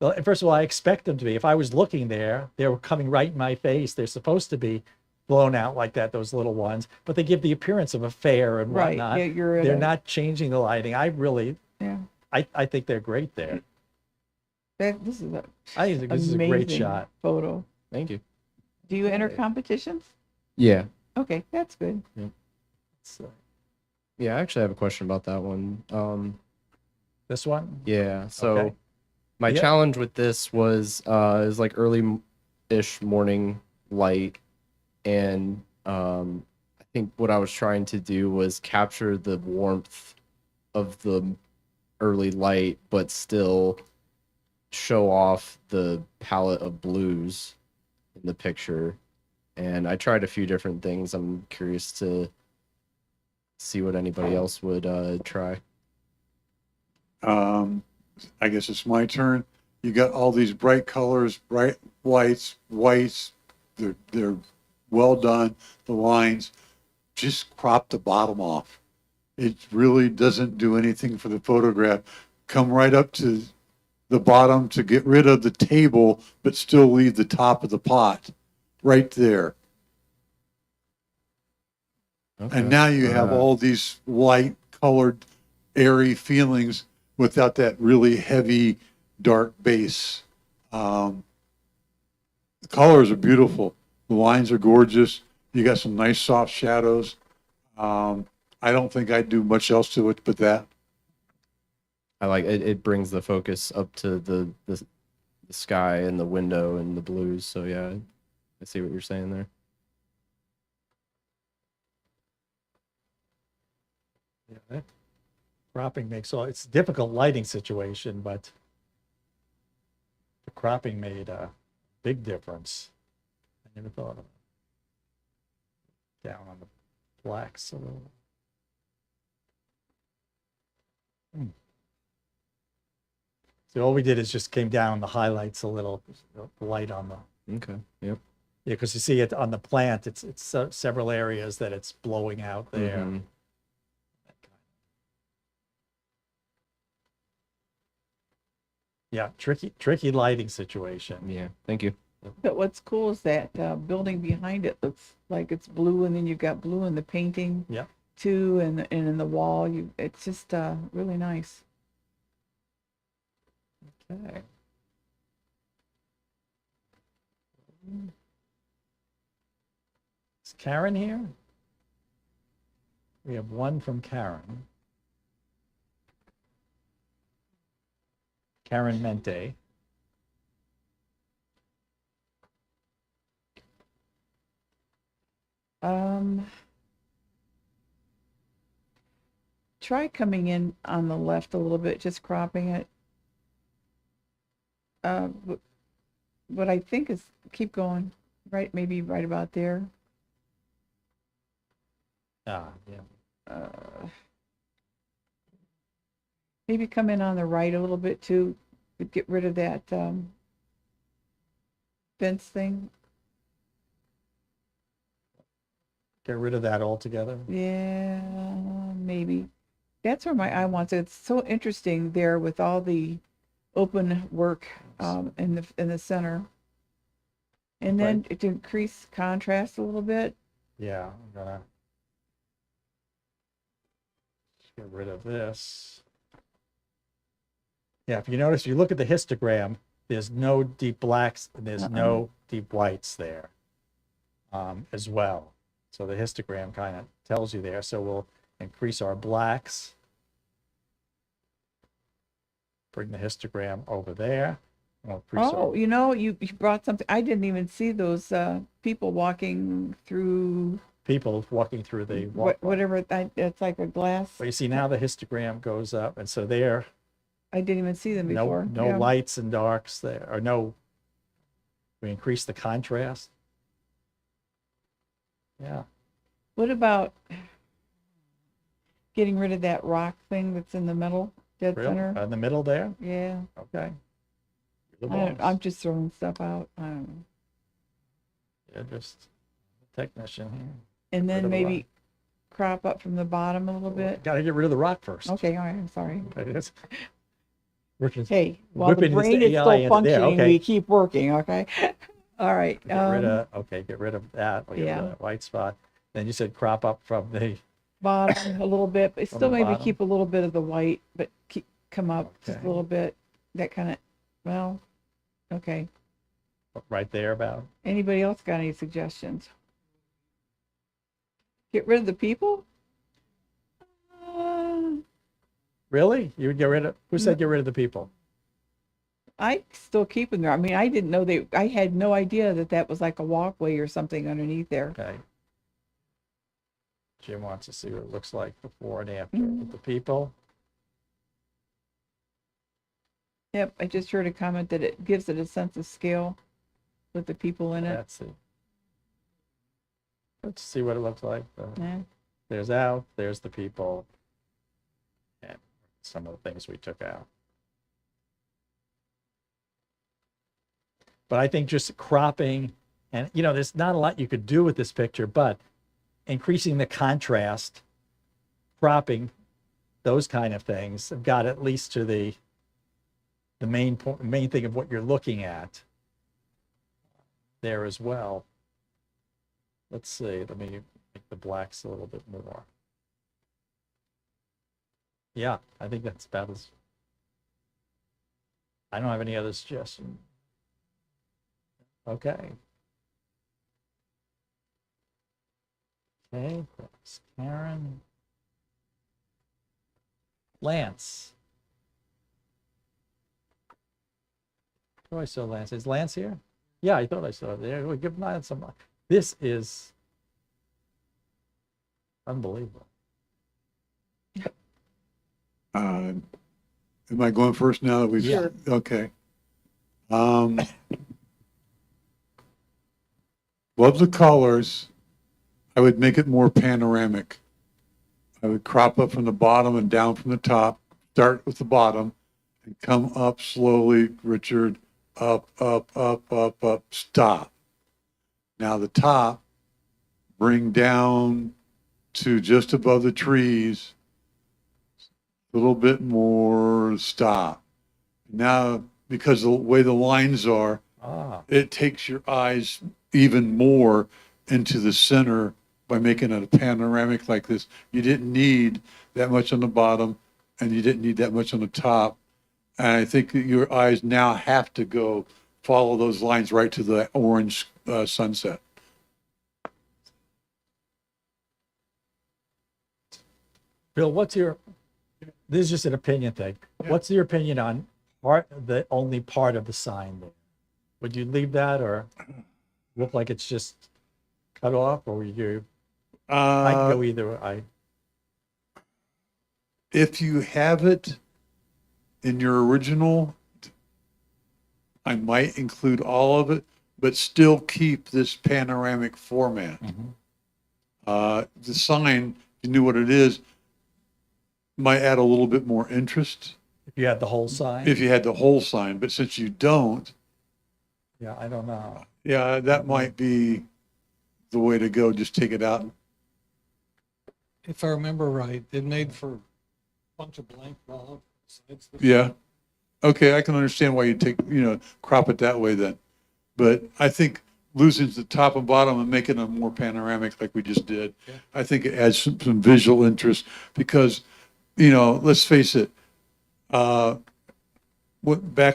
Well, first of all, I expect them to be. If I was looking there, they were coming right in my face. They're supposed to be blown out like that, those little ones, but they give the appearance of a fair and Right. whatnot. Yeah, They're not changing the lighting. I really, Yeah. I think they're great there. This is I think this is a great amazing shot. photo. Thank you. Do you enter competitions? Yeah. Okay, that's good. So, Yeah, I actually have a question about that one. this one? Yeah. So Okay. my Yeah. challenge with this was it was like early-ish morning light, and I think what I was trying to do was capture the warmth of the early light, but still show off the palette of blues in the picture. And I tried a few different things. I'm curious to see what anybody else would try. I guess it's my turn. You got all these bright colors, bright whites. They're well done. The lines, just crop the bottom off. It really doesn't do anything for the photograph. Come right up to the bottom to get rid of the table, but still leave the top of the pot right there. Okay. And now you have all these light colored, airy feelings without that really heavy, dark base. The colors are beautiful. The lines are gorgeous. You got some nice soft shadows. I don't think I'd do much else to it but that. I like it. It brings the focus up to the sky and the window and the blues. So yeah, I see what you're saying there. Yeah, that cropping makes all, it's a difficult lighting situation, but the cropping made a big difference. I never thought of it. Down on the blacks a little. So all we did is just came down the highlights a little, the light on the. Okay. Yep. Yeah, because you see it on the plant, it's several areas that it's blowing out there. Mhm. Yeah, tricky lighting situation. Yeah. Thank you. But what's cool is that building behind it looks like it's blue, and then you've got blue in the painting Yeah. too, and in the wall. It's just really nice. Okay. Is Karen here? We have one from Karen. Karen Mente. Try coming in on the left a little bit, just cropping it. What I think is, keep going, right, maybe right about there. Ah, yeah. Maybe come in on the right a little bit too, but get rid of that fence thing. Get rid of that altogether. Yeah, maybe. That's where my eye wants it. It's so interesting there with all the open work in the center. And then to increase contrast a little bit. Yeah, I'm gonna get rid of this. Yeah, if you notice, you look at the histogram, there's no deep blacks, and there's no deep whites there as well. So the histogram kind of tells you there. So we'll increase our blacks. Bring the histogram over there. We'll increase Oh, you know, you brought something. I didn't even see those people walking through people walking through the walkway. whatever. It's like a glass. But you see now the histogram goes up, and so there, I didn't even see them before. no Yeah. lights and darks there, or no. We increase the contrast. Yeah. What about getting rid of that rock thing that's in the middle, dead Really? center? In the middle there. Yeah. Okay. You're the boss. I'm just throwing stuff out. I don't know. Yeah, just technician here. And Get rid then of the maybe crop up from the bottom a little bit. Got to get rid of the rock first. Okay, all right, I'm sorry. Okay, that's- Richard's Hey, while the whipping his brain is AI still into there, functioning, okay. we keep working, okay? All right. Get rid of, okay, get rid of that. We'll get rid of yeah. that white spot. Then you said crop up from the, Bottom a little bit, but From still the maybe bottom? keep a little bit of the white, but come up just Okay. a little bit. That kind of, well, okay. right there about. Anybody else got any suggestions? Get rid of the people? Really? You would get rid of, who said get rid of the people? I still keep them there. I mean, I didn't know I had no idea that was like a walkway or something underneath there. Okay. Jim wants to see what it looks like before and after Mm-hmm. with the people. Yep, I just heard a comment that it gives it a sense of scale with the people in it. Let's see. Let's see what it looks like. Yeah. There's out, there's the people, and some of the things we took out. But I think just cropping, and you know, there's not a lot you could do with this picture, but increasing the contrast, cropping, those kind of things have got at least to the main point, main thing of what you're looking at there as well. Let's see, let me make the blacks a little bit more. Yeah, I think that's about as, I don't have any other suggestion. Okay. Okay, that's Karen. Lance. Oh, I saw Lance. Is Lance here? Yeah, I thought I saw it there. We'll give Lance some. This is unbelievable. Am I going first now that we've? Yeah. Okay. Love the colors. I would make it more panoramic. I would crop up from the bottom and down from the top, start with the bottom and come up slowly, Richard, up, stop. Now the top, bring down to just above the trees, a little bit more, stop. Now, because the way the lines are, it takes your eyes even more into the center by making it a panoramic like this. You didn't need that much on the bottom and you didn't need that much on the top. And I think that your eyes now have to go follow those lines right to the orange sunset. Bill, this is just an opinion thing. Yeah. What's your opinion on the only part of the sign there? Would you leave that or look like it's just cut off, or I can go either. If you have it in your original, I might include all of it, but still keep this panoramic format. The sign, if you knew what it is, might add a little bit more interest If you had the whole sign? if you had the whole sign, but since you don't, Yeah, I don't know. yeah, that might be the way to go. Just take it out. If I remember right, it made for a bunch of blank wall. Yeah. Okay, I can understand why you crop it that way then. But I think losing the top and bottom and making them more panoramic like we just did, I think it adds some visual interest because, let's face it, back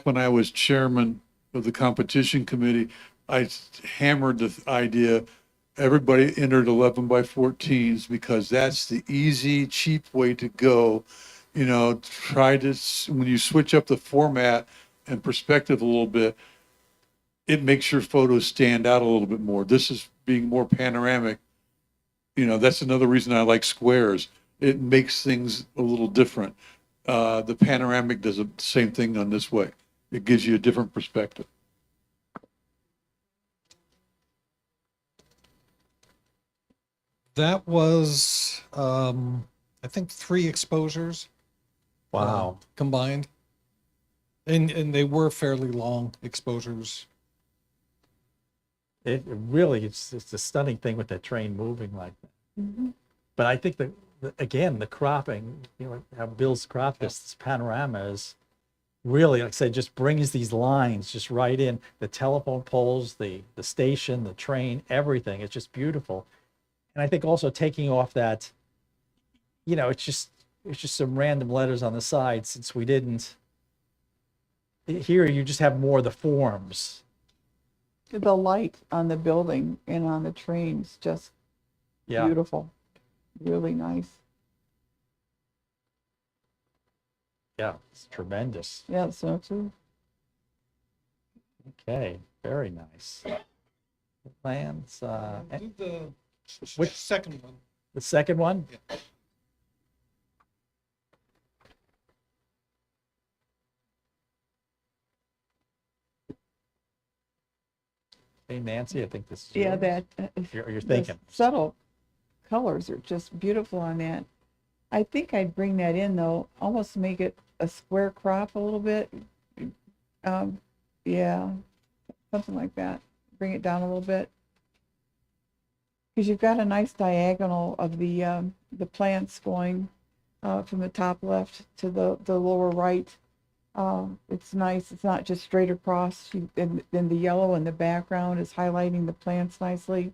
when I was chairman of the competition committee, I hammered the idea everybody entered 11 by 14s because that's the easy, cheap way to go. When you switch up the format and perspective a little bit, it makes your photos stand out a little bit more. This is being more panoramic. That's another reason I like squares. It makes things a little different. The panoramic does the same thing on this way. It gives you a different perspective. That was, I think, 3 exposures. Wow. Combined. And they were fairly long exposures. It really, it's a stunning thing with that train moving like that. Mm-hmm. But I think again, the cropping, how Bill's cropped this panorama is really, like I said, just brings these lines just right in. The telephone poles, the station, the train, everything. It's just beautiful. And I think also taking off that, it's just some random letters on the side since we didn't. Here you just have more of the forms. The light on the building and on the trains, just beautiful. Really nice. Yeah, it's tremendous. Yeah, so too. Okay, very nice. Plans. Do the Which second one? The second one? Yeah. Hey, Nancy, I think this is Yeah, yours. that. You're the thinking. subtle colors are just beautiful on that. I think I'd bring that in though, almost make it a square crop a little bit. Yeah, something like that. Bring it down a little bit. Because you've got a nice diagonal of the plants going from the top left to the lower right. It's nice. It's not just straight across. And then the yellow in the background is highlighting the plants nicely.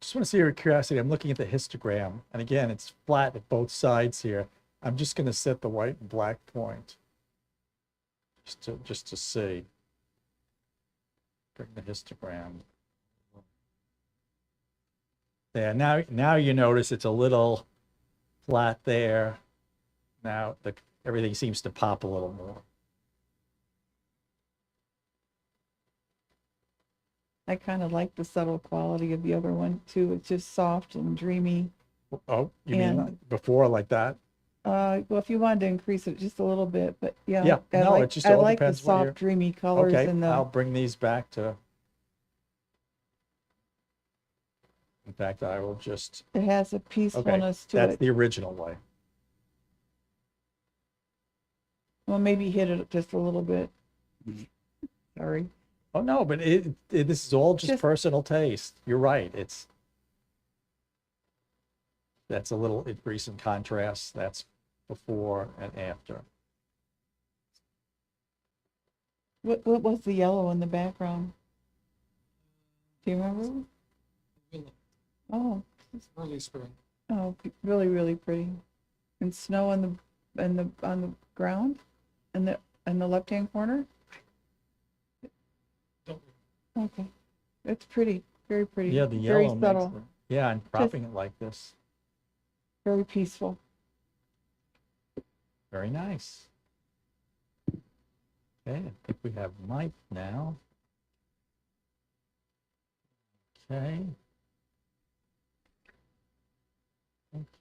Just want to see your curiosity. I'm looking at the histogram, and again, it's flat at both sides here. I'm just going to set the white and black point, just to see. Bring the histogram. Yeah, now you notice it's a little flat there. Now everything seems to pop a little more. I kind of like the subtle quality of the other one too. It's just soft and dreamy. Oh, you mean And- before like that? Well, if you wanted to increase it just a little bit, but yeah, Yeah, I no, like, it just I all like the depends what you're- soft, dreamy colors Okay, and the. I'll bring these back to. In fact, I will just. It has a Okay, peacefulness to that's it. the original way. Well, maybe hit it just a little bit. Mm-hmm. Sorry. Oh no, but this is all just personal taste. You're right. That's a little increase in contrast. That's before and after. What was the yellow in the background? Do you remember? Oh, Early spring. oh, really, really pretty. And snow on the ground, in the left-hand corner. Okay, it's pretty, very pretty. Yeah, the very yellow makes subtle, it. Yeah, and cropping it like this. very peaceful. Very nice. Okay, I think we have Mike now. Okay.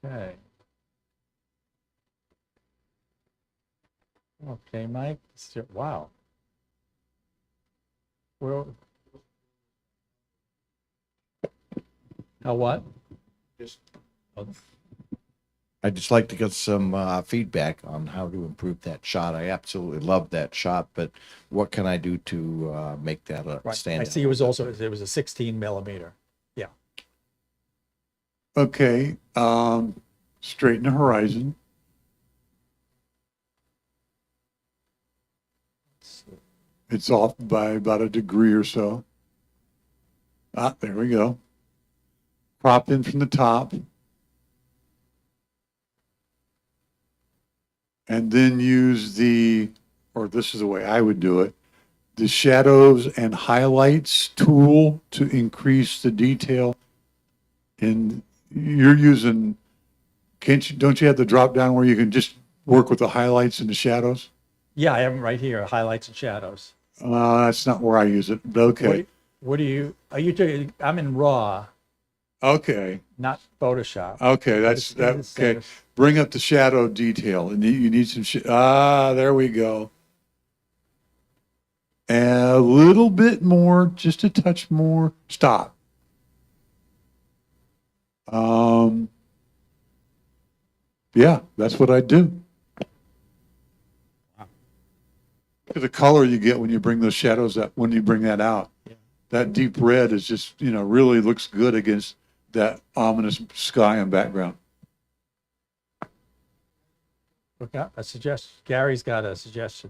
Okay. Okay, Mike. Wow. Well, how what? Just Oh, I'd just like to get some feedback on how to improve that shot. I absolutely love that shot, but what can I do to make that a right. stand? I see it was also, it was a 16 millimeter. Yeah. Okay, straighten the horizon. It's off by about a degree or so. Ah, there we go. Crop in from the top. And then use or this is the way I would do it, the shadows and highlights tool to increase the detail. And you're using, don't you have the drop down where you can just work with the highlights and the shadows? Yeah, I have them right here, highlights and shadows. That's not where I use it, but okay. What do you, are you doing? I'm in RAW, Okay. not Photoshop. Okay, that's But it's in the okay. center. Bring up the shadow detail, and you need some. There we go. And a little bit more, just a touch more. Stop. Yeah, that's what I do. The color you get when you bring those shadows up, when you bring that out, that deep red is just, really looks good against that ominous sky and background. Look out, a suggestion. Gary's got a suggestion.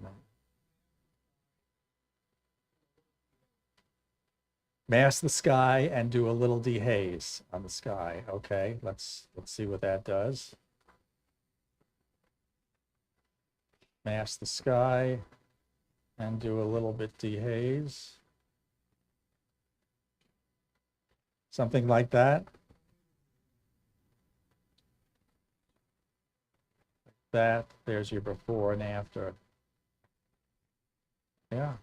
Mask the sky and do a little dehaze on the sky. Okay, let's see what that does. Mask the sky and do a little bit dehaze. Something like that. There's your before and after. Yeah.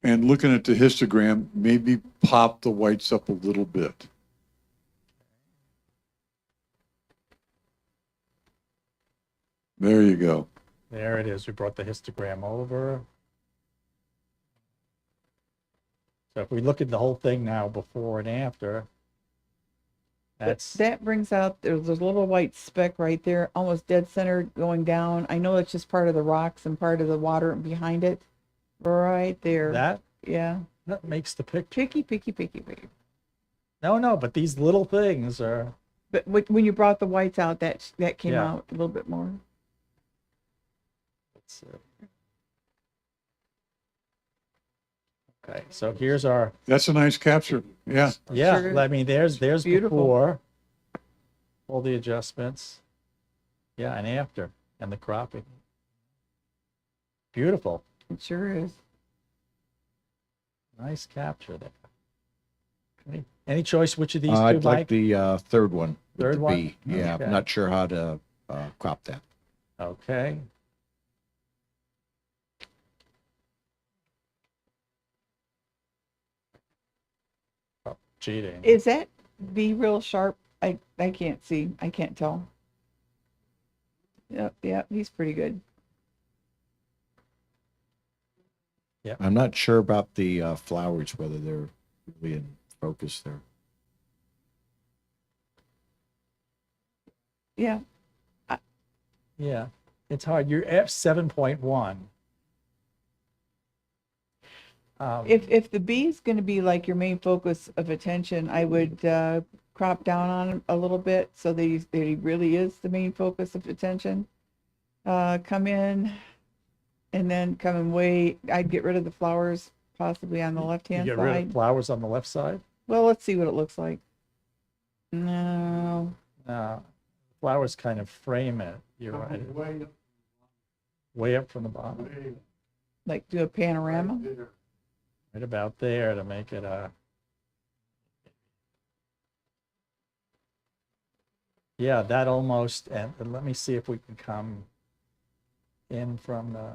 And looking at the histogram, maybe pop the whites up a little bit. There you go. There it is. We brought the histogram over. So if we look at the whole thing now, before and after, That brings out, there's a little white speck right there, almost dead center going down. I know it's just part of the rocks and part of the water behind it. Right there. Yeah. That makes the picture. Picky. No, but these little things are. But when you brought the whites out, that came Yeah. out a little bit more. Let's see. Okay, so here's our. That's a nice capture. Yeah. Yeah, Sure. I mean, there's Beautiful. before. All the adjustments. Yeah, and after, and the cropping. Beautiful. It sure is. Nice capture there. Okay. Any choice which of these two, I'd like Mike? the third one. with Third the one? B. Yeah, Okay. I'm not sure how to crop that. Okay. Oh, cheating. Is that B real sharp? I can't see. I can't tell. Yep, he's pretty good. I'm not sure about the flowers, whether they're really in focus there. Yeah. Yeah, it's hard. You're F7.1. If the B is going to be like your main focus of attention, I would crop down on him a little bit so that he really is the main focus of attention. Come in and then come in way, I'd get rid of the flowers possibly on the You left-hand get rid of side. flowers on the left side? Well, let's see what it looks like. No. Flowers kind of frame it. You're right. Way up from the bottom. Like do a panorama. Right about there to make it Yeah, that almost, and let me see if we can come in from the.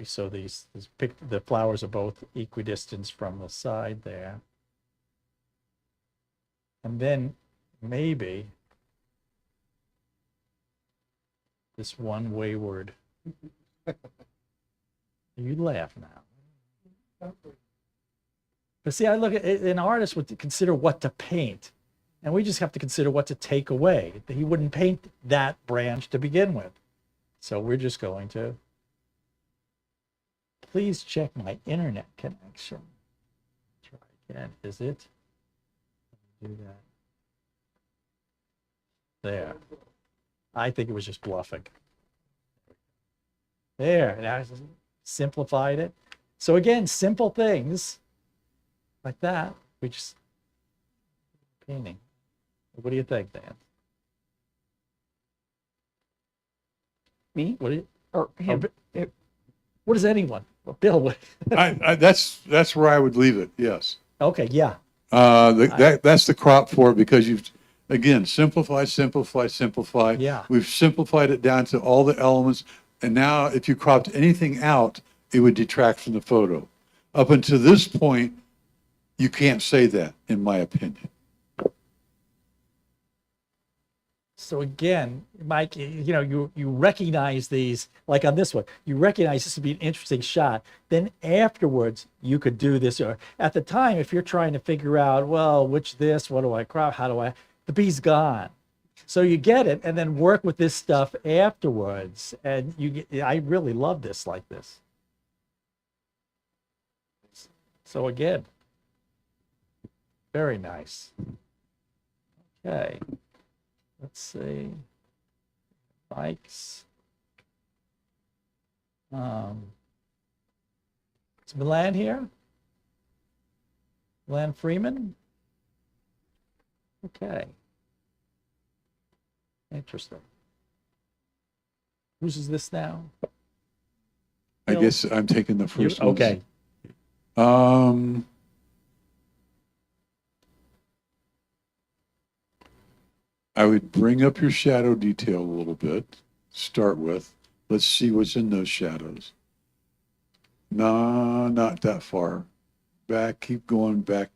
So the flowers are both equidistant from the side there. And then maybe this one wayward. You laugh now. But see, I look at an artist would consider what to paint, and we just have to consider what to take away. He wouldn't paint that branch to begin with. So we're just going to. Please check my internet connection. Try again. Is it? Do that. There. I think it was just bluffing. There. Now I simplified it. So again, simple things like that. We just painting. What do you think, Dan? Me? What do you? Or him? What does anyone? Well, Bill, what? That's where I would leave it. Yes. Okay. Yeah. That's the crop for it, because you've, again, simplify. Yeah. We've simplified it down to all the elements. And now if you cropped anything out, it would detract from the photo. Up until this point, you can't say that, in my opinion. So again, Mike, you recognize these, like on this one, you recognize this would be an interesting shot. Then afterwards, you could do this. Or at the time, if you're trying to figure out, well, which this, what do I crop, how do I, the bee's gone. So you get it, and then work with this stuff afterwards. And I really love this like this. So again, very nice. Okay. Let's see. Bikes. Is Milan here? Milan Freeman? Okay. Interesting. Whose is this now? I Bill? guess I'm taking the first one. Okay. I would bring up your shadow detail a little bit, start with. Let's see what's in those shadows. No, not that far. Back, keep going back.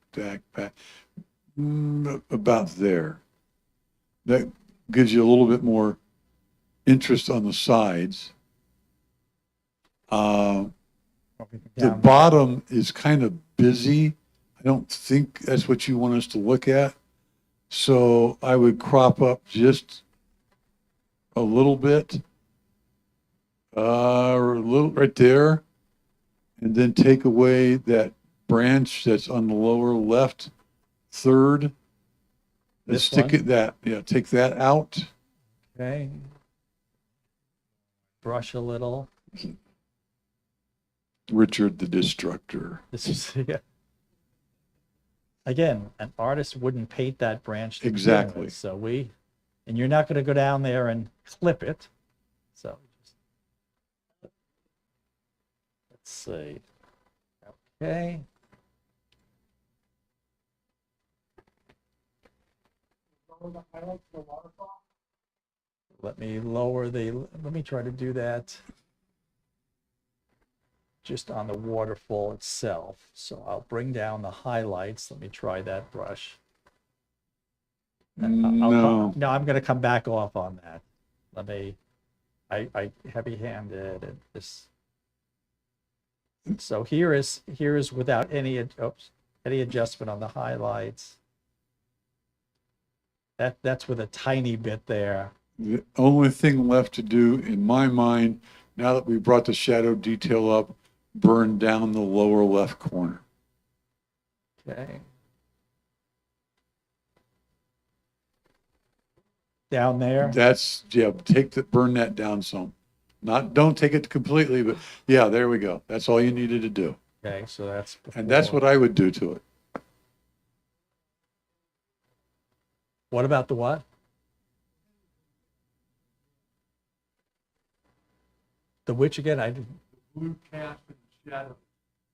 About there. That gives you a little bit more interest on the sides. The bottom is kind of busy. I don't think that's what you want us to look at. So I would crop up just a little bit, or a little right there, and then take away that branch that's on the lower left third. Let's This stick it take that out. Okay. Brush a little. Richard the Destructor. This is, yeah. Again, an artist wouldn't paint that branch. To begin Exactly. with, so and you're not going to go down there and clip it. So let's see. Okay. Let me try to do that just on the waterfall itself. So I'll bring down the highlights. Let me try that brush. And No. No, I'm going to come back off on that. I heavy-handed and this. So here is without any adjustment on the highlights. That's with a tiny bit there. The only thing left to do in my mind, now that we brought the shadow detail up, burn down the lower left corner. Okay. Down there. Burn that down some. Don't take it completely, but yeah, there we go. That's all you needed to do. Okay, so that's. And that's before. what I would do to it. What about the what? The which again? I didn't. Blue cast in the shadow.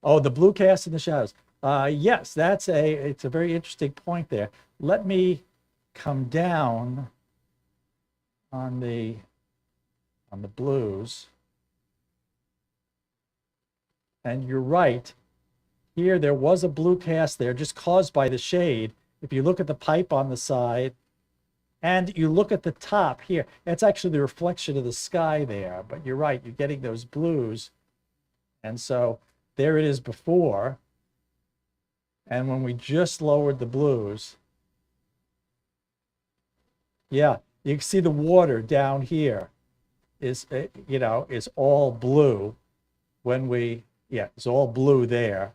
Oh, the blue cast in the shadows. Yes, it's a very interesting point there. Let me come down on the blues. And you're right. Here, there was a blue cast there just caused by the shade. If you look at the pipe on the side and you look at the top here, that's actually the reflection of the sky there. But you're right, you're getting those blues. And so there it is before. And when we just lowered the blues, yeah, you can see the water down here is all blue when we, it's all blue there.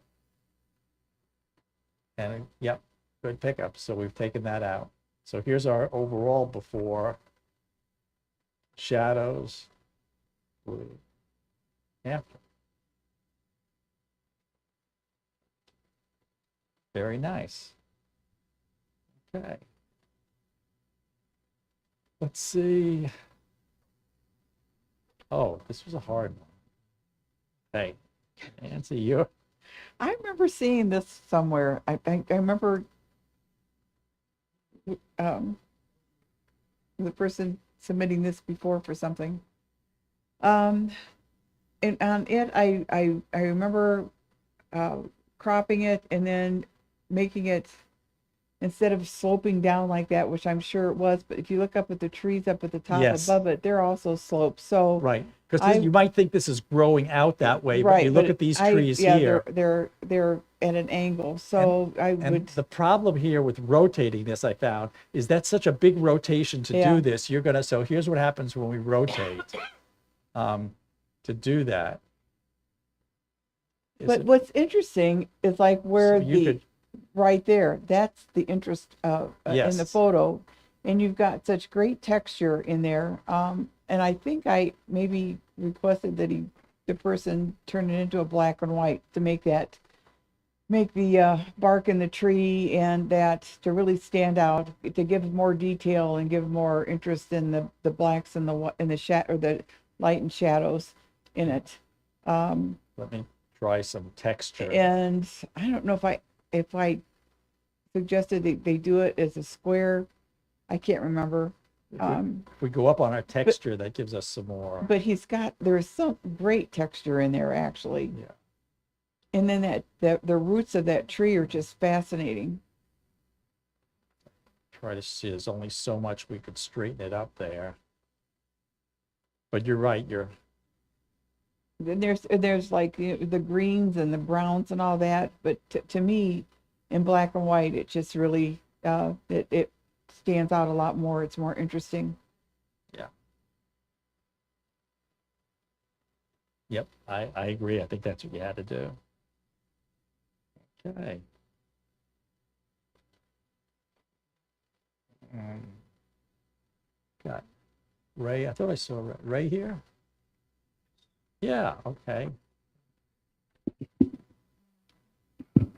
And yep, good pickup. So we've taken that out. So here's our overall before. Shadows, blue, after. Very nice. Okay. Let's see. Oh, this was a hard one. Hey, Nancy, you. I remember seeing this somewhere. I remember the person submitting this before for something. And on it, I remember cropping it and then making it, instead of sloping down like that, which I'm sure it was, but if you look up at the trees up at the top Yes. above it, they're also sloped. So Right. Because you might think this is growing out that way, but you look at these trees here. They're at an angle. So And the problem here with rotating this, I found, is that's such a big rotation to Yeah. do this. So here's what happens when we rotate to do that. But what's interesting is like where So you could- right there, that's the interest in the Yes. photo. And you've got such great texture in there. And I think I maybe requested that the person turn it into a black and white to make the bark in the tree and that to really stand out, to give more detail and give more interest in the blacks and the the light and shadows in it. Let me try some texture. And I don't know if I suggested they do it as a square. I can't remember. If we go up on our texture, that gives us some more. But there's some great texture in there actually. Yeah. And then the roots of that tree are just fascinating. Try to see, there's only so much we could straighten it up there. But you're right, Then there's like the greens and the browns and all that. But to me, in black and white, it just really it stands out a lot more. It's more interesting. Yeah. Yep, I agree. I think that's what you had to do. Okay. Got Ray. I thought I saw Ray here. Yeah, okay.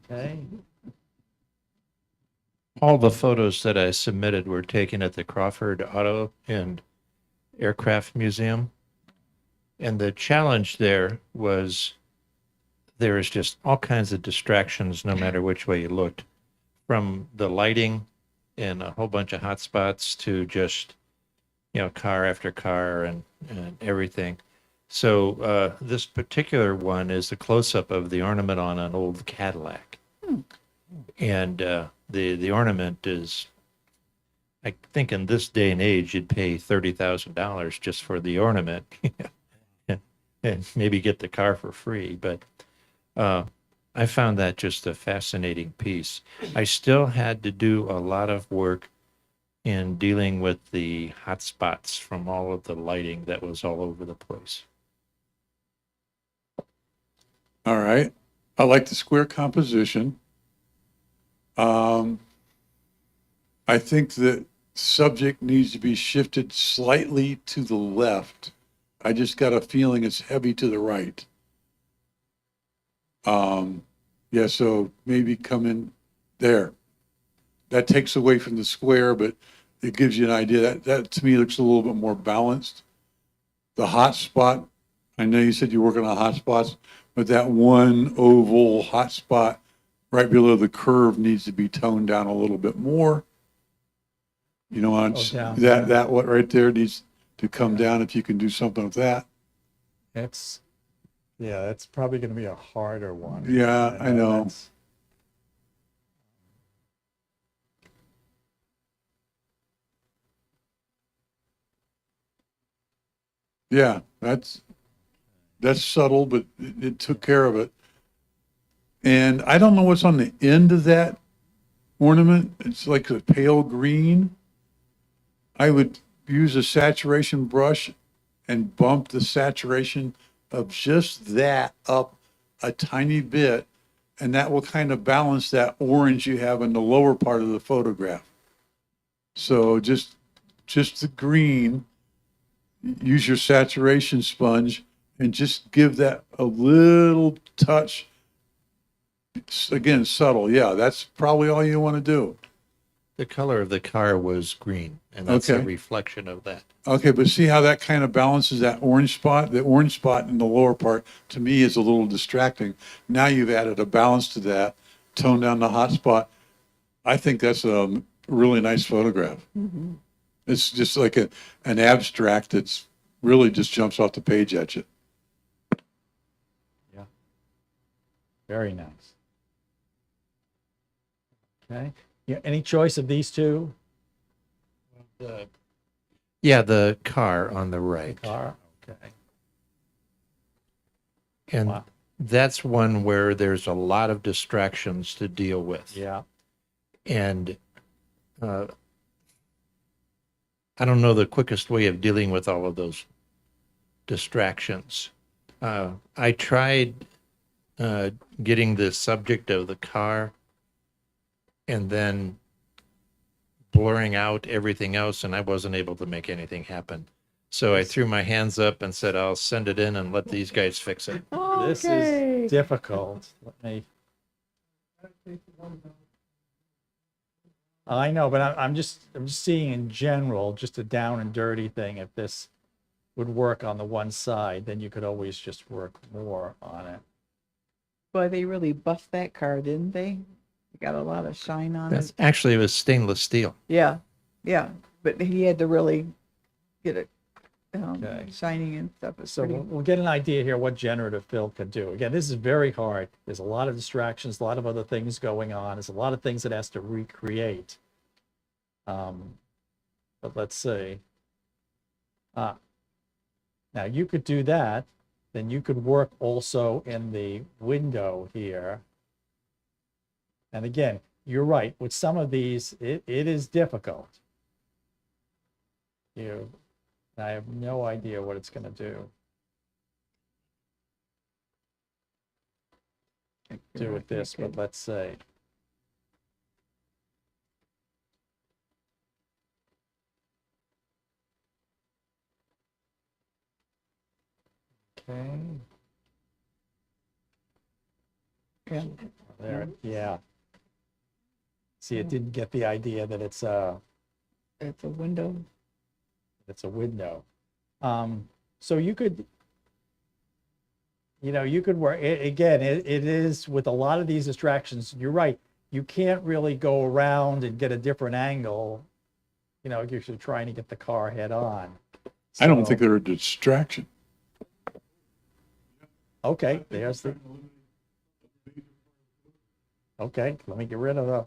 Okay. All the photos that I submitted were taken at the Crawford Auto and Aircraft Museum. And the challenge there was there is just all kinds of distractions no matter which way you looked, from the lighting and a whole bunch of hot spots to just, car after car and everything. So this particular one is a close-up of the ornament on an old Cadillac. And the ornament is, I think in this day and age, you'd pay $30,000 just for the ornament and maybe get the car for free. But I found that just a fascinating piece. I still had to do a lot of work in dealing with the hot spots from all of the lighting that was all over the place. All right. I like the square composition. I think the subject needs to be shifted slightly to the left. I just got a feeling it's heavy to the right. Yeah, so maybe come in there. That takes away from the square, but it gives you an idea. That to me looks a little bit more balanced. The hot spot, I know you said you're working on hot spots, but that one oval hot spot right below the curve needs to be toned down a little bit more. You know, on down, that, yeah. that what right there needs to come down if you can do something with that. It's, yeah, that's probably going to be a harder one. Yeah, I know. That's- Yeah, that's subtle, but it took care of it. And I don't know what's on the end of that ornament. It's like a pale green. I would use a saturation brush and bump the saturation of just that up a tiny bit, and that will kind of balance that orange you have in the lower part of the photograph. So just the green, use your saturation sponge and just give that a little touch. Again, subtle. Yeah, that's probably all you want to do. The color of the car was green, and that's a Okay. reflection of that. Okay, but see how that kind of balances that orange spot? The orange spot in the lower part, to me, is a little distracting. Now you've added a balance to that, toned down the hot spot. I think that's a really nice photograph. It's just like an abstract that's really just jumps off the page at you. Yeah. Very nice. Okay. Yeah, any choice of these two? Yeah, the car on the right. Car, okay. And Wow. that's one where there's a lot of distractions to deal with. Yeah. And I don't know the quickest way of dealing with all of those distractions. I tried getting the subject of the car and then blurring out everything else, and I wasn't able to make anything happen. So I threw my hands up and said, I'll send it in and let these guys fix it. This is difficult. Let me. I know, but I'm just seeing in general, just a down and dirty thing. If this would work on the one side, then you could always just work more on it. Boy, they really buffed that car, didn't they? They got a lot of shine on That's it. actually, it was stainless steel. Yeah, yeah, but he had to really get it Okay. shining and stuff. It's So pretty. we'll get an idea here what generative fill can do. Again, this is very hard. There's a lot of distractions, a lot of other things going on. There's a lot of things it has to recreate. But let's see. Now you could do that. Then you could work also in the window here. And again, you're right. With some of these, it is difficult. I have no idea what it's going to do with this, but let's see. Okay. Yeah. There, yeah. See, it didn't get the idea that it's a window. It's a window. So you could, you could work, again, it is with a lot of these distractions, you're right. You can't really go around and get a different angle, if you're trying to get the car head on. I don't So- think they're a distraction. Okay, there's the. Okay, let me get rid of the.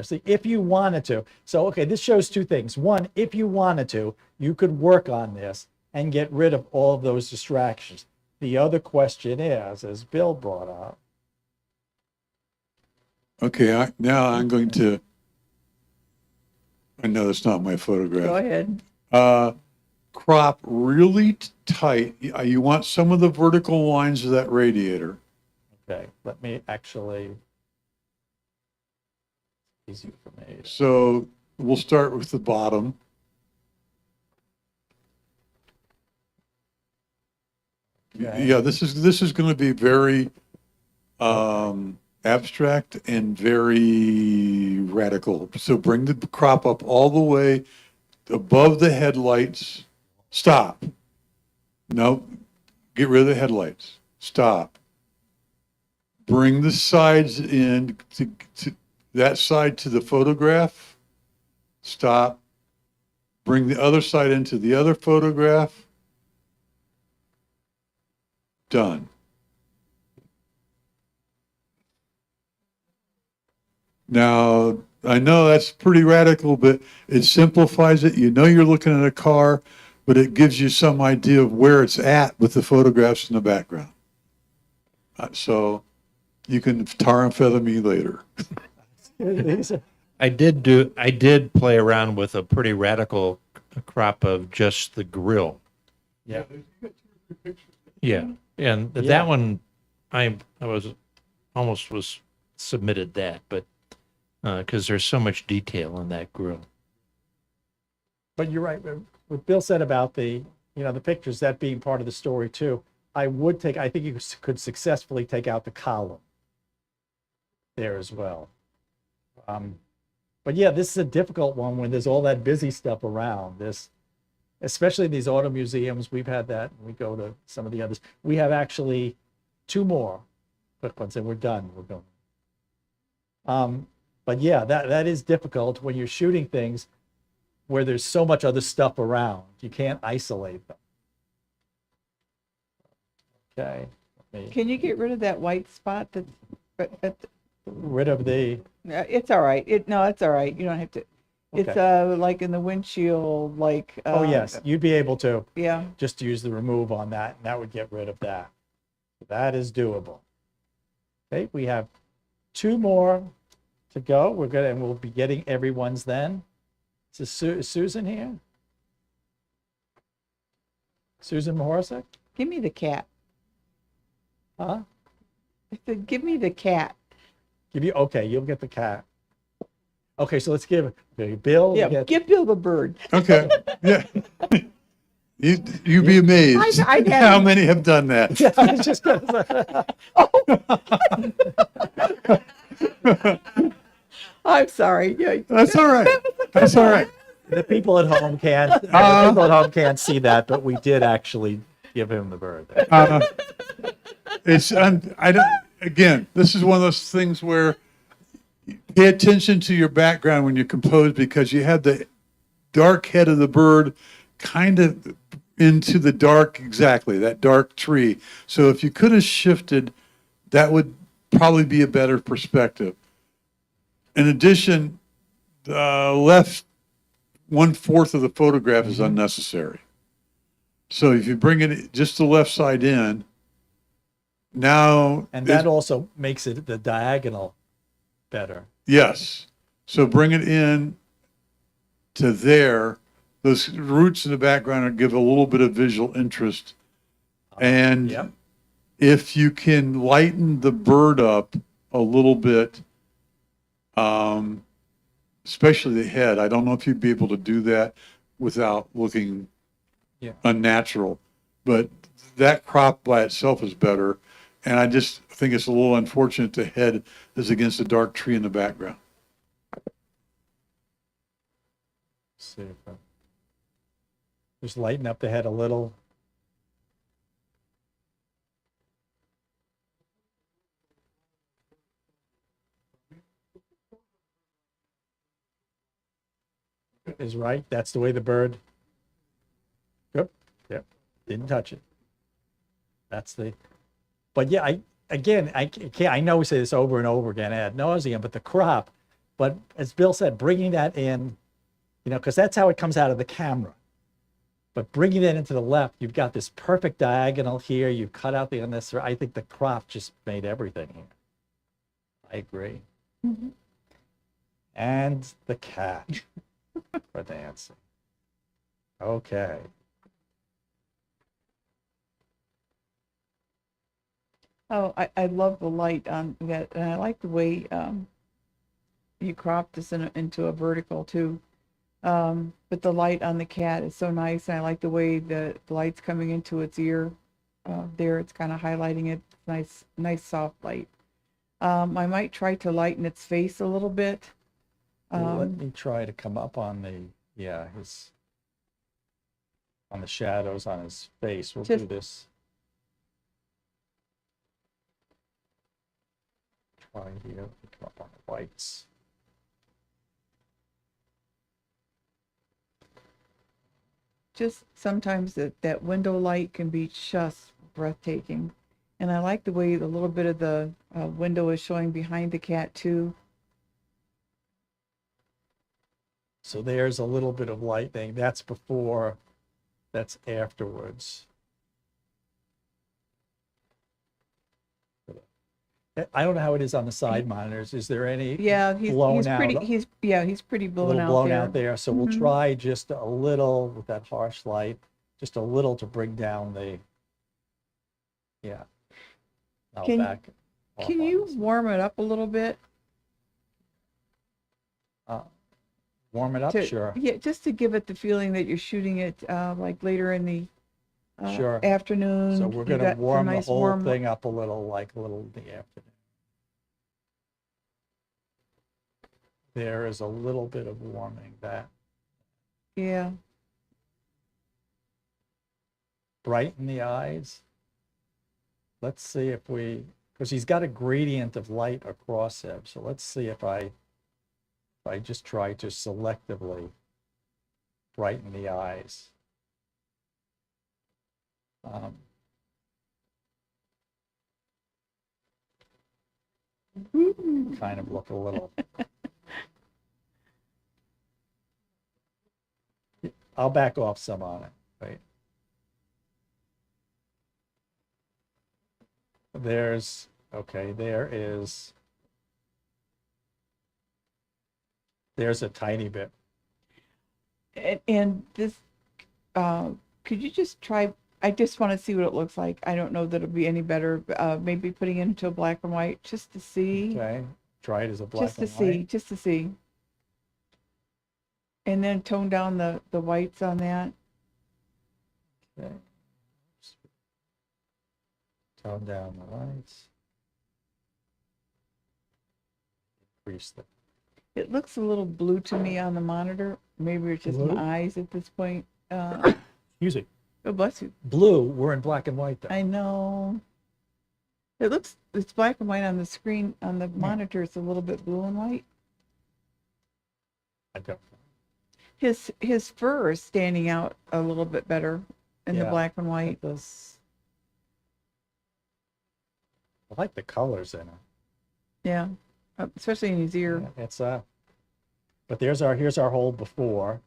See, if you wanted to. So, okay, this shows two things. One, if you wanted to, you could work on this and get rid of all of those distractions. The other question is, as Bill brought up, Okay, now I'm going to, I know that's not my photograph. Go ahead. Crop really tight. You want some of the vertical lines of that radiator. okay, let me actually. Easy for me. So we'll start with the bottom. Okay. Yeah, this is going to be very abstract and very radical. So bring the crop up all the way above the headlights. Stop. Nope. Get rid of the headlights. Stop. Bring the sides in to that side to the photograph. Stop. Bring the other side into the other photograph. Done. Now, I know that's pretty radical, but it simplifies it. You know you're looking at a car, but it gives you some idea of where it's at with the photographs in the background. So you can tar and feather me later. I did play around with a pretty radical crop of just the grill. Yeah. Yeah. And Yeah. that one, I was almost was submitted that, but because there's so much detail in that grill. But you're right. What Bill said about the pictures, that being part of the story too. I think you could successfully take out the column there as well. But yeah, this is a difficult one when there's all that busy stuff around this, especially these auto museums. We've had that. We go to some of the others. We have actually 2 more quick ones and we're done. We're going. But yeah, that is difficult when you're shooting things where there's so much other stuff around. You can't isolate them. Okay. Can you get rid of that white spot that's Rid of the, it's all right. It's all right. You don't have to. It's Okay. like in the windshield, like oh yes, you'd be able to yeah. just use the remove on that, and that would get rid of that. That is doable. Okay, we have 2 more to go. We'll be getting everyone's then. Is Susan here? Susan Mahorsic? Give me the cat. Huh? I said, give me the cat. Okay, you'll get the cat. Okay, so let's give Bill. Yeah, give Bill the bird. Okay. Yeah. You'd be amazed I'd have- how many have done that. Yeah, I was just gonna say. I'm sorry. Yeah. That's all right. That's all right. The people at home can't see that, but we did actually give him the bird. Again, this is one of those things where you pay attention to your background when you compose, because you have the dark head of the bird kind of into the dark, exactly, that dark tree. So if you could have shifted, that would probably be a better perspective. In addition, the left 1/4 of the photograph is unnecessary. So if you bring it just the left side in, now. And that also makes it the diagonal better. Yes. So bring it in to there. Those roots in the background give a little bit of visual interest. And Yep. if you can lighten the bird up a little bit, especially the head, I don't know if you'd be able to do that without looking Yeah. unnatural, but that crop by itself is better. And I just think it's a little unfortunate the head is against a dark tree in the background. See if just lighten up the head a little. Is right. That's the way the bird. Yep. Yep. Didn't touch it. That's the. But yeah, I can't. I know we say this over and over again ad nauseum, but the crop. But as Bill said, bringing that in, because that's how it comes out of the camera. But bringing it into the left, you've got this perfect diagonal here. You've cut out the unnecessary. I think the crop just made everything here. I agree. Mhm. And the cat for dancing. Okay. Oh, I love the light on that, and I like the way you cropped this into a vertical too. But the light on the cat is so nice, and I like the way the light's coming into its ear. There, it's kind of highlighting it. Nice soft light. I might try to lighten its face a little bit. Let me try to come up on his. on the shadows on his face. We'll do Just- this. Try here, come up on the whites. Just sometimes that window light can be just breathtaking. And I like the way a little bit of the window is showing behind the cat too. So there's a little bit of lightning. That's before, that's afterwards. I don't know how it is on the side monitors. Is there any Yeah, he's blown out? pretty he's pretty A blown little out blown there. out there. So we'll Mhm. try just a little with that harsh light, just a little to bring down the, yeah. I'll Can- back off Can on you this. warm it up a little bit? Warm it up? Sure. Yeah, just to give it the feeling that you're shooting it like later in the Sure. afternoon. So we're You gonna got some warm the nice whole warm- thing up a little, like a little in the afternoon. There is a little bit of warming that. Yeah. Brighten the eyes. Let's see if we, because he's got a gradient of light across him. So let's see if I just try to selectively brighten the eyes. Kind of look a little. I'll back off some on it, right? There's, okay, there's a tiny bit. And this, could you just try? I just want to see what it looks like. I don't know that it'll be any better. Maybe putting it into a black and white just to see. Okay, try it as a black Just to and see, white. just to see. And then tone down the whites on that. Okay. Tone down the lights. Increase the, It looks a little blue to me on the monitor. Maybe it's just Blue? my eyes at this point. excuse me, Oh, bless you. blue, we're in black and white though. I know. It's black and white on the screen, on the monitor. It's a little bit blue and white. I don't, His fur is standing out a little bit better in the Yeah. black and white. I like the colors in it. Yeah, especially in his ear. Yeah, it's but here's our whole before,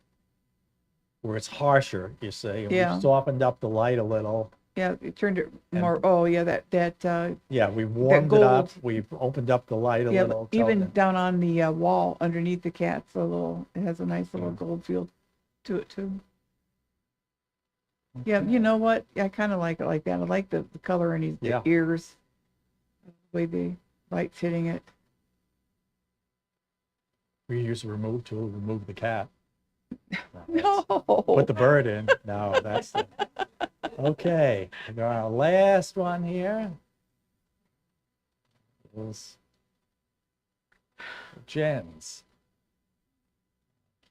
where it's harsher, you see. And Yeah. We've softened up the light a little. Yeah, it turned it And- more. Oh, yeah, that. Yeah, we warmed it up. gold. We've opened up the light a Yeah, little. even toned it. down on the wall underneath the cats, a little. It has a nice little gold feel to it too. Yeah, you know what? I kind of like it like that. I like the color in his Yeah. ears, the way the light's hitting it. We use remove tool to remove the cat. No. Put the bird in. No, that's the, okay. We got our last one here. Is Jen's.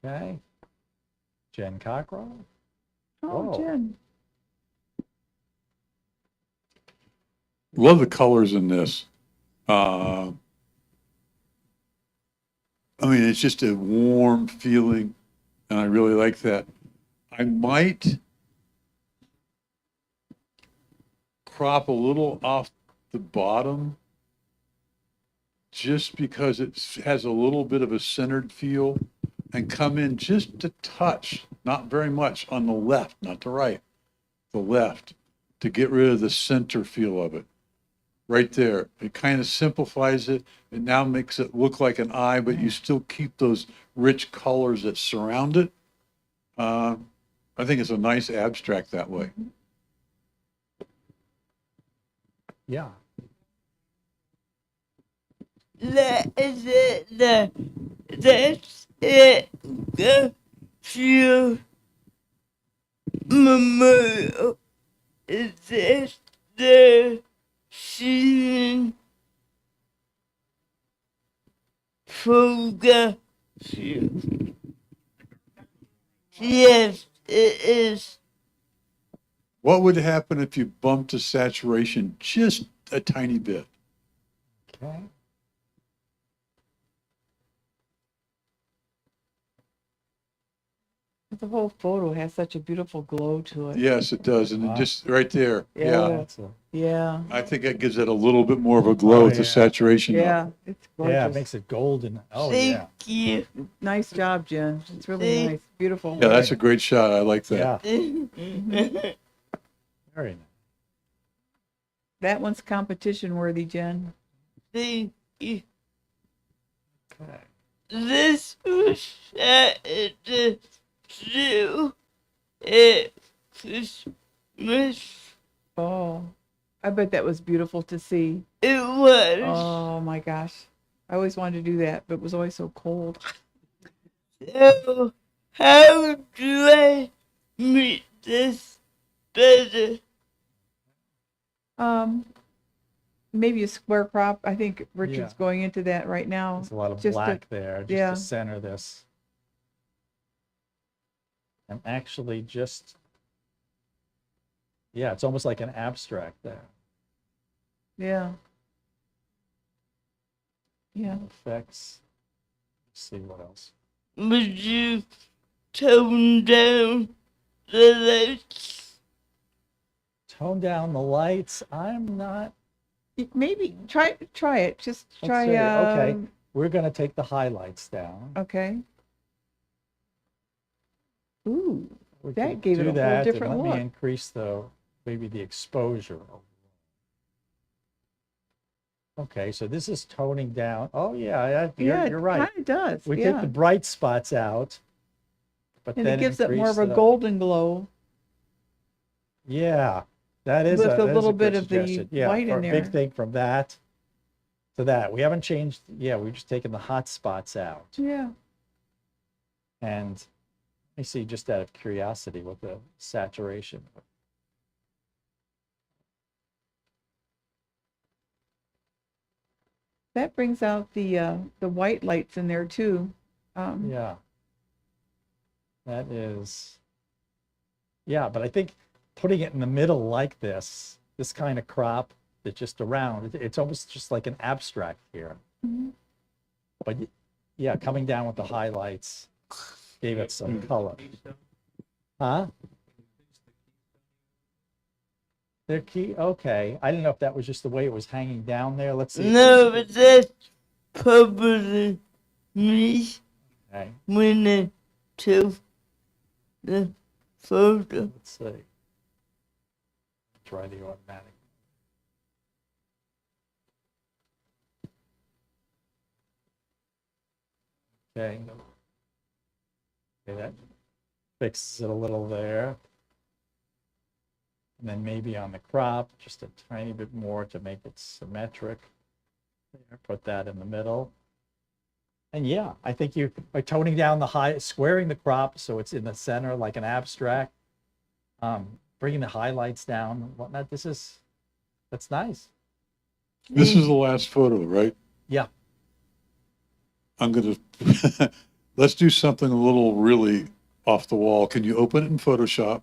Okay. Jen Cockrell. Oh, Whoa. Jen. Love the colors in this. I mean, it's just a warm feeling, and I really like that. I might crop a little off the bottom just because it has a little bit of a centered feel, and come in just a touch, not very much, on the left, not the right, the left, to get rid of the center feel of it. Right there. It kind of simplifies it. It now makes it look like an eye, but you still keep those rich colors that surround it. I think it's a nice abstract that way. Yeah. That's it. The few memorial. Is this the season photograph? Yes, it is. What would happen if you bumped the saturation just a tiny bit? Okay. The whole photo has such a beautiful glow to it. Yes, it does. And it Wow. just right there. Yeah. That's a- Yeah. I think that gives it a little bit more of a glow with the yeah. saturation up. Yeah. It's gorgeous. Yeah, it makes it golden. Oh, Thank yeah. you. Nice job, Jen. It's really Thank- nice. Beautiful. Yeah, that's a great shot. I like that. Yeah, very nice. That one's competition worthy, Jen. Thank you. Okay. This was shot at the zoo at Christmas. Oh, I bet that was beautiful to see. It was. Oh my gosh. I always wanted to do that, but it was always so cold. So, how do I make this better? Maybe a square crop. I think Richard's Yeah. going into that right now. There's a lot of Just to- black there, just yeah. to center this. And actually just, yeah, it's almost like an abstract there. Yeah. Yeah. Effects. Let's see what else. Would you tone down the lights? Tone down the lights. I'm not. Maybe try it. Just Let's try. see. Okay, we're gonna take the highlights down. Okay. Ooh, We that could gave it do a whole that, and different let look. me increase maybe the exposure. Okay, so this is toning down. Oh yeah, Yeah, you're right. Kind of does. We yeah. take the bright spots out, but And then it gives it more increase of a the- golden glow. Yeah, that is With a that is little good bit of the suggestion. Yeah, white in for a big there. thing from that to that. We haven't changed. Yeah, we've just taken the hot spots out. Yeah. And let me see, just out of curiosity, what the saturation. That brings out the white lights in there too. Yeah. That is. Yeah, but I think putting it in the middle like this kind of crop that's just around, it's almost just like an abstract here. Mhm. But yeah, coming down with the highlights gave it some color. Huh? They're key. Okay. I didn't know if that was just the way it was hanging down there. Let's see. if No, it's- but that's probably me Okay. when I took the photo. Let's see. Try the automatic. Okay. Okay, that fixes it a little there. And then maybe on the crop, just a tiny bit more to make it symmetric. There, put that in the middle. And yeah, I think you, by toning down the high, squaring the crop so it's in the center like an abstract, bringing the highlights down and whatnot, that's nice. This is the last photo, right? Yeah. I'm gonna, let's do something a little really off the wall. Can you open it in Photoshop?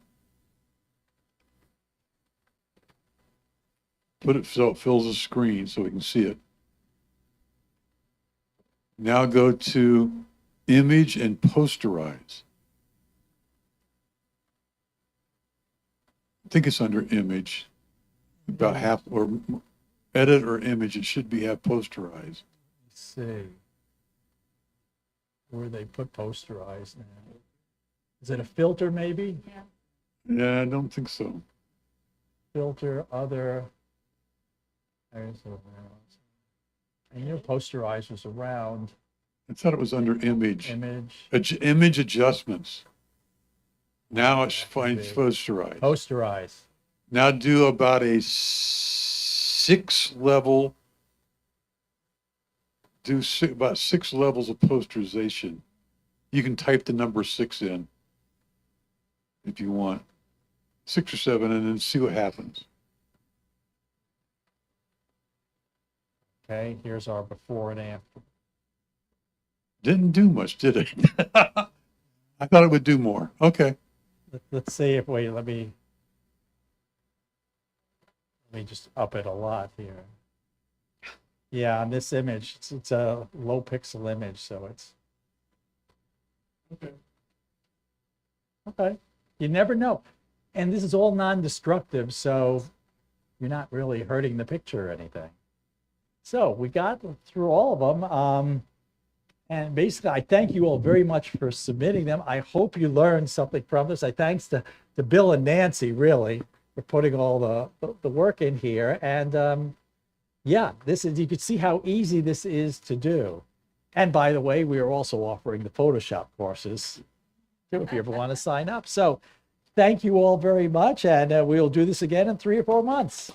Put it so it fills the screen so we can see it. Now go to Image and Posterize. I think it's under Image, about half, or Edit or Image, it should be have Posterize. Let's see. Where they put posterize now. Is it a filter maybe? Yeah, I don't think so. Filter, other. There's I knew posterize was around. I thought it was under Image. Image. Image Adjustments. Now it's finds Posterize. Posterize. Now do about a 6 level, about 6 levels of posterization. You can type the number 6 in if you want. 6 or 7 and then see what happens. Okay, here's our before and after. Didn't do much, did it? I thought it would do more. Okay. Let's see if, wait, let me, Let me just up it a lot here. Yeah, on this image, it's a low pixel image, so it's. Okay. You never know. And this is all non-destructive, so you're not really hurting the picture or anything. So we got through all of them. And basically, I thank you all very much for submitting them. I hope you learned something from this. I thanks to Bill and Nancy, really, for putting all the work in here. And yeah, this is, you can see how easy this is to do. And by the way, we are also offering the Photoshop courses too, if you ever want to sign up. So thank you all very much. And we'll do this again in 3 or 4 months.